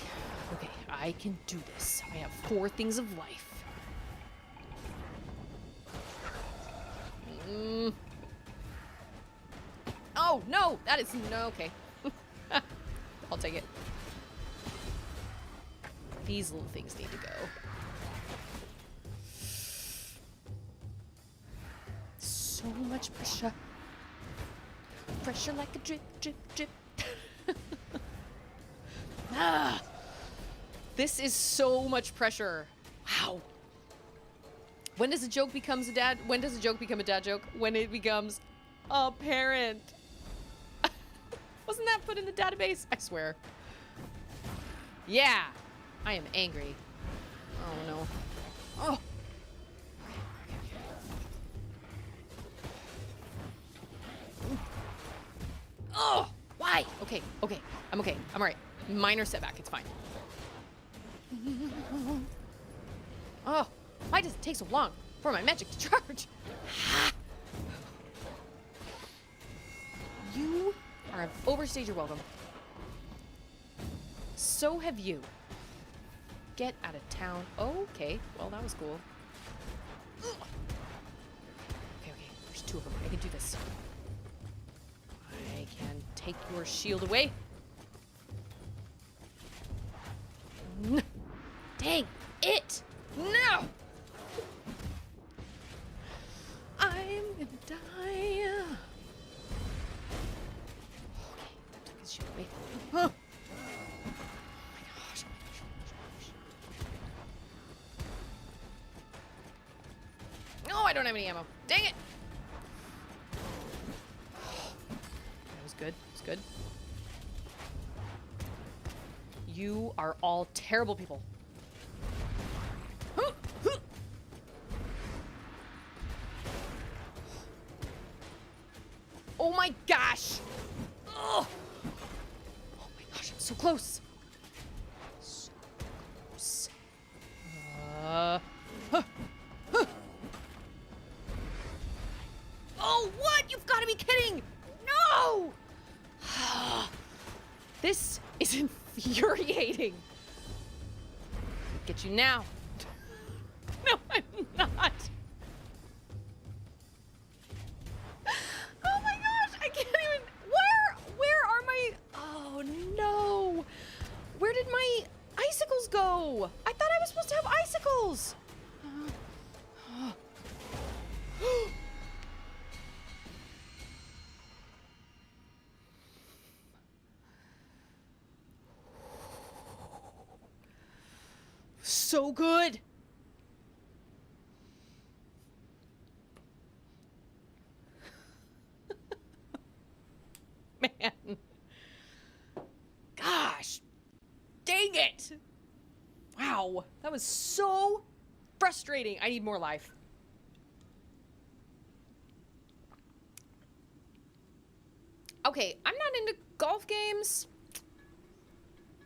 I can do this. I have 4 things of life. Oh, no! That is... No, okay. I'll take it. These little things need to go. So much pressure. Pressure like a drip, drip, drip. Ah! This is so much pressure. Wow. When does a joke become a dad? When does a joke become a dad joke? When it becomes a parent. Wasn't that put in the database? I swear. Yeah. I am angry. Oh no. Oh. Oh, why? Okay. I'm okay. I'm all right. Minor setback. It's fine. Oh, why does it take so long for my magic to charge? You have overstayed your welcome. So have you. Get out of town. Oh, okay. Well, that was cool. Okay. There's 2 of them. I can do this. I can take your shield away. Dang it! No! I'm gonna die. Okay, took his shield away. Oh my gosh. No, I don't have any ammo. Dang it! That was good. It's good. You are all terrible people. Oh my gosh! Oh my gosh, I'm so close. So close. Oh, what? You've got to be kidding! No! This is infuriating. Get you now. No, I'm not. Oh my gosh, I can't even. Where are my? Oh no. Where did my icicles go? I so good. Man. Gosh. Dang it. Wow. That was so frustrating. I need more life. Okay, I'm not into golf games.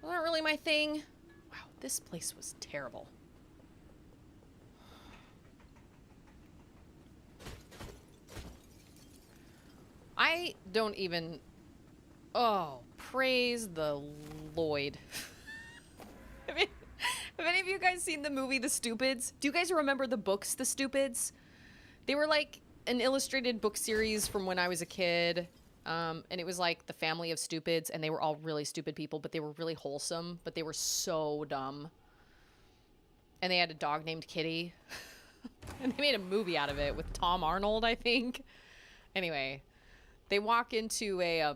Not really my thing. Wow, this place was terrible. I don't even... Oh, praise the Lloyd. Have any of you guys seen the movie The Stupids? Do you guys remember the books The Stupids? They were like an illustrated book series from when I was a kid. And it was like the family of stupids, and they were all really stupid people, but they were really wholesome, but they were so dumb. And they had a dog named Kitty. And they made a movie out of it with Tom Arnold, I think. Anyway, they walk into a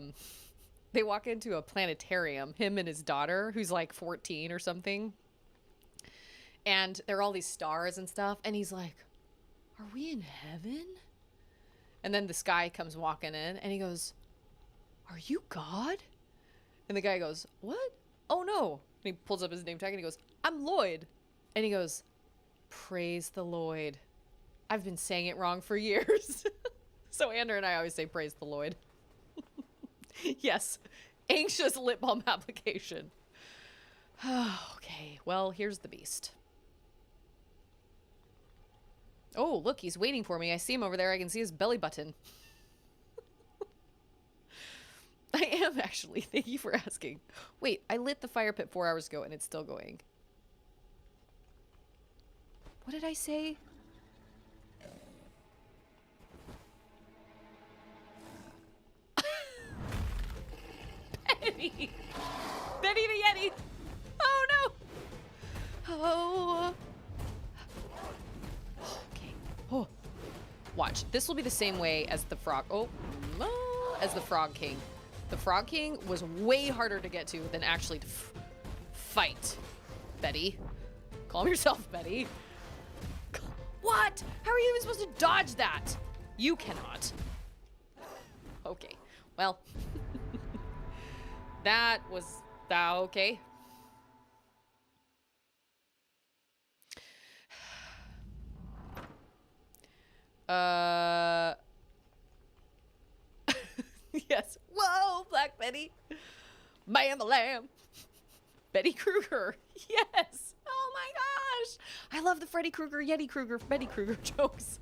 planetarium, him and his daughter, who's like 14 or something. And there are all these stars and stuff, and he's like, "Are we in heaven?" And then this guy comes walking in, and he goes, "Are you God?" And the guy goes, "What? Oh, no." And he pulls up his name tag, and he goes, "I'm Lloyd." And he goes, "Praise the Lloyd. I've been saying it wrong for years." So Andrew and I always say, "Praise the Lloyd." Yes. Anxious lip balm application. Okay, well, here's the beast. Oh, look, he's waiting for me. I see him over there. I can see his belly button. I am, actually. Thank you for asking. Wait, I lit the fire pit 4 hours ago, and it's still going. What did I say? Betty! Betty the Yeti! Oh, no! Oh... Okay. Oh. Watch. This will be the same way as the frog... Oh. As the Frog King. The Frog King was way harder to get to than actually to fight. Betty. Calm yourself, Betty. What? How are you even supposed to dodge that? You cannot. Okay. Well. That was... okay. Yes. Whoa, Black Betty. Bam-a-lamb. Betty Krueger. Yes. Oh my gosh. I love the Freddy Krueger, Yeti Krueger, Betty Krueger jokes.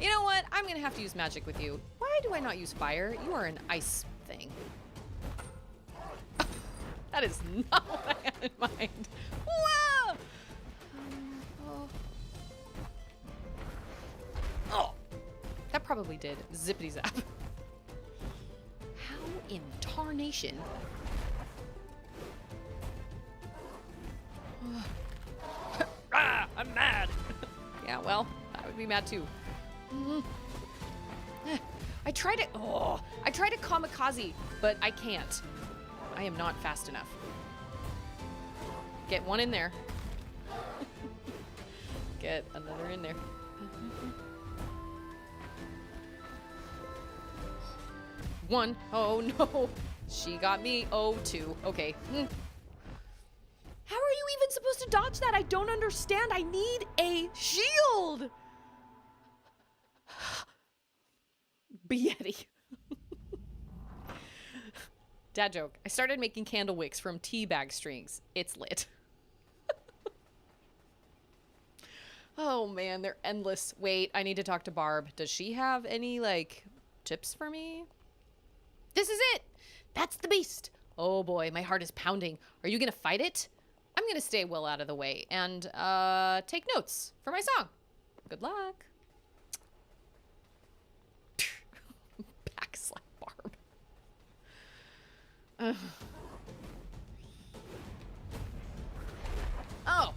You know what? I'm going to have to use magic with you. Why do I not use fire? You are an ice thing. That is not what I had in mind. Whoa! Oh. That probably did. Zippity zap. How in tarnation? Ah, I'm mad. Yeah, well, I would be mad too. I tried to kamikaze, but I can't. I am not fast enough. Get one in there. Get another in there. One. Oh no. She got me. Oh, two. Okay. How are you even supposed to dodge that? I don't understand. I need a shield. Yeti. Dad joke. I started making candle wicks from tea bag strings. It's lit. Oh man, they're endless. Wait, I need to talk to Barb. Does she have any, like, tips for me? This is it! That's the beast! Oh boy, my heart is pounding. Are you gonna fight it? I'm gonna stay well out of the way and, take notes for my song. Good luck. Backslap Barb. Oh.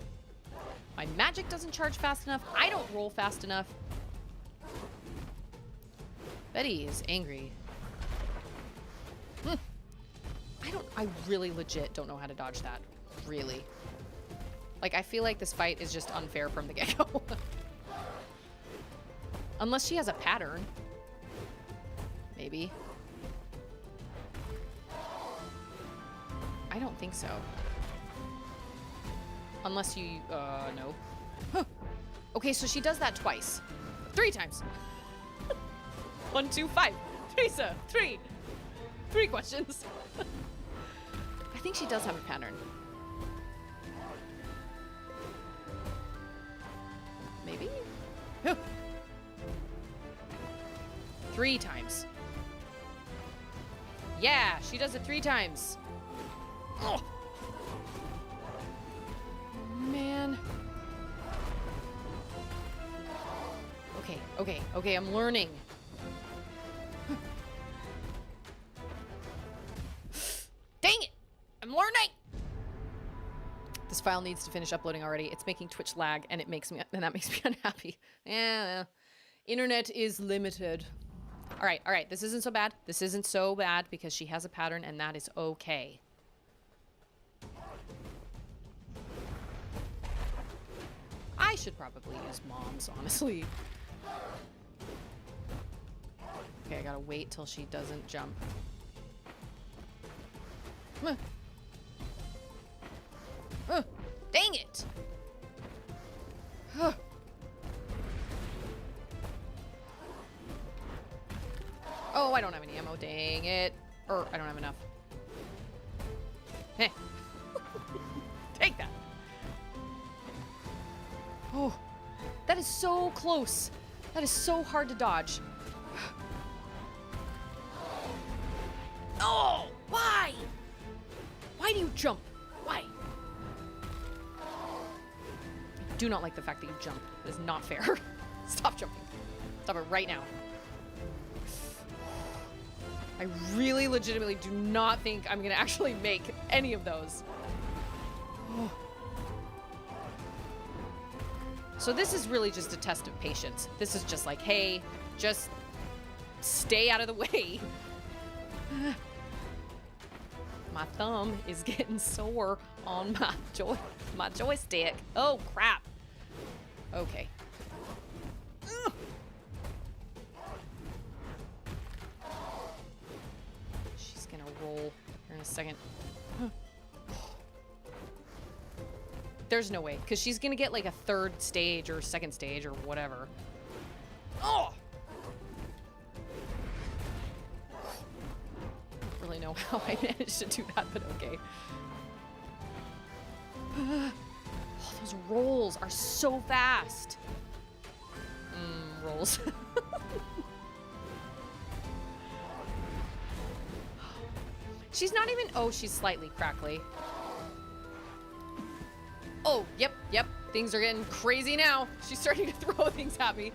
My magic doesn't charge fast enough. I don't roll fast enough. Betty is angry. I really legit don't know how to dodge that. Really. Like, I feel like this fight is just unfair from the get-go. Unless she has a pattern. Maybe. I don't think so. Unless you, no. Huh. Okay, so she does that twice. 3 times. 1, 2, 5. Teresa, 3. 3 questions. I think she does have a pattern. Maybe? Huh. 3 times. Yeah, she does it 3 times. Oh. Man. Okay, I'm learning. Dang it! I'm learning! This file needs to finish uploading already. It's making Twitch lag, and that makes me unhappy. Yeah, internet is limited. All right. This isn't so bad. This isn't so bad because she has a pattern, and that is okay. I should probably use moms, honestly. Okay, I gotta wait till she doesn't jump. Dang it! Oh, I don't have any ammo. Dang it. Or, I don't have enough. Heh. Take that. Oh, that is so close. That is so hard to dodge. Oh, why? Why do you jump? Why? I do not like the fact that you jump. It is not fair. Stop jumping. Stop it right now. I really legitimately do not think I'm gonna actually make any of those. Oh. So this is really just a test of patience. This is just like, hey, just stay out of the way. My thumb is getting sore on my joystick. Oh, crap. Okay. She's gonna roll here in a second. There's no way, because she's gonna get like a 3rd stage or 2nd stage or whatever. Oh! I don't really know how I managed to do that, but okay. Oh, those rolls are so fast. Rolls. She's not even, oh, she's slightly crackly. Oh, yep. Things are getting crazy now. She's starting to throw things at me.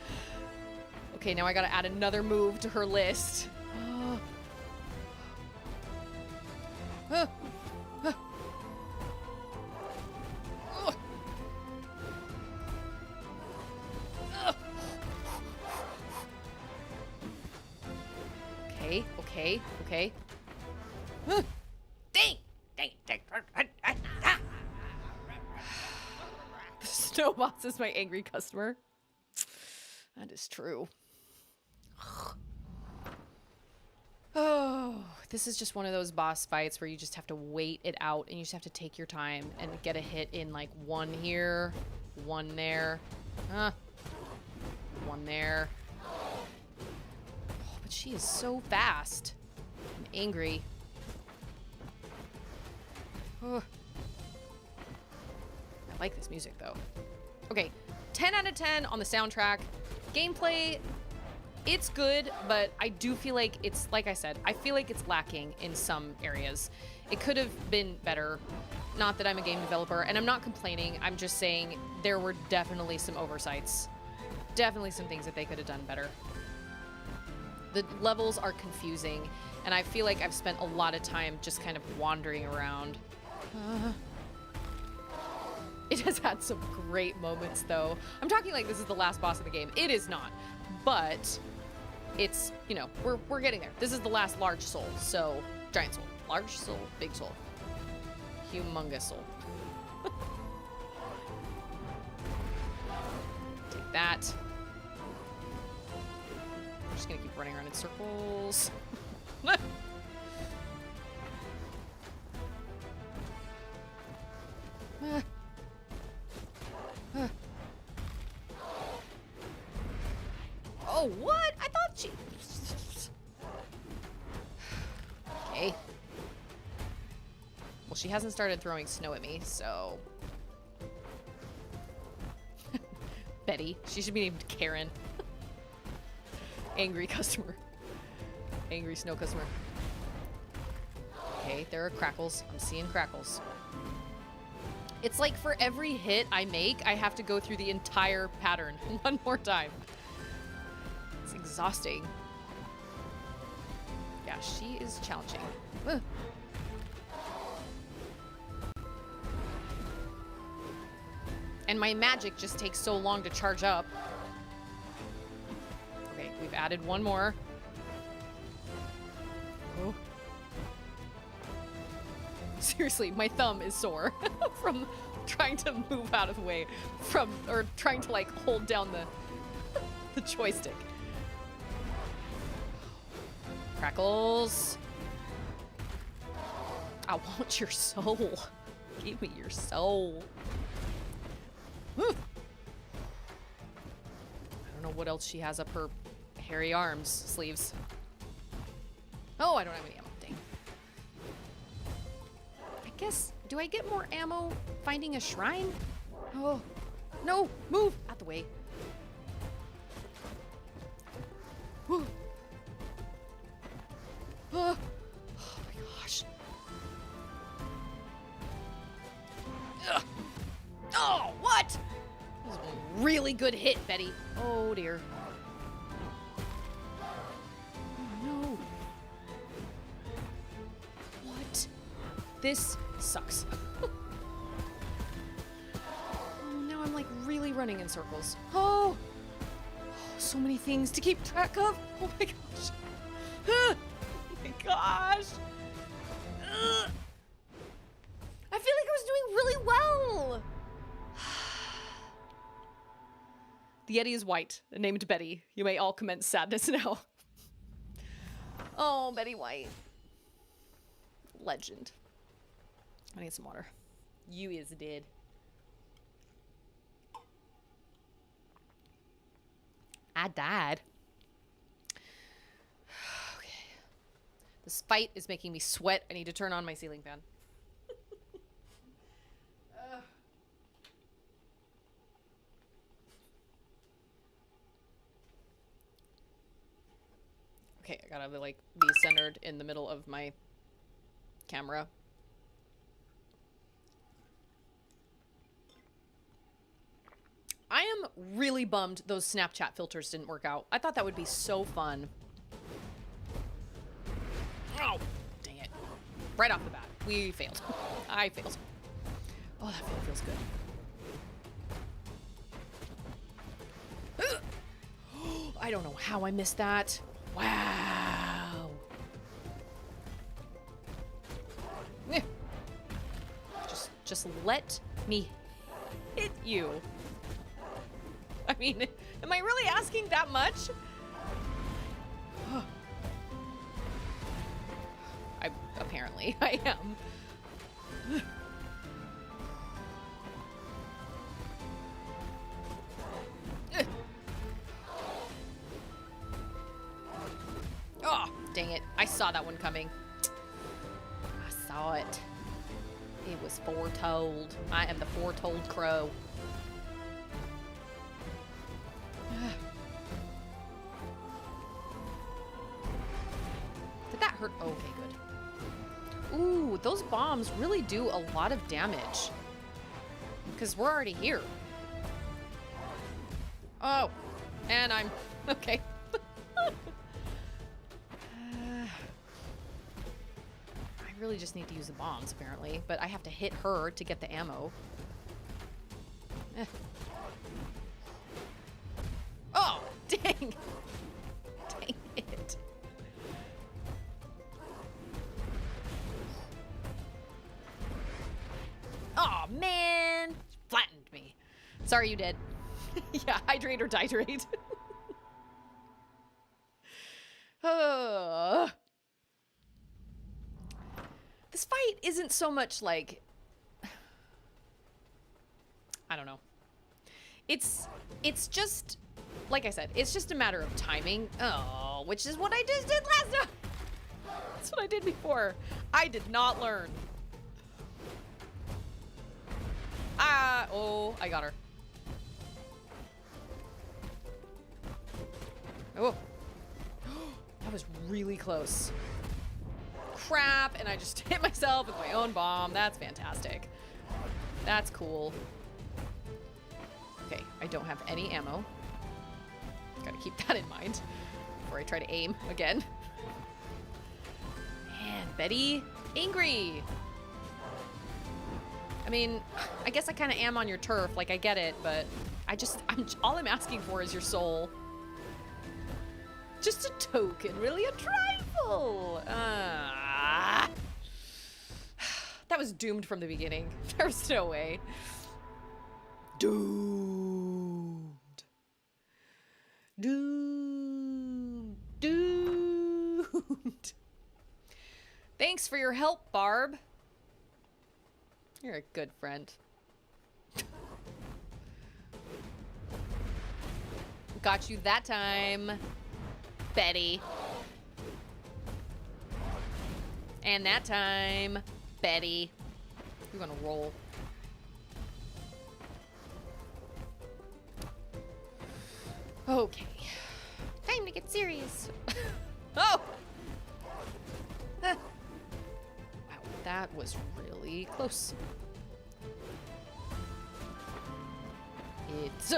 Okay, now I gotta add another move to her list. Okay. Dang. The snow boss is my angry customer. That is true. Oh, this is just one of those boss fights where you just have to wait it out and you just have to take your time and get a hit in like 1 here, 1 there, 1 there. Oh, but she is so fast. I'm angry. Oh. I like this music though. Okay, 10 out of 10 on the soundtrack. Gameplay, it's good, but I do feel like it's, like I said, I feel like it's lacking in some areas. It could have been better. Not that I'm a game developer, and I'm not complaining. I'm just saying there were definitely some oversights. Definitely some things that they could have done better. The levels are confusing, and I feel like I've spent a lot of time just kind of wandering around. It has had some great moments, though. I'm talking like this is the last boss of the game. It is not, but it's, you know, we're getting there. This is the last large soul, so giant soul, large soul, big soul, humongous soul. that. I'm just gonna keep running around in circles. Oh, what? I thought she... Okay. Well, she hasn't started throwing snow at me, so... Betty. She should be named Karen. Angry customer. Angry snow customer. Okay, there are crackles. I'm seeing crackles. It's like for every hit I make, I have to go through the entire pattern one more time. It's exhausting. Yeah, she is challenging. Ugh. And my magic just takes so long to charge up. Okay, we've added one more. Oh. Seriously, my thumb is sore from trying to move out of the way or trying to like hold down the joystick. Crackles. I want your soul. Give me your soul. Whew. I don't know what else she has up her hairy arms sleeves. Oh, I don't have any ammo. Dang. I guess, do I get more ammo finding a shrine? Oh, no, move out the way. Whew. Oh my gosh. Ugh. Oh, what? This was a really good hit, Betty. Oh, dear. Oh, no. What? This sucks. Oh, now I'm like really running in circles. Oh, so many things to keep track of. Oh my gosh. Oh my gosh. Ugh. I feel like I was doing really well. The Yeti is white, named Betty. You may all commence sadness now. Oh, Betty White. Legend. I need some water. You is dead. I died. Okay. This fight is making me sweat. I need to turn on my ceiling fan. Okay, I gotta like be centered in the middle of my camera. I am really bummed those Snapchat filters didn't work out. I thought that would be so fun. Oh, dang it. Right off the bat, we failed. I failed. Oh, that feels good. I don't know how I missed that. Wow. Just let me hit you. I mean, am I really asking that much? Apparently I am. Oh, dang it. I saw that one coming. I saw it. It was foretold. I am the foretold crow. Did that hurt? Okay, good. Ooh, those bombs really do a lot of damage. Because we're already here. Oh, and I'm... Okay. I really just need to use the bombs, apparently. But I have to hit her to get the ammo. Oh, dang. Dang it. Oh, man. Flattened me. Sorry you did. Yeah, hydrate or dihydrate. This fight isn't so much like... I don't know. It's just... Like I said, it's just a matter of timing. Oh, which is what I just did last time. That's what I did before. I did not learn. Oh, I got her. Oh. That was really close. Crap, and I just hit myself with my own bomb. That's fantastic. That's cool. Okay, I don't have any ammo. Gotta keep that in mind before I try to aim again. Man, Betty, angry. I mean, I guess I kind of am on your turf, like I get it, but all I'm asking for is your soul. Just a token, really, a trifle. That was doomed from the beginning. There was no way. Doomed. Doomed. Doomed. Thanks for your help, Barb. You're a good friend. Got you that time, Betty. And that time, Betty. You're gonna roll. Okay. Time to get serious. Oh! Wow, that was really close. It's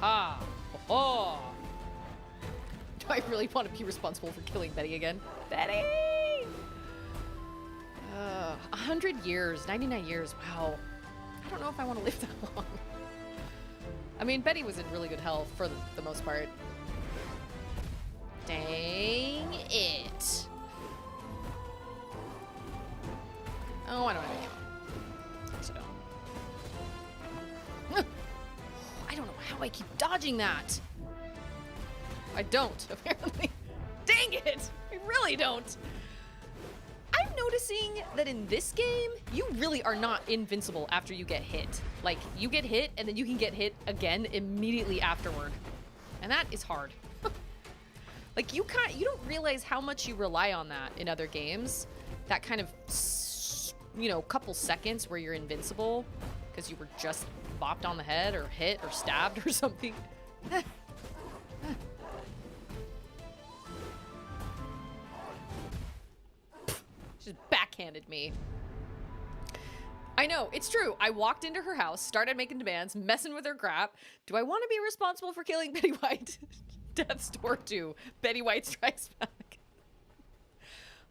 ha! Oh! Do I really want to be responsible for killing Betty again? Betty! 100 years, 99 years. Wow. I don't know if I want to live that long. I mean, Betty was in really good health for the most part. Dang it. Oh, I don't have any ammo. So. I don't know how I keep dodging that. I don't, apparently. Dang it! I really don't. I'm noticing that in this game, you really are not invincible after you get hit. Like, you get hit, and then you can get hit again immediately afterward. And that is hard. Like, you don't realize how much you rely on that in other games. That kind of, you know, couple seconds where you're invincible because you were just bopped on the head or hit or stabbed or something. Just backhanded me. I know, it's true. I walked into her house, started making demands, messing with her crap. Do I want to be responsible for killing Betty White? Death's Door 2. Betty White Strikes Back.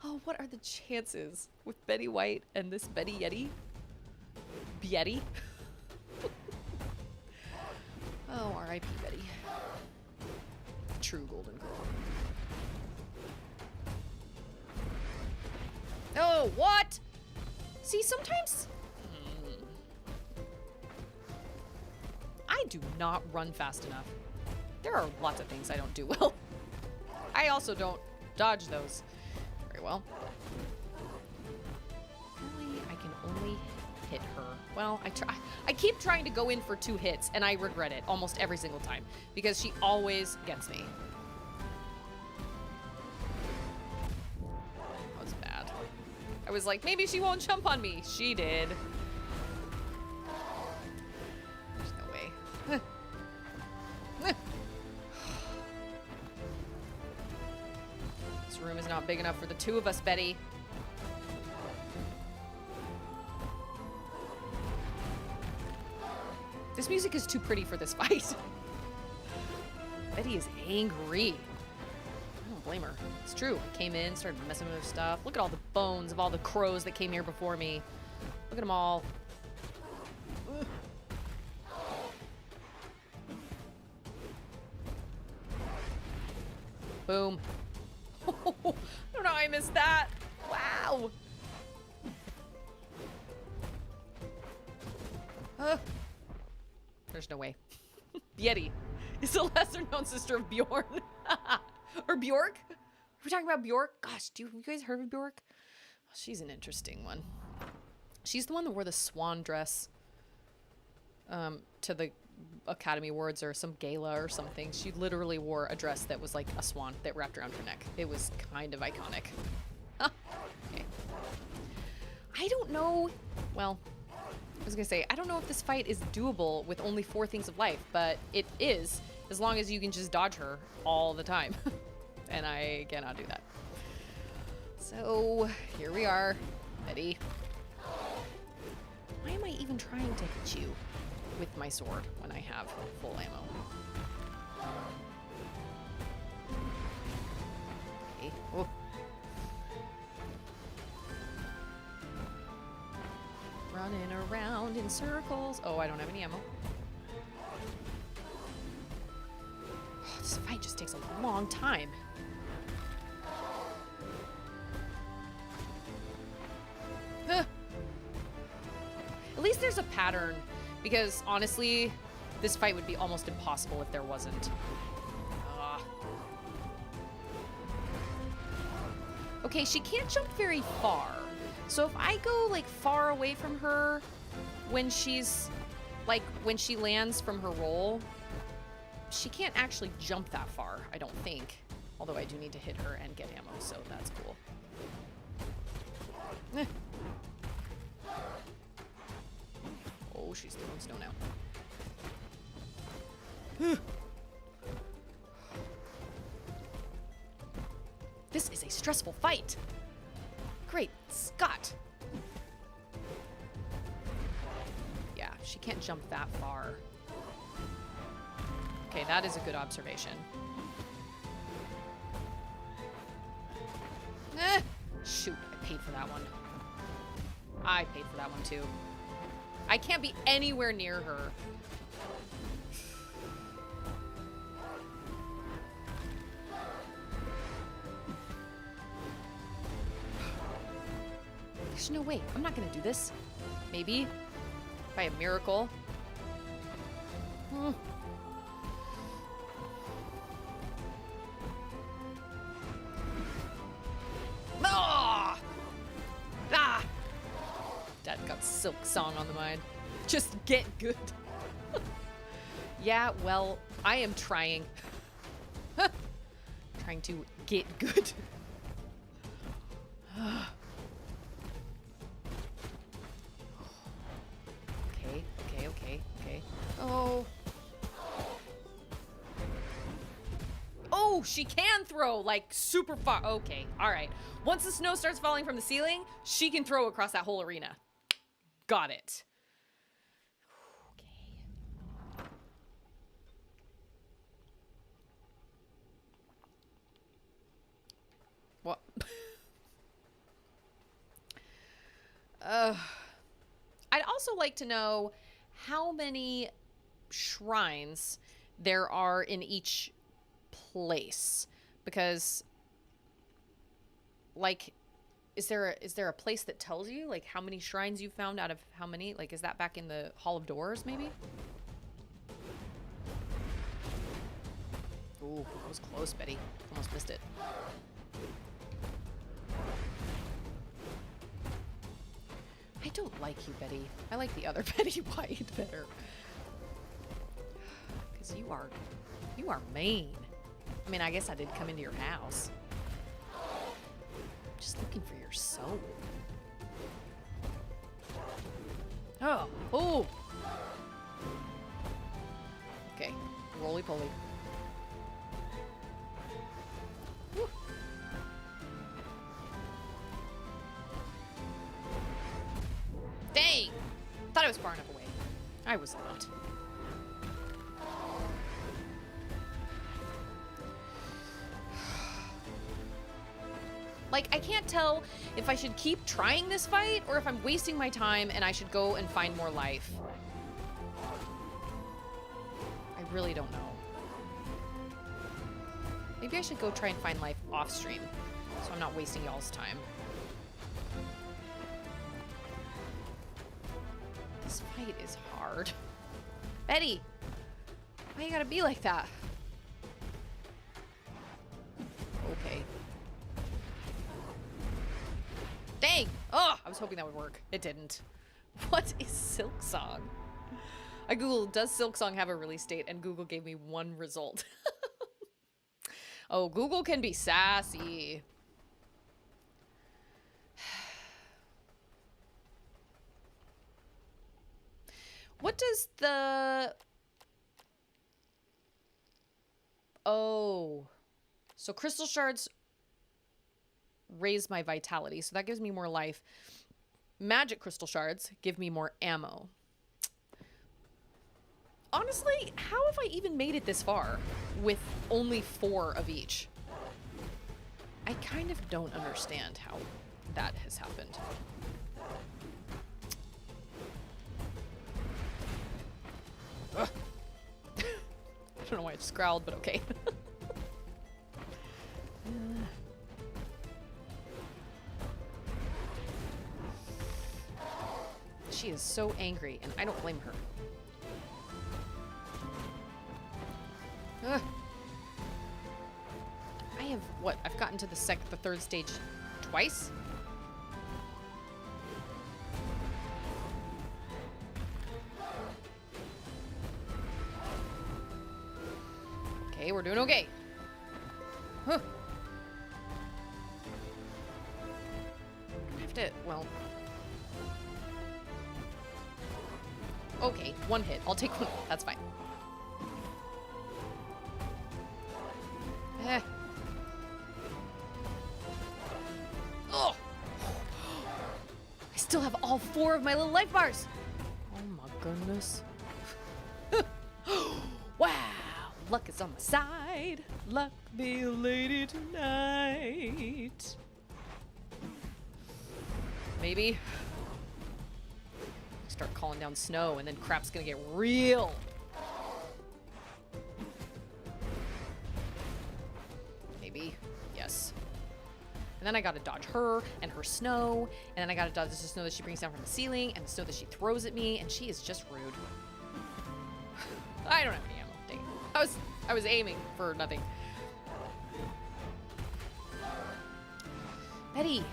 Oh, what are the chances with Betty White and this Betty Yeti? Betty? Oh, R.I.P. Betty. True Golden Girl. Oh, what? See, sometimes... I do not run fast enough. There are lots of things I don't do well. I also don't dodge those very well. Really, I can only hit her. Well, I keep trying to go in for 2 hits, and I regret it almost every single time because she always gets me. That was bad. I was like, maybe she won't jump on me. She did. There's no way. This room is not big enough for the 2 of us, Betty. This music is too pretty for this fight. Betty is angry. I don't blame her. It's true. I came in, started messing with her stuff. Look at all the bones of all the crows that came here before me. Look at them all. Boom. I don't know how I missed that. Wow. There's no way. Yeti is the lesser-known sister of Bjorn. Or Bjork? Are we talking about Bjork? Gosh, you guys heard of Bjork? Oh, she's an interesting one. She's the one that wore the swan dress to the Academy Awards or some gala or something. She literally wore a dress that was like a swan that wrapped around her neck. It was kind of iconic. Okay. I don't know. Well, I was gonna say, I don't know if this fight is doable with only 4 things of life, but it is, as long as you can just dodge her all the time. And I cannot do that. So, here we are. Betty. Why am I even trying to hit you with my sword when I have full ammo? Okay. Oh. Running around in circles. Oh, I don't have any ammo. Oh, this fight just takes a long time. At least there's a pattern, because honestly, this fight would be almost impossible if there wasn't. Okay, she can't jump very far. So if I go like far away from her when she's like when she lands from her roll, she can't actually jump that far, I don't think. Although I do need to hit her and get ammo, so that's cool. Oh, she's throwing snow now. This is a stressful fight. Great Scott. Yeah, she can't jump that far. Okay, that is a good observation. Shoot, I paid for that one. I paid for that one too. I can't be anywhere near her. There's no way. I'm not gonna do this. Maybe. By a miracle. Ah! Ah! Dad got Silk Song on the mind. Just get good. Yeah, well, I am trying. Trying to get good. Okay. Oh. Oh, she can throw like super far. Okay, all right. Once the snow starts falling from the ceiling, she can throw across that whole arena. Got it. Okay. What? I'd also like to know how many shrines there are in each place, because like is there a place that tells you like how many shrines you found out of how many? Like, is that back in the Hall of Doors maybe? Ooh, that was close, Betty. Almost missed it. I don't like you, Betty. I like the other Betty White better. Because you are mean. I mean, I guess I did come into your house. Just looking for your soul. Oh. Okay. Roly-poly. Woo. Dang! Thought I was far enough away. I was not. Like, I can't tell if I should keep trying this fight or if I'm wasting my time and I should go and find more life. I really don't know. Maybe I should go try and find life off stream so I'm not wasting y'all's time. This This fight is hard. Betty! Why you gotta be like that? Okay. Dang! Oh, I was hoping that would work. It didn't. What is Silksong? I googled, does Silksong have a release date? And Google gave me one result. Oh, Google can be sassy. What does the... Oh. So crystal shards raise my vitality, so that gives me more life. Magic crystal shards give me more ammo. Honestly, how have I even made it this far with only 4 of each? I kind of don't understand how that has happened. Ugh. I don't know why I just growled, but okay. She is so angry, and I don't blame her. Ugh. I have, what, I've gotten to the 3rd stage twice? Okay, we're doing okay. Huh. I have to, well... Okay, 1 hit. I'll take 1. That's fine. Oh! I still have all 4 of my little life bars. Oh my goodness. Wow! Luck is on my side. Luck be a lady tonight. Maybe. Start calling down snow and then crap's gonna get real. Maybe. Yes. And then I gotta dodge her and her snow, and then I gotta dodge the snow that she brings down from the ceiling and the snow that she throws at me, and she is just rude. I don't have any ammo. Dang. I was aiming for nothing. Betty,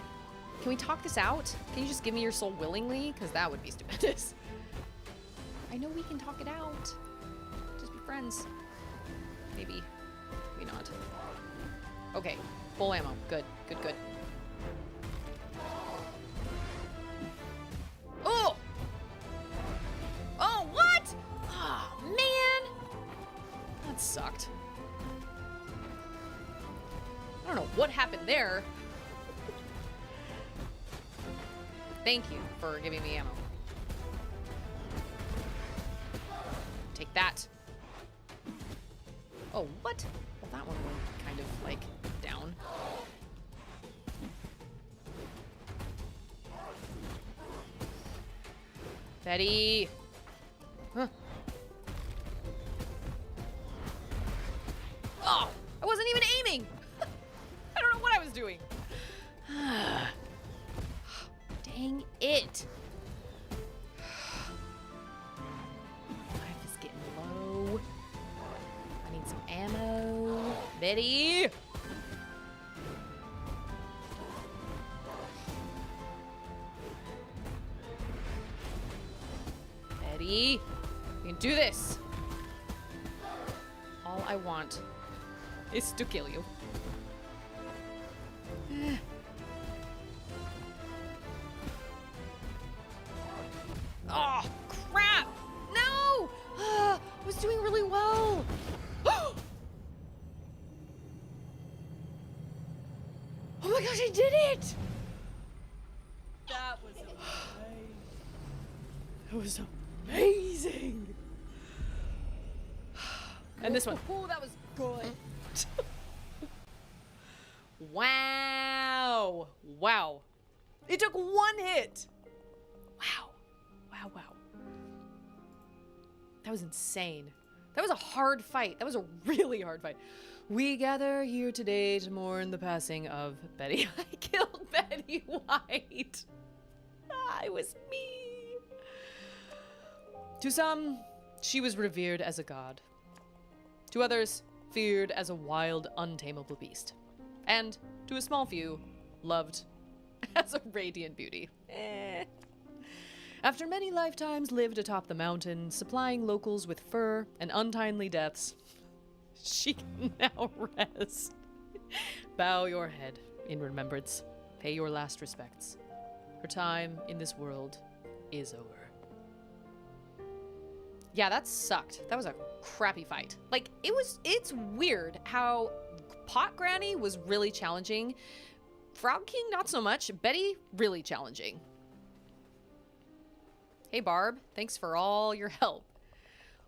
can we talk this out? Can you just give me your soul willingly? Because that would be stupendous. I know we can talk it out. Just be friends. Maybe. Maybe not. Okay. Full ammo. Good. Good, good. Oh! Oh, what? Oh, man! That sucked. I don't know what happened there. Thank you for giving me ammo. Take that. Oh, what? Well, that one went kind of, like, down. Betty! Huh. Oh! I wasn't even aiming! I don't know what I was doing. Dang it. Life is getting low. I need some ammo. Betty! Betty! We can do this! All I want is to kill you. Oh, crap! No! I was doing really well. Oh my gosh, I did it! That was amazing. That was amazing. And this one. Oh, that was good. Wow. Wow. It took 1 hit. Wow. Wow, wow. That was insane. That was a hard fight. That was a really hard fight. We gather here today to mourn the passing of Betty. I killed Betty White. Ah, it was me. To some, she was revered as a god. To others, feared as a wild, untamable beast. And, to a small few, loved as a radiant beauty. After many lifetimes lived atop the mountain, supplying locals with fur and untimely deaths, she can now rest. Bow your head in remembrance. Pay your last respects. Her time in this world is over. Yeah, that sucked. That was a crappy fight. Like, it's weird how Pot Granny was really challenging. Frog King, not so much. Betty, really challenging. Hey, Barb, thanks for all your help.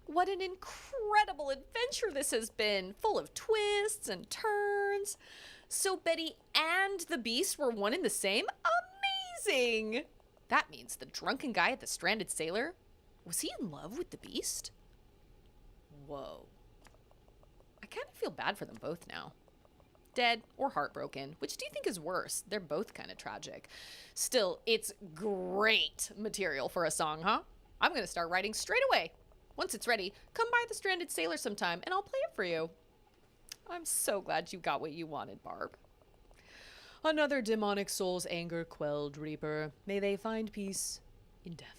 What an incredible adventure this has been, full of twists and turns. So Betty and the Beast were one and the same? Amazing! That means the drunken guy at the Stranded Sailor, was he in love with the Beast? Whoa. I kind of feel bad for them both now. Dead or heartbroken. Which do you think is worse? They're both kind of tragic. Still, it's great material for a song, huh? I'm going to start writing straight away. Once it's ready, come by the Stranded Sailor sometime and I'll play it for you. I'm so glad you got what you wanted, Barb. Another demonic soul's anger quelled, Reaper. May they find peace in death.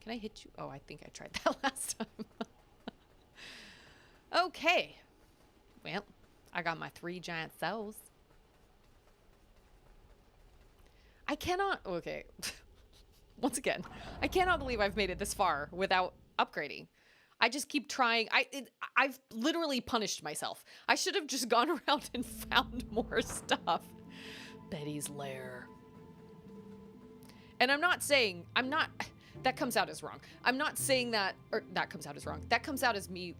Can I hit you? Oh, I think I tried that last time. Okay. Well, I got my 3 giant cells. I cannot... Okay. Once again, I cannot believe I've made it this far without upgrading. I just keep trying. I've literally punished myself. I should have just gone around and found more stuff. Betty's lair. And I'm not saying... That comes out as wrong. I'm not saying that... Or that comes out as wrong. That comes out as me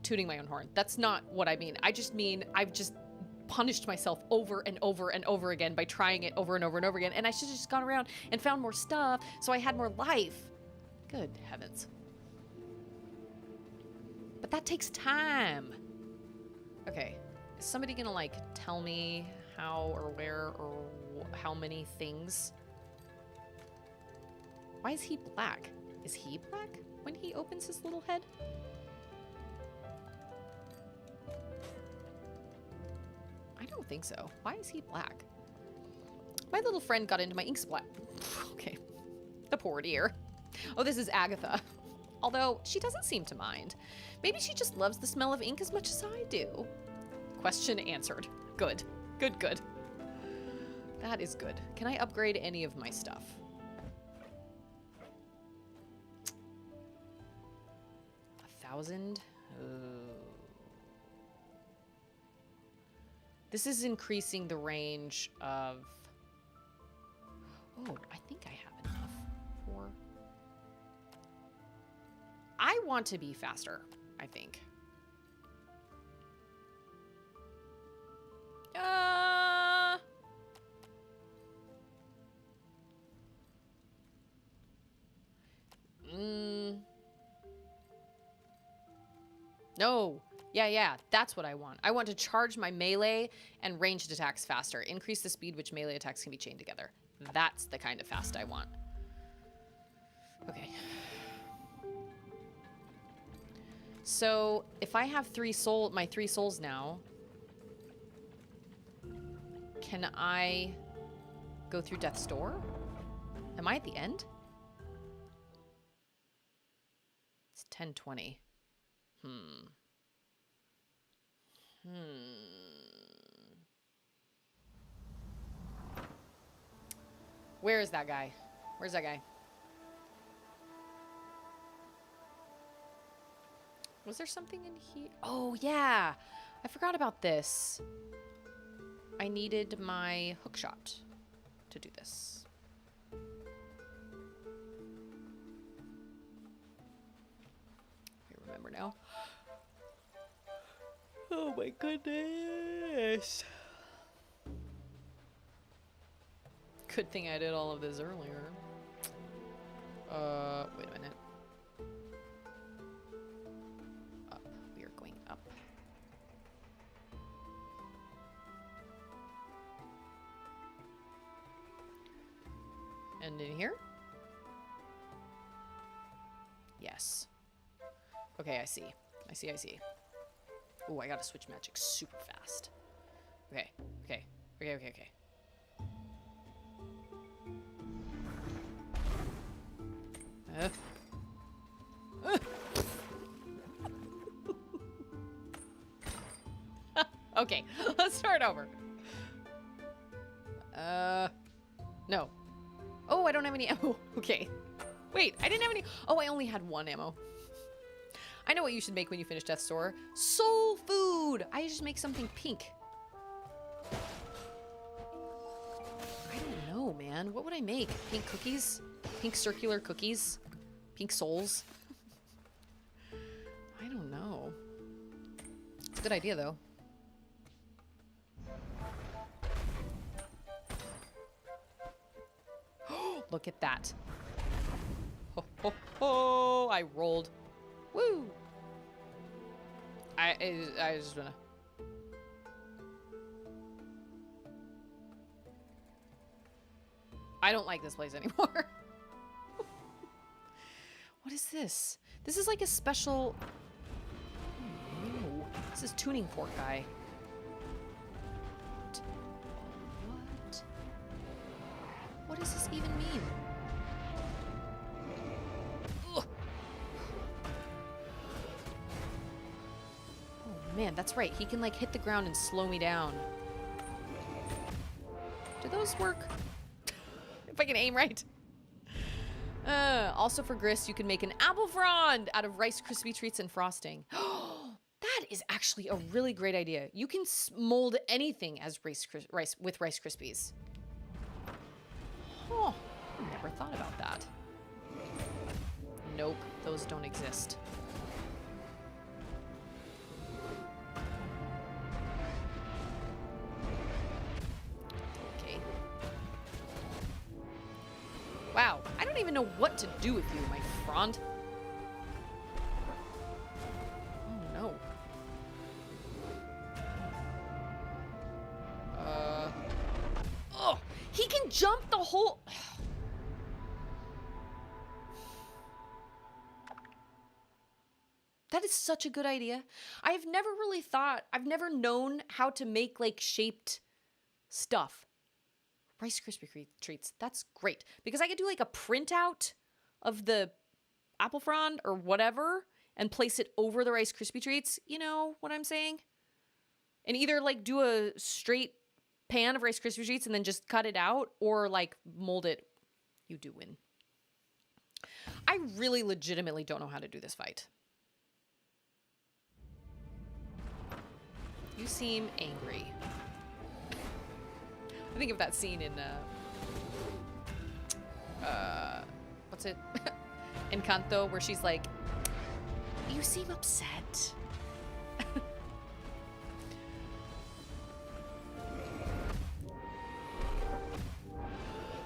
tooting my own horn. That's not what I mean. I just mean I've just punished myself over and over and over again by trying it over and over and over again. And I should have just gone around and found more stuff so I had more life. Good heavens. But that takes time. Okay. Is somebody gonna, like, tell me how or where or how many things? Why is he black? Is he black when he opens his little head? I don't think so. Why is he black? My little friend got into my ink splat. Okay. The poor dear. Oh, this is Agatha. Although, she doesn't seem to mind. Maybe she just loves the smell of ink as much as I do. Question answered. Good. Good, good. That is good. Can I upgrade any of my stuff? $1,000? Oh. This is increasing the range of... Oh, I think I have enough for... I want to be faster, I think. No. Yeah, that's what I want. I want to charge my melee and ranged attacks faster. Increase the speed which melee attacks can be chained together. That's the kind of fast I want. Okay. So, if I have my 3 souls now, can I go through Death's Door? Am I at the end? It's 10:20. Where is that guy? Where's that guy? Was there something in here? Oh, yeah. I forgot about this. I needed my hookshot to do this. I remember now. Oh my goodness. Good thing I did all of this earlier. Wait a minute. Up. We are going up. And in here? Yes. Okay, I see. I see. Oh, I gotta switch magic super fast. Okay. Okay, let's start over. No. Oh, I don't have any ammo. Okay. Wait, I didn't have any. Oh, I only had 1 ammo. I know what you should make when you finish Death's Door. Soul food! I just make something pink. I don't know, man. What would I make? Pink cookies? Pink circular cookies? Pink souls? I don't know. It's a good idea, though. Look at that. Ho, ho, ho! I rolled. Woo! I just wanna. I don't like this place anymore. What is this? This is like a special. Oh, no. This is tuning fork guy. What? What does this even mean? Ugh. Oh man, that's right. He can like hit the ground and slow me down. Do those work? If I can aim right. Also for grist, you can make an apple frond out of Rice Krispie treats and frosting. That is actually a really great idea. You can mold anything as Rice Krispies. Oh, never thought about that. Nope, those don't exist. Okay. Wow, I don't even know what to do with you, my frond. Oh no. Oh, he can jump the whole. That is such a good idea. I've never really thought, I've never known how to make like shaped stuff. Rice Krispie treats, that's great. Because I could do like a printout of the apple frond or whatever and place it over the Rice Krispie treats. You know what I'm saying? And either like do a straight pan of Rice Krispie treats and then just cut it out or like mold it. You do win. I really legitimately don't know how to do this fight. You seem angry. I think of that scene in, what's it? Encanto, where she's like, you seem upset.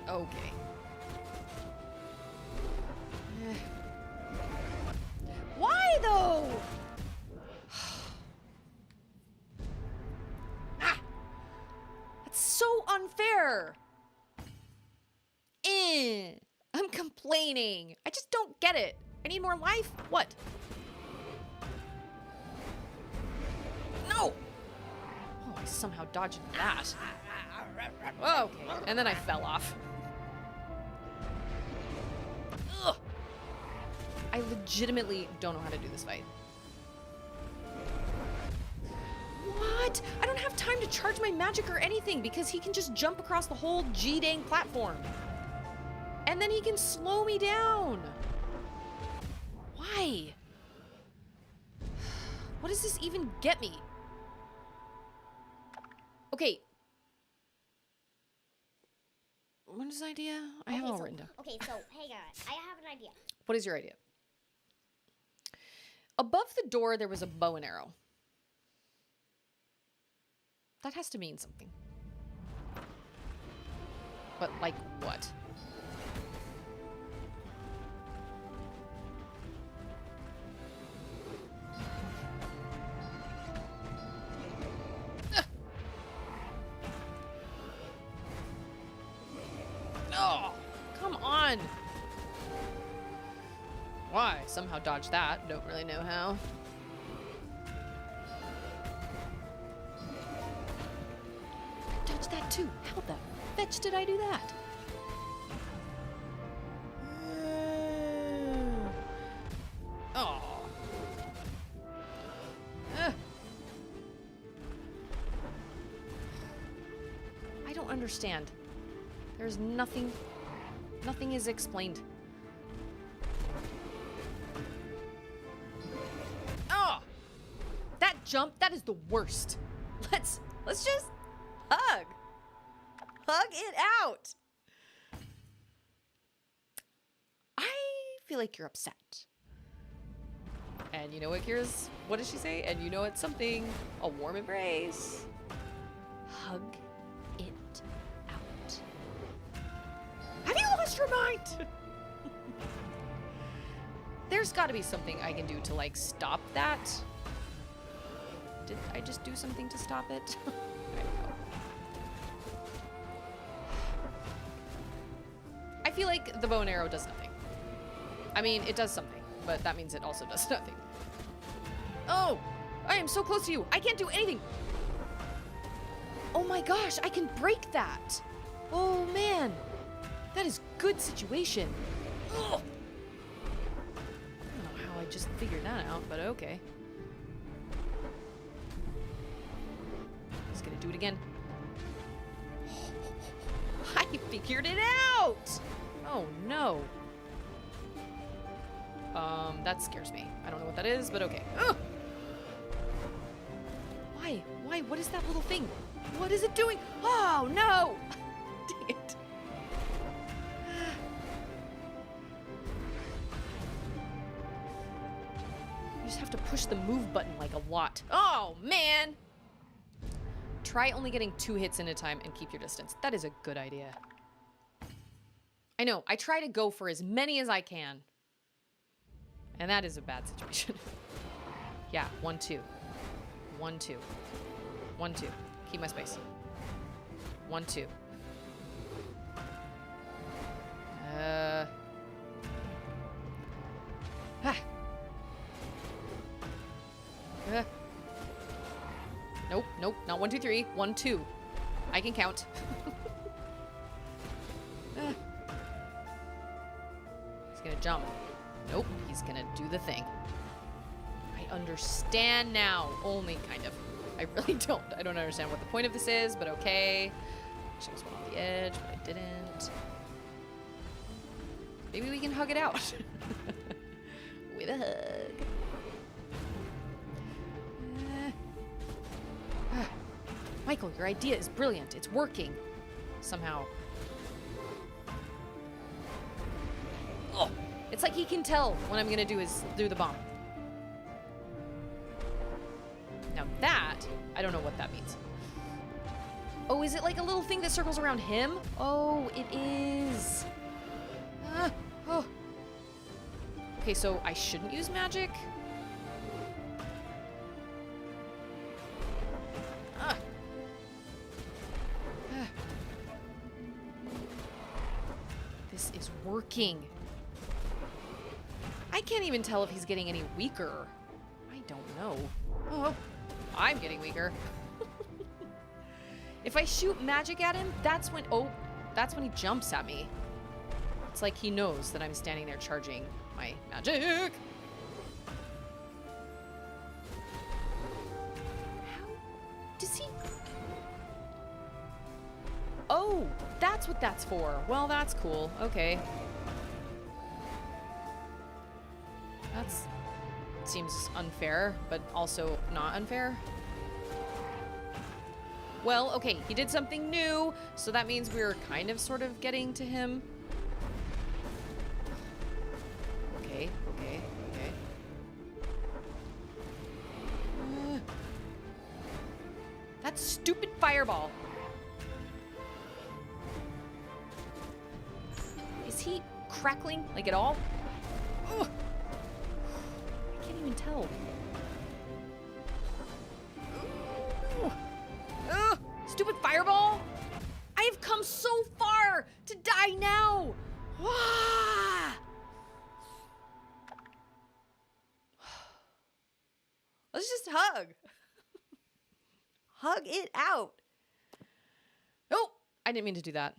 Okay. Why though? So unfair. I'm complaining. I just don't get it. I need more life? What? No! Oh, I somehow dodged that. Okay, and then I fell off. Ugh. I legitimately don't know how to do this fight. What? I don't have time to charge my magic or anything because he can just jump across the whole G-dang platform. And then he can slow me down. Why? What does this even get me? Okay. What is the idea? I have it all written down. Okay, so hang on. I have an idea. What is your idea? Above the door, there was a bow and arrow. That has to mean something. But like what? Oh, come on. Why somehow dodge that. Don't really know how. Dodge that too. How the fetch did I do that? Oh. I don't understand. There's nothing is explained. Oh! That jump, that is the worst. Let's just hug. Hug it out. I feel like you're upset. And you know what what does she say? And you know it's something, a warm embrace. Hug it out. Have you lost your mind? There's gotta be something I can do to like stop that. Did I just do something to stop it? I don't know. I feel like the bow and arrow does nothing. I mean, it does something, but that means it also does nothing. Oh, I am so close to you. I can't do anything. Oh my gosh, I can break that. Oh man, that is good situation. Ugh. I don't know how I just figured that out, but okay. Just gonna do it again. I figured it out. Oh no. That scares me. I don't know what that is, but okay. Ugh! Why? Why? What is that little thing? What is it doing? Oh, no! Dang it. You just have to push the move button like a lot. Oh, man! Try only getting 2 hits in a time and keep your distance. That is a good idea. I know. I try to go for as many as I can. And that is a bad situation. Yeah, 1, 2. 1, 2. 1, 2. Keep my space. 1, 2. Ah. Nope, nope, not 1, 2, 3. 1, 2. I can count. He's gonna jump. Nope, he's gonna do the thing. I understand now. Only kind of. I really don't. I don't understand what the point of this is, but okay. Wish I was one on the edge, but I didn't. Maybe we can hug it out. With a hug. Michael, your idea is brilliant. It's working. Somehow. Oh, it's like he can tell when I'm gonna do the bomb. Now that, I don't know what that means. Oh, is it like a little thing that circles around him? Oh, it is. Oh. Okay, so I shouldn't use magic? This is working. I can't even tell if he's getting any weaker. I don't know. Oh, I'm getting weaker. If I shoot magic at him, that's when he jumps at me. It's like he knows that I'm standing there charging my magic. How does he? Oh, that's what that's for. Well, that's cool. Okay. That's seems unfair, but also not unfair. Well, okay, he did something new, so that means we're kind of sort of getting to him. Okay. That stupid fireball. Is he crackling, like, at all? Ugh. I can't even tell. Ugh. Stupid fireball! I have come so far to die now! Wah! Let's just hug. Hug it out. Oh, I didn't mean to do that.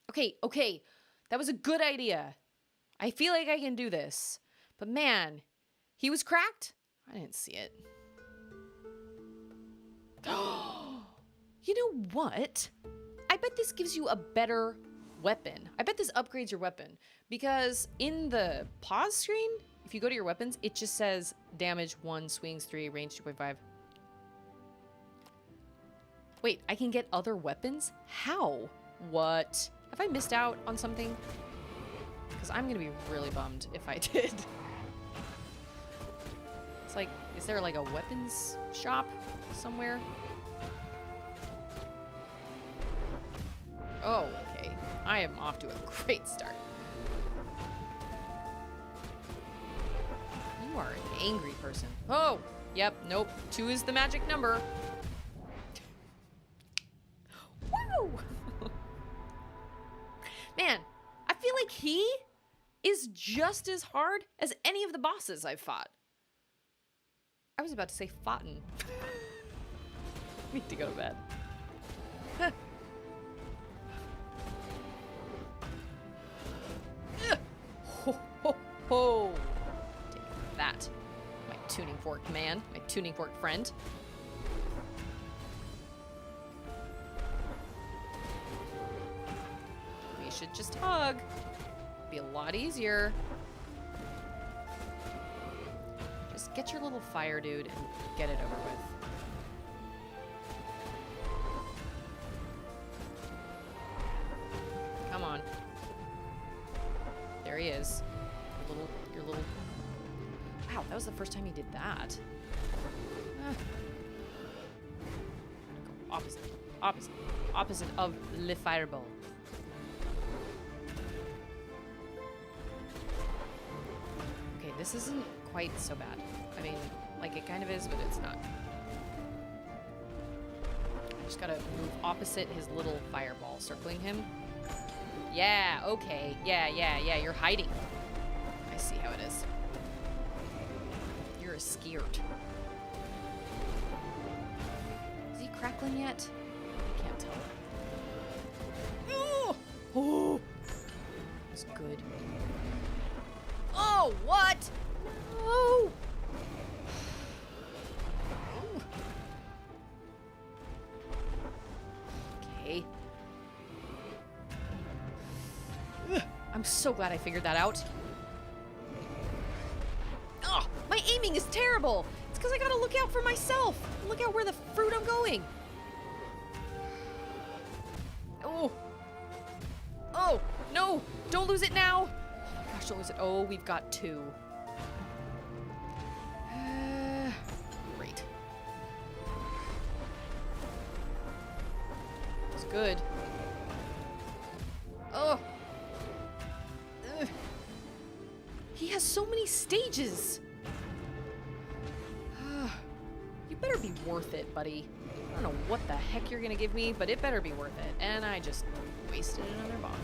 Okay. That was a good idea. I feel like I can do this. But man, he was cracked? I didn't see it. You know what? I bet this gives you a better weapon. I bet this upgrades your weapon. Because in the pause screen, if you go to your weapons, it just says damage 1, swings 3, range 2.5. Wait, I can get other weapons? How? What? Have I missed out on something? Because I'm going to be really bummed if I did. It's like, is there like a weapons shop somewhere? Oh, okay. I am off to a great start. You are an angry person. Oh, yep, nope. 2 is the magic number. Woo! Man, I feel like he is just as hard as any of the bosses I've fought. I was about to say foughten. Need to go to bed. Ho, ho, ho. Take that, my tuning fork man, my tuning fork friend. We should just hug. Be a lot easier. Just get your little fire dude and get it over with. Come on. There he is. Your little... Wow, that was the first time he did that. Ah. I'm gonna go opposite of Le Fireball. Okay, this isn't quite so bad. I mean, like it kind of is, but it's not. I just gotta move opposite his little fireball, circling him. Yeah, okay. Yeah, you're hiding. I see how it is. You're a scared. Is he crackling yet? I can't tell. Oh! That's good. Oh, what? Oh! Okay. I'm so glad I figured that out. Oh, my aiming is terrible. It's because I gotta look out for myself. Look out where the fruit I'm going. Oh, no. Don't lose it now. Oh my gosh, don't lose it. Oh, we've got 2. Great. It's good. Oh. He has so many stages. You better be worth it, buddy. I don't know what the heck you're gonna give me, but it better be worth it. And I just wasted another bomb.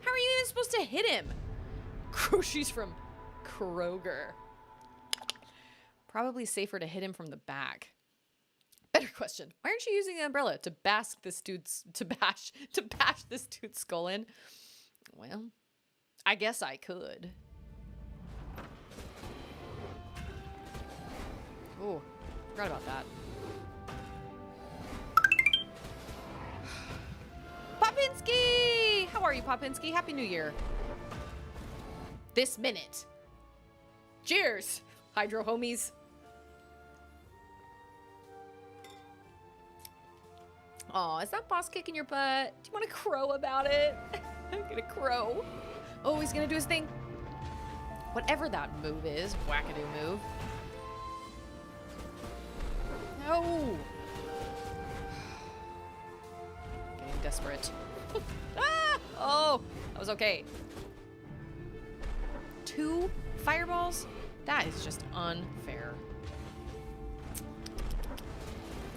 How are you even supposed to hit him? Groceries from Kroger. Probably safer to hit him from the back. Better question. Why aren't you using the umbrella to bash this dude's skull in? Well, I guess I could. Oh, forgot about that. Popinski! How are you, Popinski? Happy New Year. This minute. Cheers, Hydro homies. Aw, is that boss kicking your butt? Do you want to crow about it? I'm gonna crow. Oh, he's gonna do his thing. Whatever that move is, wackadoo move. No! Getting desperate. Ah! Oh, that was okay. 2 fireballs? That is just unfair.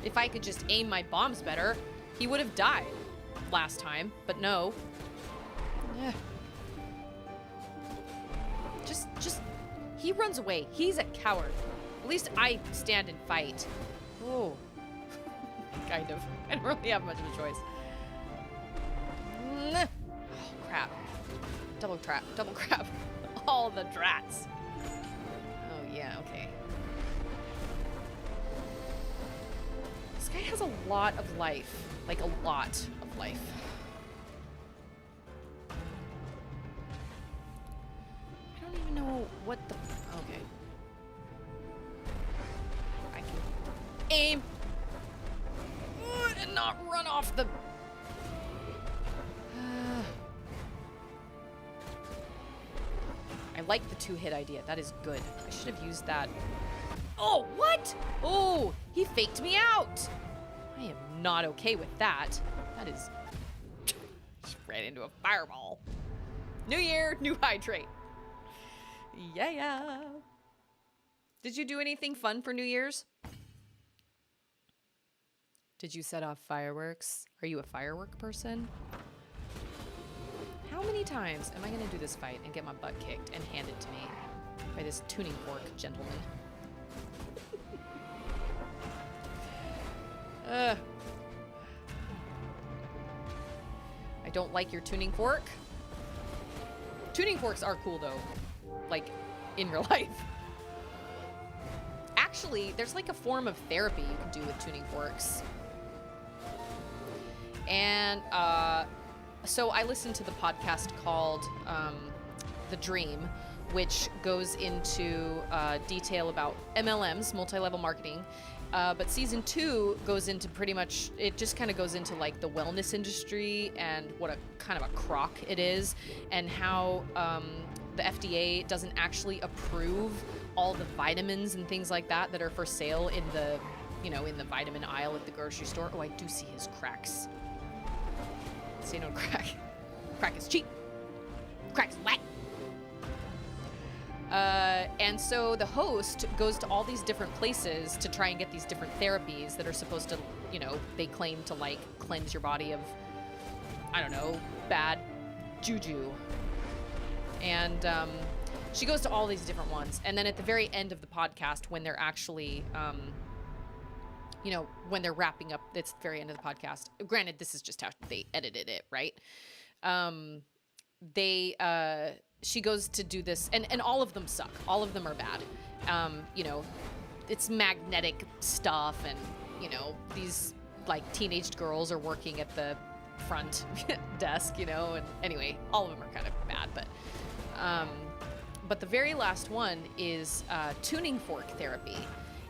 If I could just aim my bombs better, he would have died last time, but no. He runs away. He's a coward. At least I stand and fight. Oh. Kind of. I don't really have much of a choice. Oh, crap. Double trap. Double crap. All the drats. Oh, yeah, okay. This guy has a lot of life. Like, a lot of life. I don't even know what the... Okay. I can aim and not run off the... I like the 2-hit idea. That is good. I should have used that. Oh, what? Oh, he faked me out. I am not okay with that. That is... Just ran into a fireball. New year, new hydrate. Yeah. Did you do anything fun for New Year's? Did you set off fireworks? Are you a firework person? How many times am I going to do this fight and get my butt kicked and handed to me by this tuning fork gentleman? I don't like your tuning fork. Tuning forks are cool though, like in real life. Actually, there's like a form of therapy you can do with tuning forks. And so I listened to the podcast called The Dream, which goes into detail about MLMs, multi-level marketing. But season 2 goes into pretty much, it just kind of goes into like the wellness industry and what a kind of a crock it is, and how the FDA doesn't actually approve all the vitamins and things like that that are for sale in the, you know, in the vitamin aisle at the grocery store. Oh, I do see his cracks. Say no to crack. Crack is cheap. Crack is whack. And so the host goes to all these different places to try and get these different therapies that are supposed to, you know, they claim to like cleanse your body of, I don't know, bad juju. And she goes to all these different ones. And then at the very end of the podcast, when they're actually, you know, when they're wrapping up, it's the very end of the podcast. Granted, this is just how they edited it, right? She goes to do this, and all of them suck. All of them are bad. You know, it's magnetic stuff, and, you know, these, like, teenage girls are working at the front desk, you know, and anyway, all of them are kind of bad, but the very last one is tuning fork therapy.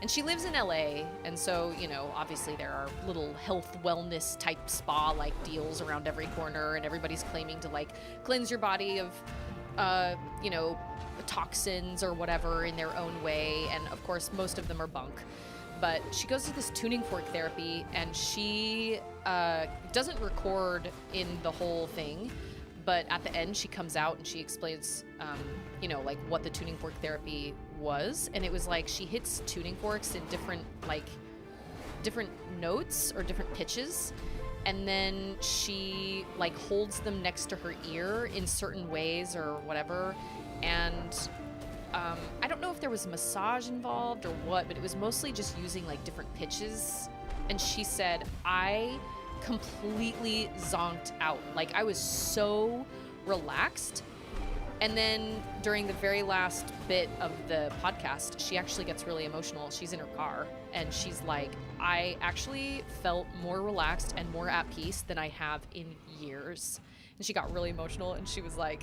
And she lives in LA, and so, you know, obviously there are little health wellness type spa-like deals around every corner, and everybody's claiming to, like, cleanse your body of, you know, toxins or whatever in their own way. And of course, most of them are bunk. But she goes to this tuning fork therapy, and she doesn't record in the whole thing. But at the end, she comes out and she explains, you know, like what the tuning fork therapy was. And it was like she hits tuning forks in different notes or different pitches. And then she like holds them next to her ear in certain ways or whatever. And I don't know if there was massage involved or what, but it was mostly just using like different pitches. And she said, I completely zonked out. Like, I was so relaxed. And then during the very last bit of the podcast, she actually gets really emotional. She's in her car and she's like, I actually felt more relaxed and more at peace than I have in years. And she got really emotional, and she was like,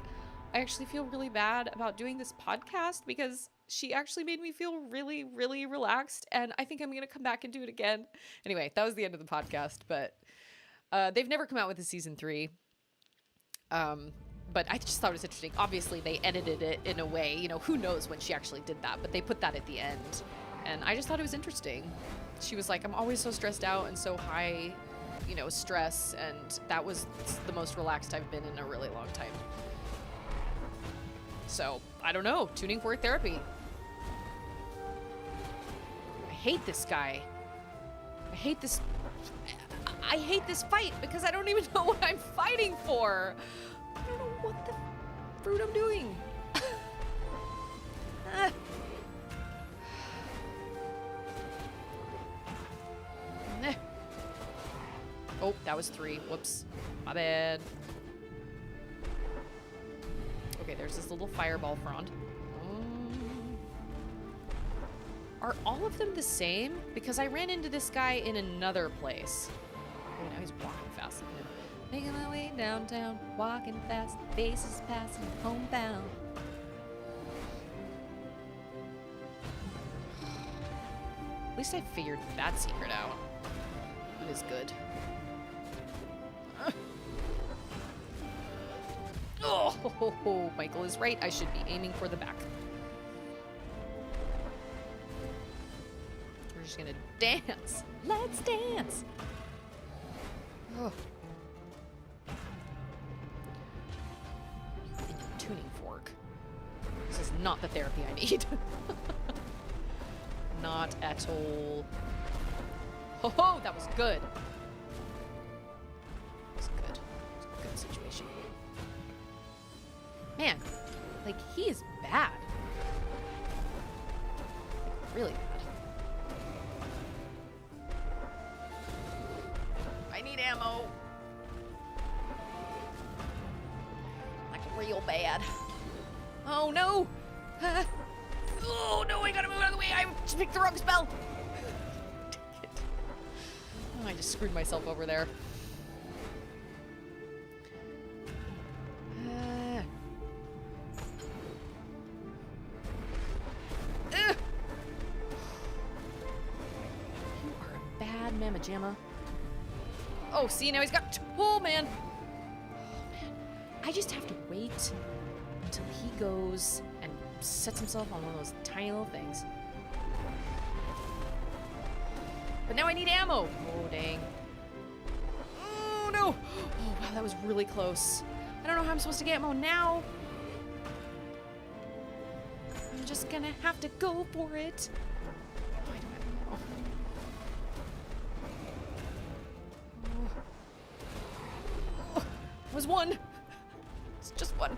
I actually feel really bad about doing this podcast because she actually made me feel really, really relaxed, and I think I'm going to come back and do it again. Anyway, that was the end of the podcast, but they've never come out with a season 3. But I just thought it was interesting. Obviously, they edited it in a way, you know, who knows when she actually did that, but they put that at the end. And I just thought it was interesting. She was like, I'm always so stressed out and so high, you know, stress. And that was the most relaxed I've been in a really long time. So, I don't know. Tuning fork therapy. I hate this guy. I hate this fight because I don't even know what I'm fighting for. I don't know what the fruit I'm doing. Nope, that was 3. Whoops. My bad. Okay, there's this little fireball frond. Are all of them the same? Because I ran into this guy in another place. Oh, now he's walking fast. Making my way downtown, walking fast, faces passing, homebound. At least I figured that secret out. That is good. Oh, Michael is right. I should be aiming for the back. We're just gonna dance. Let's dance. Oh. Tuning fork. This is not the therapy I need. Not at all. Oh, that was good. That was good. It was a good situation. Man, like, he is bad. Really bad. I need ammo. Like, real bad. Oh, no. Oh, no, I gotta move out of the way. I just picked the wrong spell. Dang it. Oh, I just screwed myself over there. You are a bad mamma jamma. Oh, see, now he's got... Oh, man. Oh, man. I just have to wait until he goes and sets himself on one of those tiny little things. But now I need ammo. Oh, dang. Oh, no. Oh, wow, that was really close. I don't know how I'm supposed to get ammo now. I'm just gonna have to go for it. Oh, I don't have ammo. Oh, it was one. It's just one.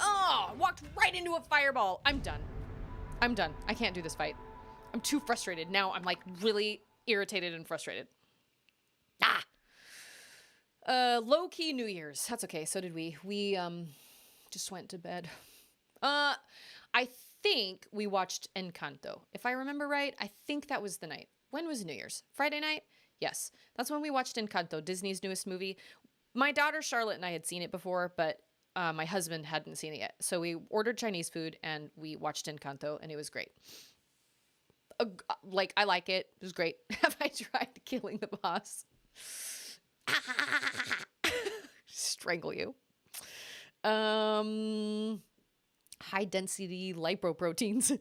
Oh, I walked right into a fireball. I'm done. I'm done. I can't do this fight. I'm too frustrated. Now I'm like really irritated and frustrated. Low-key New Year's. That's okay. So did we. We just went to bed. I think we watched Encanto. If I remember right, I think that was the night. When was New Year's? Friday night? Yes. That's when we watched Encanto, Disney's newest movie. My daughter Charlotte and I had seen it before, but my husband hadn't seen it yet. So we ordered Chinese food and we watched Encanto, and it was great. Like, I like it. It was great. Have I tried killing the boss? Strangle you. High density lipoproteins.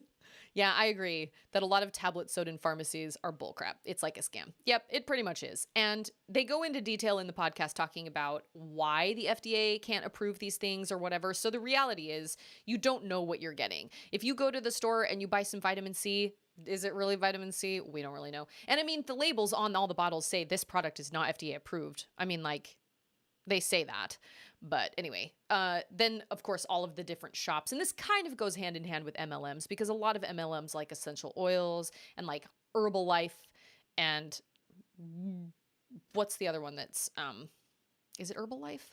Yeah, I agree that a lot of tablets sold in pharmacies are bullcrap. It's like a scam. Yep, it pretty much is. And they go into detail in the podcast talking about why the FDA can't approve these things or whatever. So the reality is you don't know what you're getting. If you go to the store and you buy some vitamin C, is it really vitamin C? We don't really know. And I mean, the labels on all the bottles say this product is not FDA approved. I mean, like, they say that. But anyway, then of course all of the different shops, and this kind of goes hand in hand with MLMs because a lot of MLMs like essential oils and like Herbalife and what's the other one that's, is it Herbalife?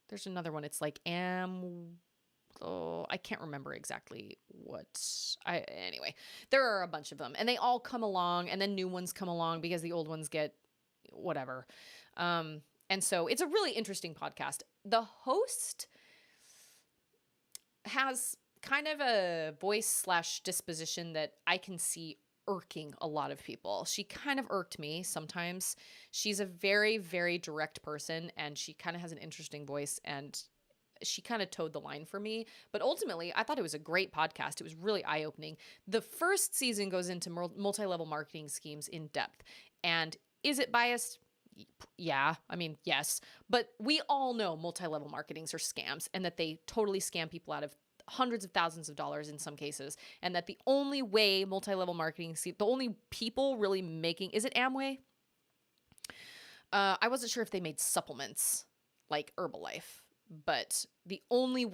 There's another one. It's like I can't remember exactly anyway, there are a bunch of them and they all come along and then new ones come along because the old ones get whatever. And so it's a really interesting podcast. The host has kind of a voice / disposition that I can see irking a lot of people. She kind of irked me sometimes. She's a very, very direct person and she kind of has an interesting voice and she kind of towed the line for me. But ultimately, I thought it was a great podcast. It was really eye-opening. The first season goes into multi-level marketing schemes in depth. And is it biased? Yeah, I mean, yes, but we all know multi-level marketings are scams and that they totally scam people out of hundreds of thousands of dollars in some cases. And that the only way multi-level marketing, the only people really making, is it Amway? I wasn't sure if they made supplements like Herbalife, but the only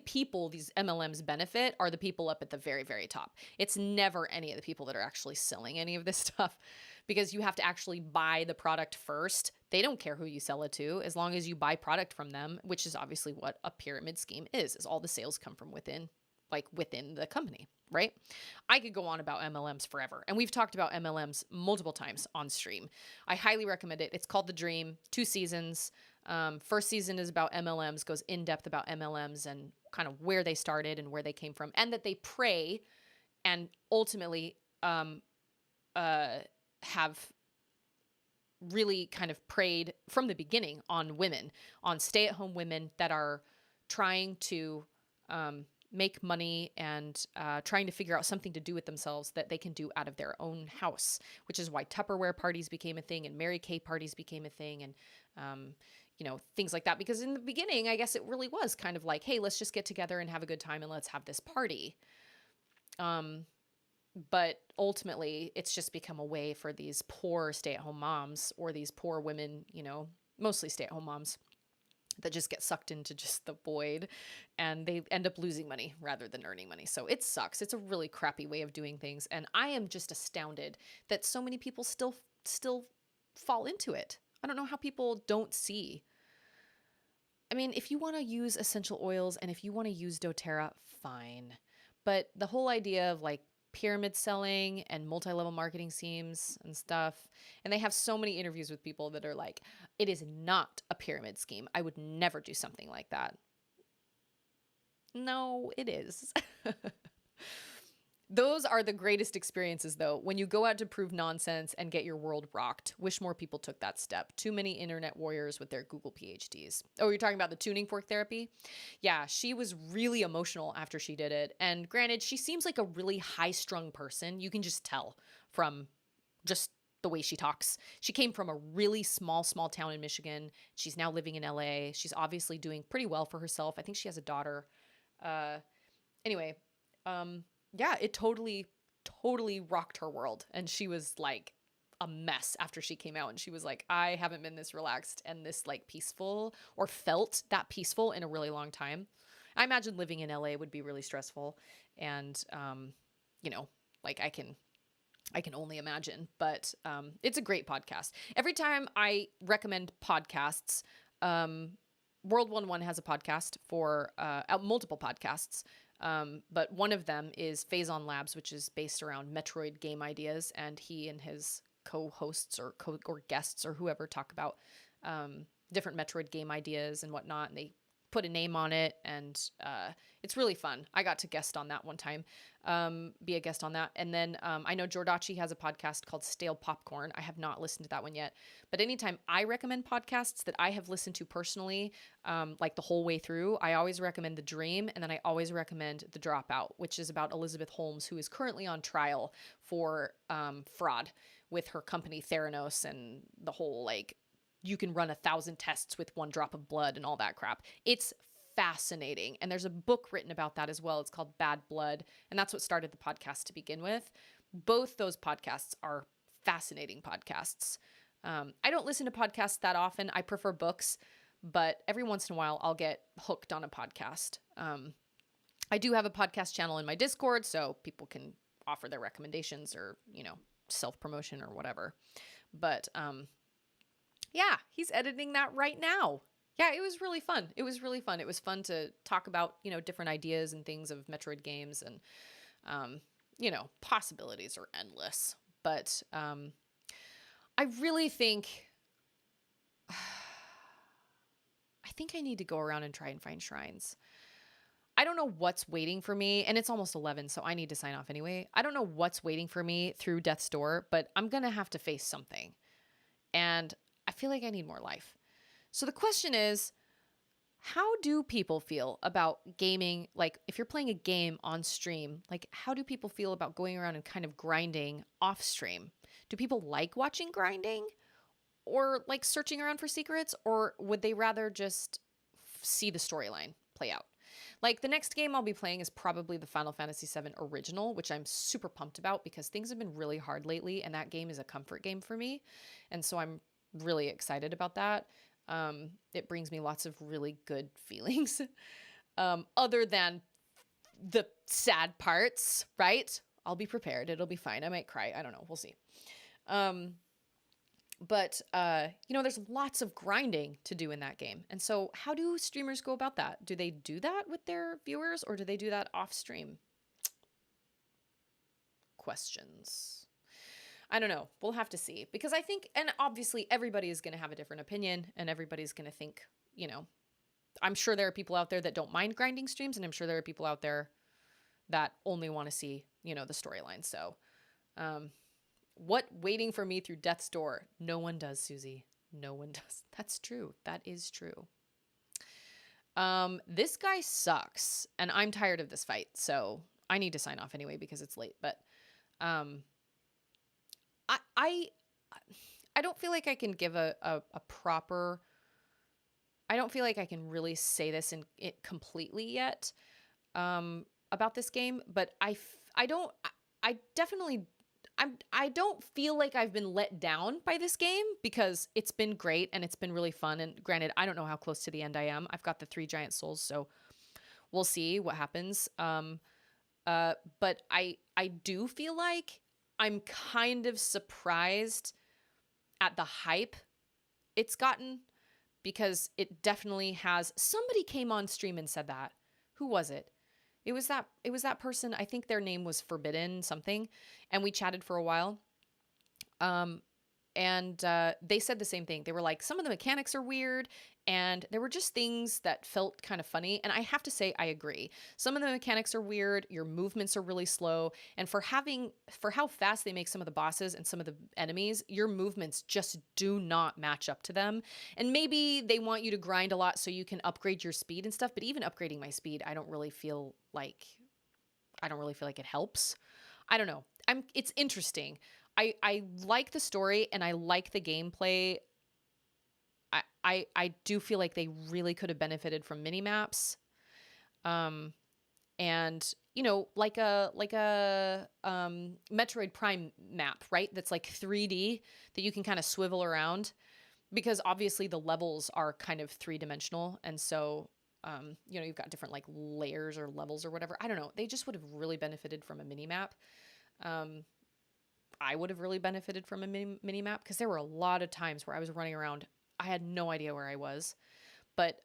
people these MLMs benefit are the people up at the very, very top. It's never any of the people that are actually selling any of this stuff. because you have to actually buy the product first. They don't care who you sell it to as long as you buy product from them, which is obviously what a pyramid scheme is all the sales come from within the company, right? I could go on about MLMs forever. And we've talked about MLMs multiple times on stream. I highly recommend it. It's called The Dream, 2 seasons. First season is about MLMs, goes in depth about MLMs and kind of where they started and where they came from, and that they prey and ultimately have really kind of preyed from the beginning on women, on stay-at-home women that are trying to make money and trying to figure out something to do with themselves that they can do out of their own house, which is why Tupperware parties became a thing and Mary Kay parties became a thing, and things like that. Because in the beginning, I guess it really was kind of like, hey, let's just get together and have a good time and let's have this party. But ultimately, it's just become a way for these poor stay-at-home moms or these poor women, mostly stay-at-home moms, that just get sucked into just the void, and they end up losing money rather than earning money. So it sucks. It's a really crappy way of doing things. And I am just astounded that so many people still fall into it. I don't know how people don't see. I mean, if you want to use essential oils and if you want to use doTERRA, fine. But the whole idea of like pyramid selling and multi-level marketing schemes and stuff, and they have so many interviews with people that are like, it is not a pyramid scheme. I would never do something like that. No, it is. Those are the greatest experiences, though, when you go out to prove nonsense and get your world rocked. Wish more people took that step. Too many internet warriors with their Google PhDs. Oh, you're talking about the tuning fork therapy? Yeah, she was really emotional after she did it. And granted, she seems like a really high-strung person. You can just tell from just the way she talks. She came from a really small town in Michigan. She's now living in LA. She's obviously doing pretty well for herself. I think she has a daughter. Anyway, yeah, it totally rocked her world. And she was like a mess after she came out. And she was like, I haven't been this relaxed and this like peaceful or felt that peaceful in a really long time. I imagine living in LA would be really stressful. And, like I can only imagine, but it's a great podcast. Every time I recommend podcasts, World11 has a podcast for multiple podcasts. But one of them is Phazon Labs, which is based around Metroid game ideas, and he and his co-hosts or guests or whoever talk about different Metroid game ideas and whatnot, and they put a name on it, and it's really fun. I got to guest on that one time, be a guest on that. And then I know Jordachi has a podcast called Stale Popcorn. I have not listened to that one yet, but anytime I recommend podcasts that I have listened to personally, like the whole way through, I always recommend The Dream, and then I always recommend The Dropout, which is about Elizabeth Holmes, who is currently on trial for fraud with her company Theranos and the whole like, you can run 1,000 tests with 1 drop of blood and all that crap. It's fascinating. And there's a book written about that as well. It's called Bad Blood. And that's what started the podcast to begin with. Both those podcasts are fascinating podcasts. I don't listen to podcasts that often. I prefer books, but every once in a while I'll get hooked on a podcast. I do have a podcast channel in my Discord, so people can offer their recommendations or, self-promotion or whatever. But, yeah, he's editing that right now. Yeah, it was really fun. It was fun to talk about, different ideas and things of Metroid games, and, possibilities are endless. But I really think, I need to go around and try and find shrines. I don't know what's waiting for me, and it's almost 11, so I need to sign off anyway. I don't know what's waiting for me through Death's Door, but I'm going to have to face something. And I feel like I need more life. So the question is, how do people feel about gaming? Like, if you're playing a game on stream, like, how do people feel about going around and kind of grinding off stream? Do people like watching grinding or like searching around for secrets? Or would they rather just see the storyline play out? Like, the next game I'll be playing is probably the Final Fantasy VII Original, which I'm super pumped about because things have been really hard lately, and that game is a comfort game for me. And so I'm really excited about that. It brings me lots of really good feelings, other than the sad parts, right? I'll be prepared. It'll be fine. I might cry. I don't know. We'll see. But there's lots of grinding to do in that game. And so how do streamers go about that? Do they do that with their viewers, or do they do that off stream? Questions. I don't know. We'll have to see, because I think, and obviously everybody is going to have a different opinion, and everybody's going to think, I'm sure there are people out there that don't mind grinding streams, and I'm sure there are people out there that only want to see, the storyline. So, what waiting for me through death's door? No one does, Susie. No one does. That's true. That is true. This guy sucks, and I'm tired of this fight, so I need to sign off anyway because it's late. But I don't feel like I can give a proper. I don't feel like I can really say this in it completely yet about this game, but I don't feel like I've been let down by this game, because it's been great and it's been really fun. And granted, I don't know how close to the end I am. I've got the 3 giant souls, so we'll see what happens. But I do feel like I'm kind of surprised at the hype it's gotten, because it definitely has. Somebody came on stream and said that. Who was it? It was that person. I think their name was Forbidden something, and we chatted for a while. And they said the same thing. They were like, some of the mechanics are weird, and there were just things that felt kind of funny. And I have to say, I agree. Some of the mechanics are weird. Your movements are really slow. And for how fast they make some of the bosses and some of the enemies, your movements just do not match up to them. And maybe they want you to grind a lot so you can upgrade your speed and stuff. But even upgrading my speed, I don't really feel like it helps. I don't know. It's interesting. I like the story and I like the gameplay. I do feel like they really could have benefited from mini maps. And like a Metroid Prime map, right? That's like 3D that you can kind of swivel around, because obviously the levels are kind of 3-dimensional. And so, you've got different like layers or levels or whatever. I don't know. They just would have really benefited from a mini map. I would have really benefited from a mini map, because there were a lot of times where I was running around. I had no idea where I was, but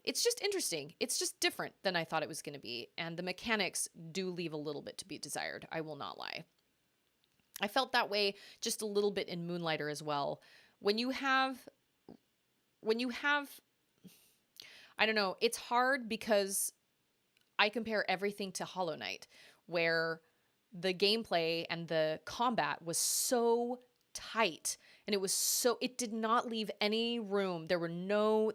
it's just interesting. It's just different than I thought it was going to be. And the mechanics do leave a little bit to be desired. I will not lie. I felt that way just a little bit in Moonlighter as well. When you have, I don't know, it's hard because I compare everything to Hollow Knight, where the gameplay and the combat was so tight, and it did not leave any room. There were no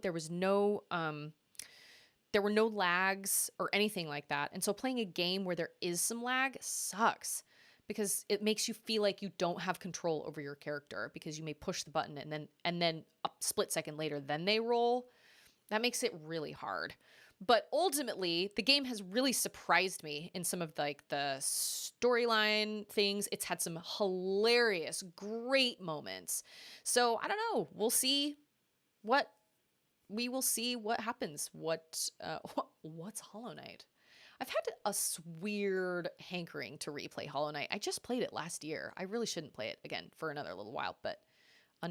lags or anything like that. And so playing a game where there is some lag sucks, because it makes you feel like you don't have control over your character, because you may push the button and then a split second later, then they roll. That makes it really hard. But ultimately, the game has really surprised me in some of the storyline things. It's had some hilarious, great moments. So I don't know. We'll see what happens. What's Hollow Knight? I've had a weird hankering to replay Hollow Knight. I just played it last year. I really shouldn't play it again for a little while. But I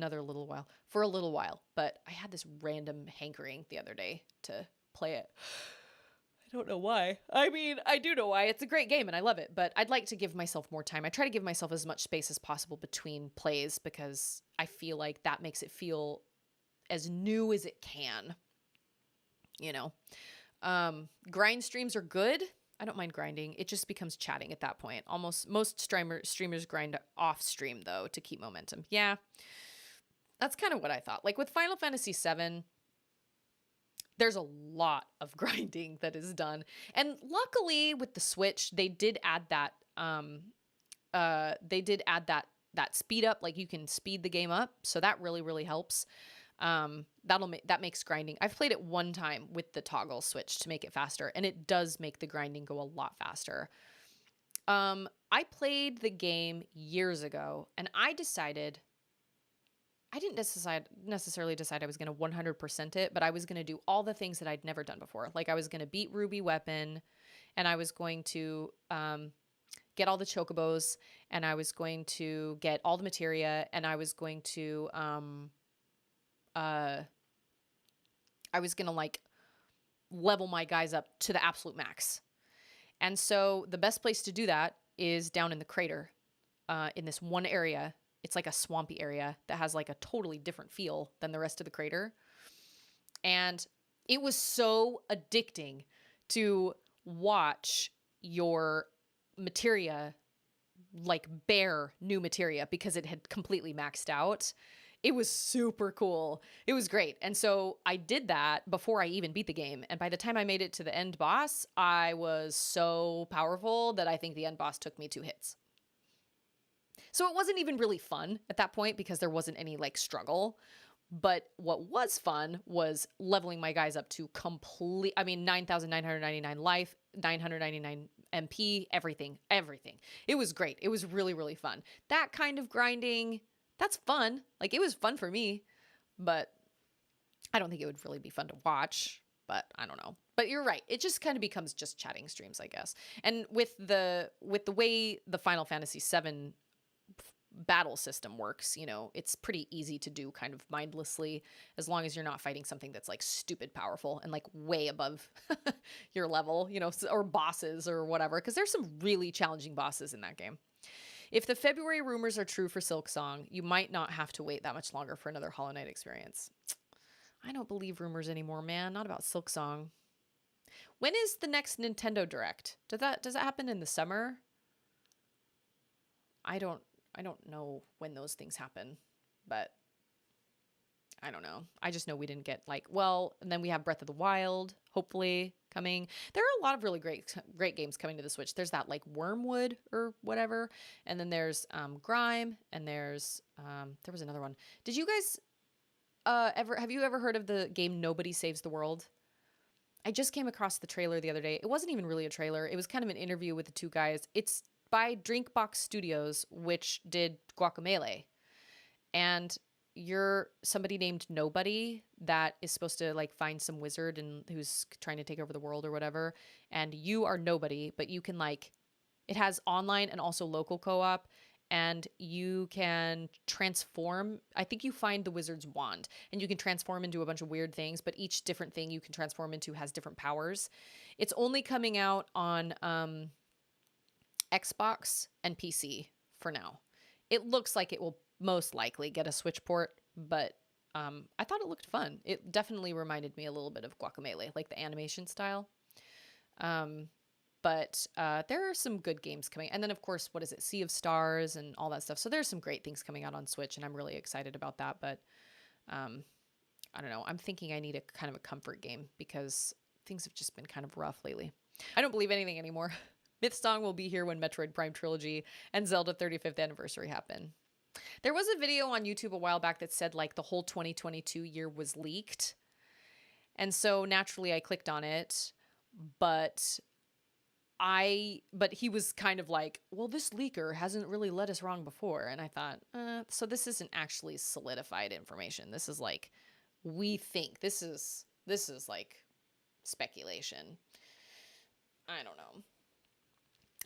had this random hankering the other day to play it. I don't know why. I mean, I do know why. It's a great game and I love it, but I'd like to give myself more time. I try to give myself as much space as possible between plays, because I feel like that makes it feel as new as it can. Grind streams are good. I don't mind grinding. It just becomes chatting at that point. Most streamers grind off stream though to keep momentum. Yeah. That's kind of what I thought. Like with Final Fantasy VII, there's a lot of grinding that is done. And luckily with the Switch, they did add that that speed up, like you can speed the game up. So that really, really helps. That makes grinding. I've played it one time with the toggle switch to make it faster, and it does make the grinding go a lot faster. I played the game years ago, and I didn't necessarily decide I was going to 100% it, but I was going to do all the things that I'd never done before. Like I was going to beat Ruby Weapon, and I was going to get all the chocobos, and I was going to get all the materia, and I was going to like level my guys up to the absolute max. And so the best place to do that is down in the crater, in this one area. It's like a swampy area that has like a totally different feel than the rest of the crater. And it was so addicting to watch your materia like bear new materia because it had completely maxed out. It was super cool. It was great. And so I did that before I even beat the game. And by the time I made it to the end boss, I was so powerful that I think the end boss took me 2 hits. So it wasn't even really fun at that point because there wasn't any like struggle. But what was fun was leveling my guys up to 9,999 life, 999 MP, everything. It was great. It was really, really fun. That kind of grinding, that's fun. Like, it was fun for me, but I don't think it would really be fun to watch, but I don't know. But you're right. It just kind of becomes just chatting streams, I guess. And with the way the Final Fantasy VII battle system works, you know, it's pretty easy to do kind of mindlessly as long as you're not fighting something that's like stupid powerful and like way above your level, you know, or bosses or whatever, because there's some really challenging bosses in that game. If the February rumors are true for Silksong, you might not have to wait that much longer for another Hollow Knight experience. I don't believe rumors anymore, man. Not about Silksong. When is the next Nintendo Direct? Does that happen in the summer? I don't know when those things happen, but I don't know. I just know we didn't get and then we have Breath of the Wild, hopefully coming. There are a lot of really great games coming to the Switch. There's that like Wormwood or whatever. And then there's Grime, and there's there was another one. Did you guys have you ever heard of the game Nobody Saves the World? I just came across the trailer the other day. It wasn't even really a trailer. It was kind of an interview with the 2 guys. It's by Drinkbox Studios, which did Guacamelee. And you're somebody named Nobody that is supposed to like find some wizard and who's trying to take over the world or whatever. And you are Nobody, but you can it has online and also local co-op, and you can transform. I think you find the wizard's wand and you can transform into a bunch of weird things, but each different thing you can transform into has different powers. It's only coming out on Xbox and PC for now. It looks like it will most likely get a Switch port, but I thought it looked fun. It definitely reminded me a little bit of Guacamelee, like the animation style. But there are some good games coming. And then, of course, what is it? Sea of Stars and all that stuff. So there's some great things coming out on Switch, and I'm really excited about that. But I don't know. I'm thinking I need a kind of a comfort game because things have just been kind of rough lately. I don't believe anything anymore. Mythsong will be here when Metroid Prime Trilogy and Zelda 35th Anniversary happen. There was a video on YouTube a while back that said like the whole 2022 year was leaked. And so naturally I clicked on it, but he was kind of like, well, this leaker hasn't really led us wrong before. And I thought, so this isn't actually solidified information. This is like, we think this is like speculation. I don't know.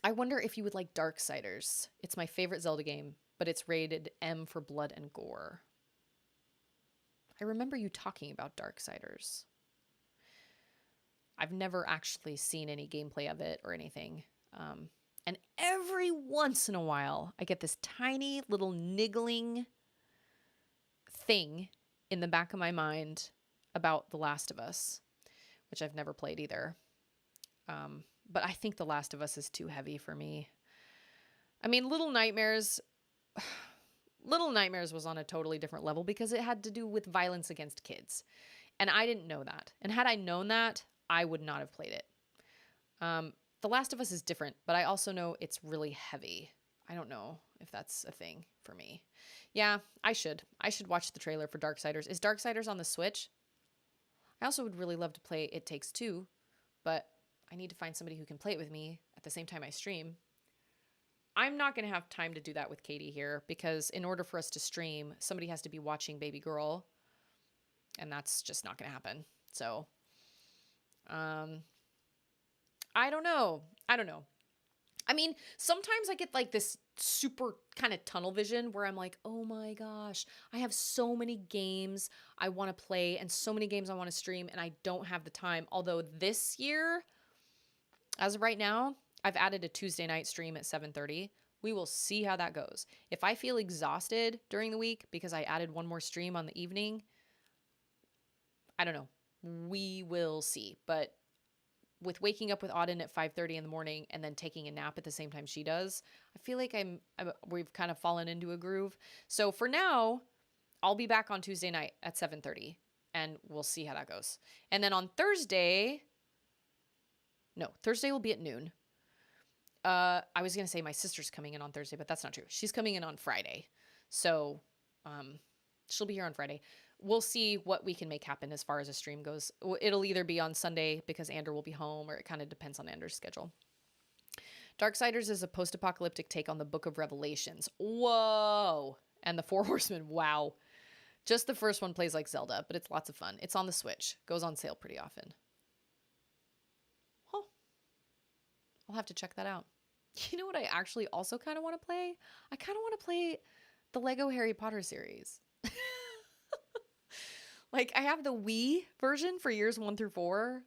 I wonder if you would like Darksiders. It's my favorite Zelda game, but it's rated M for blood and gore. I remember you talking about Darksiders. I've never actually seen any gameplay of it or anything. And every once in a while, I get this tiny little niggling thing in the back of my mind about The Last of Us, which I've never played either. But I think The Last of Us is too heavy for me. I mean, Little Nightmares was on a totally different level because it had to do with violence against kids. And I didn't know that. And had I known that, I would not have played it. The Last of Us is different, but I also know it's really heavy. I don't know if that's a thing for me. Yeah, I should watch the trailer for Darksiders. Is Darksiders on the Switch? I also would really love to play It Takes Two, but I need to find somebody who can play it with me at the same time I stream. I'm not going to have time to do that with Katie here because in order for us to stream, somebody has to be watching Baby Girl, and that's just not going to happen. So, I don't know. I mean, sometimes I get like this super kind of tunnel vision where I'm like, oh my gosh, I have so many games I want to play and so many games I want to stream, and I don't have the time. Although this year, as of right now, I've added a Tuesday night stream at 7:30. We will see how that goes. If I feel exhausted during the week because I added one more stream on the evening, I don't know. We will see. But with waking up with Auden at 5:30 in the morning and then taking a nap at the same time she does, I feel like we've kind of fallen into a groove. So for now, I'll be back on Tuesday night at 7:30 and we'll see how that goes. And then on Thursday will be at noon. I was going to say my sister's coming in on Thursday, but that's not true. She's coming in on Friday. So, she'll be here on Friday. We'll see what we can make happen as far as a stream goes. It'll either be on Sunday because Andrew will be home, or it kind of depends on Andrew's schedule. Darksiders is a post-apocalyptic take on the Book of Revelations. Whoa! And the Four Horsemen. Wow. Just the first one plays like Zelda, but it's lots of fun. It's on the Switch. Goes on sale pretty often. Huh. I'll have to check that out. You know what I actually also kind of want to play? I kind of want to play the Lego Harry Potter series. Like, I have the Wii version for years 1 through 4.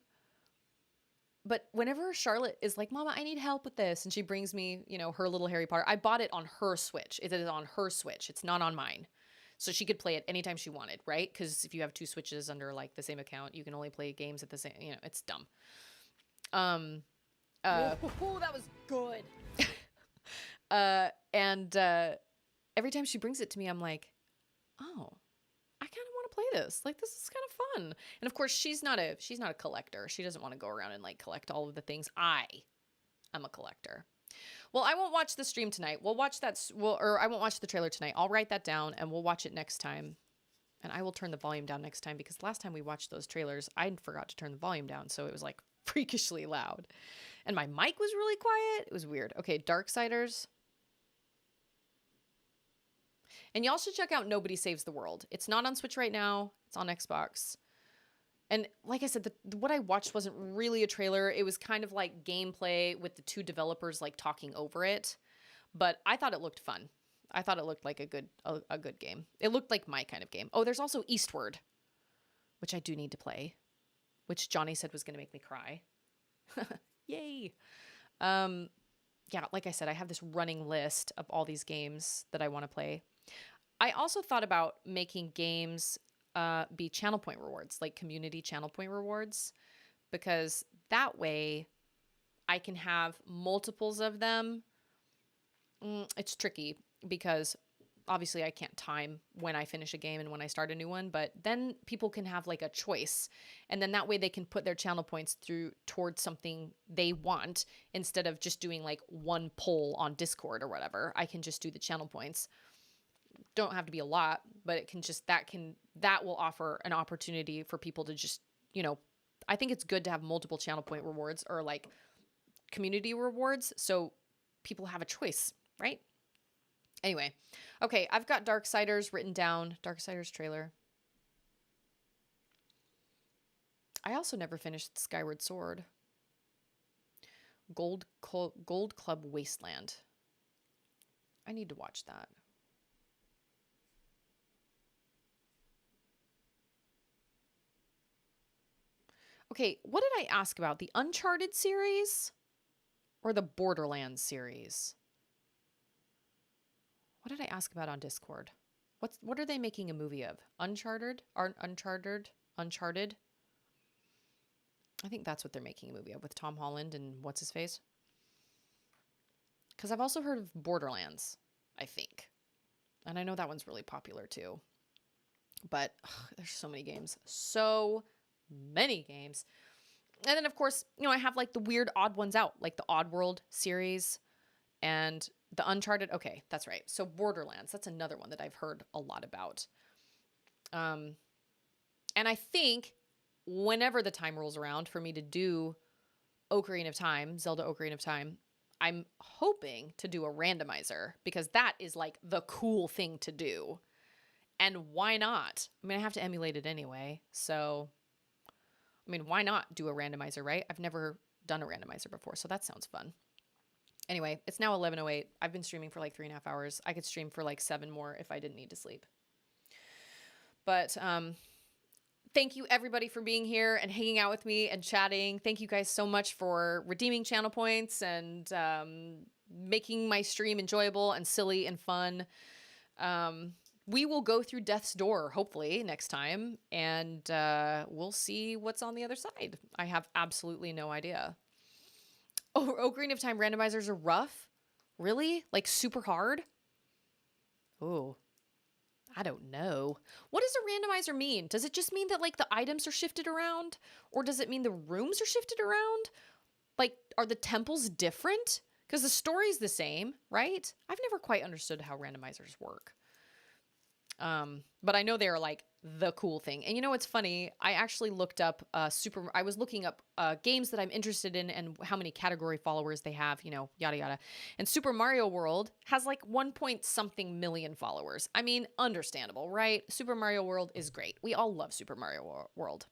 But whenever Charlotte is like, Mama, I need help with this, and she brings me, her little Harry Potter, I bought it on her Switch. It is on her Switch. It's not on mine. So she could play it anytime she wanted, right? Because if you have 2 Switches under, like, the same account, you can only play games at the same, it's dumb. That was good. And every time she brings it to me, I'm like, oh, I kind of want to play this. Like, this is kind of fun. And of course, she's not a collector. She doesn't want to go around and like collect all of the things. I'm a collector. Well, I won't watch the stream tonight. We'll watch that. Or I won't watch the trailer tonight. I'll write that down and we'll watch it next time. And I will turn the volume down next time because last time we watched those trailers, I forgot to turn the volume down. So it was like freakishly loud. And my mic was really quiet. It was weird. Okay, Darksiders. And y'all should check out Nobody Saves the World. It's not on Switch right now. It's on Xbox. And like I said, what I watched wasn't really a trailer. It was kind of like gameplay with the 2 developers like talking over it. But I thought it looked fun. I thought it looked like a good game. It looked like my kind of game. Oh, there's also Eastward, which I do need to play, which Johnny said was going to make me cry. Yay. Yeah, like I said, I have this running list of all these games that I want to play. I also thought about making games be channel point rewards, like community channel point rewards, because that way I can have multiples of them. It's tricky because obviously I can't time when I finish a game and when I start a new one, but then people can have like a choice. And then that way they can put their channel points towards something they want instead of just doing like one poll on Discord or whatever. I can just do the channel points. Don't have to be a lot, but it can just, that will offer an opportunity for people to just, I think it's good to have multiple channel point rewards or like community rewards. So people have a choice, right? Anyway, okay, I've got Darksiders written down. Darksiders trailer. I also never finished Skyward Sword. Gold Club Wasteland. I need to watch that. Okay, what did I ask about? The Uncharted series or the Borderlands series? What did I ask about on Discord? What are they making a movie of? Uncharted? Uncharted? I think that's what they're making a movie of with Tom Holland and what's his face? Because I've also heard of Borderlands, I think. And I know that one's really popular too. But there's so many games. So many games. And then of course, I have like the weird odd ones out, like the Oddworld series and the Uncharted. Okay, that's right. So Borderlands, that's another one that I've heard a lot about. And I think whenever the time rolls around for me to do Ocarina of Time, Zelda Ocarina of Time, I'm hoping to do a randomizer because that is like the cool thing to do. And why not? I mean, I have to emulate it anyway. So, I mean, why not do a randomizer, right? I've never done a randomizer before, so that sounds fun. Anyway, it's now 11:08. I've been streaming for like 3.5 hours. I could stream for like 7 more if I didn't need to sleep. But thank you everybody for being here and hanging out with me and chatting. Thank you guys so much for redeeming channel points and making my stream enjoyable and silly and fun. We will go through Death's Door, hopefully, next time, and we'll see what's on the other side. I have absolutely no idea. Oh, Ocarina of Time randomizers are rough? Really? Like super hard? Oh, I don't know. What does a randomizer mean? Does it just mean that like the items are shifted around? Or does it mean the rooms are shifted around? Like, are the temples different? Because the story's the same, right? I've never quite understood how randomizers work. But I know they're like the cool thing. And you know what's funny? I actually looked up I was looking up games that I'm interested in and how many category followers they have, you know, yada yada. And Super Mario World has like 1 point something million followers. I mean, understandable, right? Super Mario World is great. We all love Super Mario World.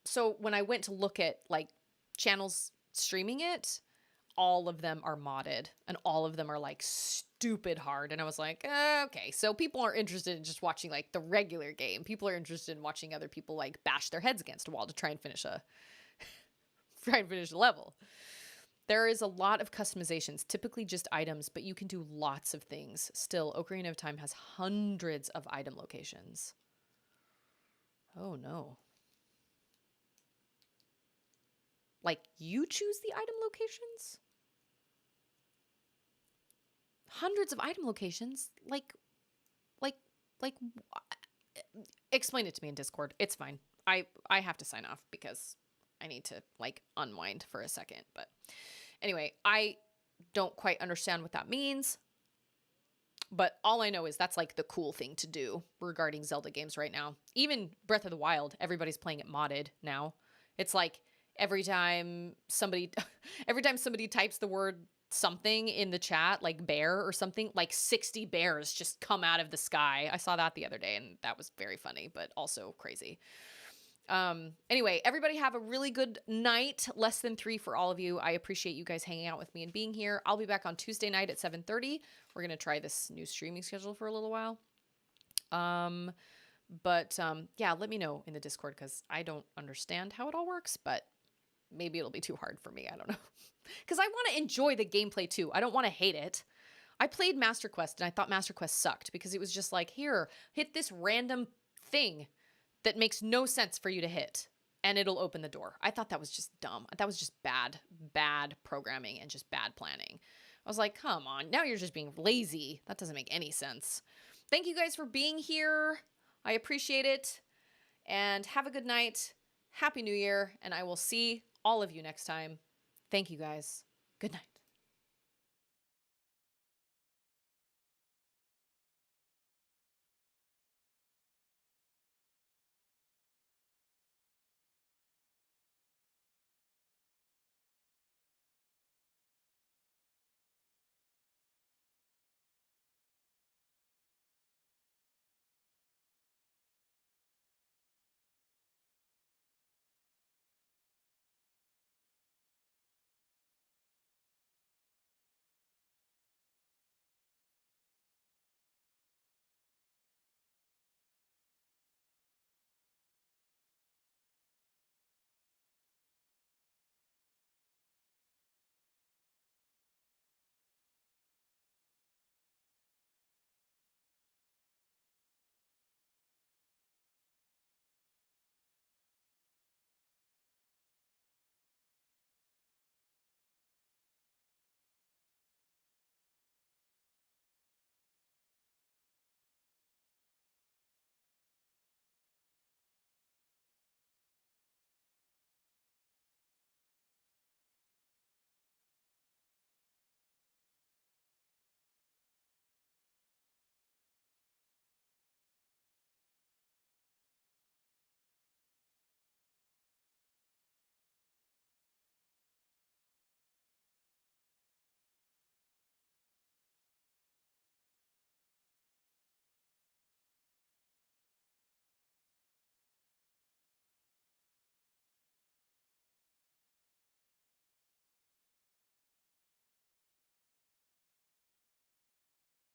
So when I went to look at like channels streaming it, all of them are modded and all of them are like stupid hard. And I was like, okay, so people are interested in just watching like the regular game. People are interested in watching other people like bash their heads against a wall to try and finish a level. There is a lot of customizations, typically just items, but you can do lots of things. Still, Ocarina of Time has hundreds of item locations. Oh no. Like, you choose the item locations? Hundreds of item locations? Like, explain it to me in Discord. It's fine. I have to sign off because I need to, like, unwind for a second. But anyway, I don't quite understand what that means. But all I know is that's, like, the cool thing to do regarding Zelda games right now. Even Breath of the Wild, everybody's playing it modded now. It's like, every time somebody types the word something in the chat, like bear or something, like 60 bears just come out of the sky. I saw that the other day and that was very funny, but also crazy. Anyway, everybody have a really good night. Less than 3 for all of you. I appreciate you guys hanging out with me and being here. I'll be back on Tuesday night at 7:30. We're going to try this new streaming schedule for a little while. Yeah, let me know in the Discord because I don't understand how it all works, but maybe it'll be too hard for me. I don't know. Because I want to enjoy the gameplay too. I don't want to hate it. I played Master Quest and I thought Master Quest sucked because it was just like, here, hit this random thing that makes no sense for you to hit and it'll open the door. I thought that was just dumb. That was just bad programming and just bad planning. I was like, come on, now you're just being lazy. That doesn't make any sense. Thank you guys for being here. I appreciate it. And have a good night. Happy New Year. And I will see all of you next time. Thank you guys. Good night.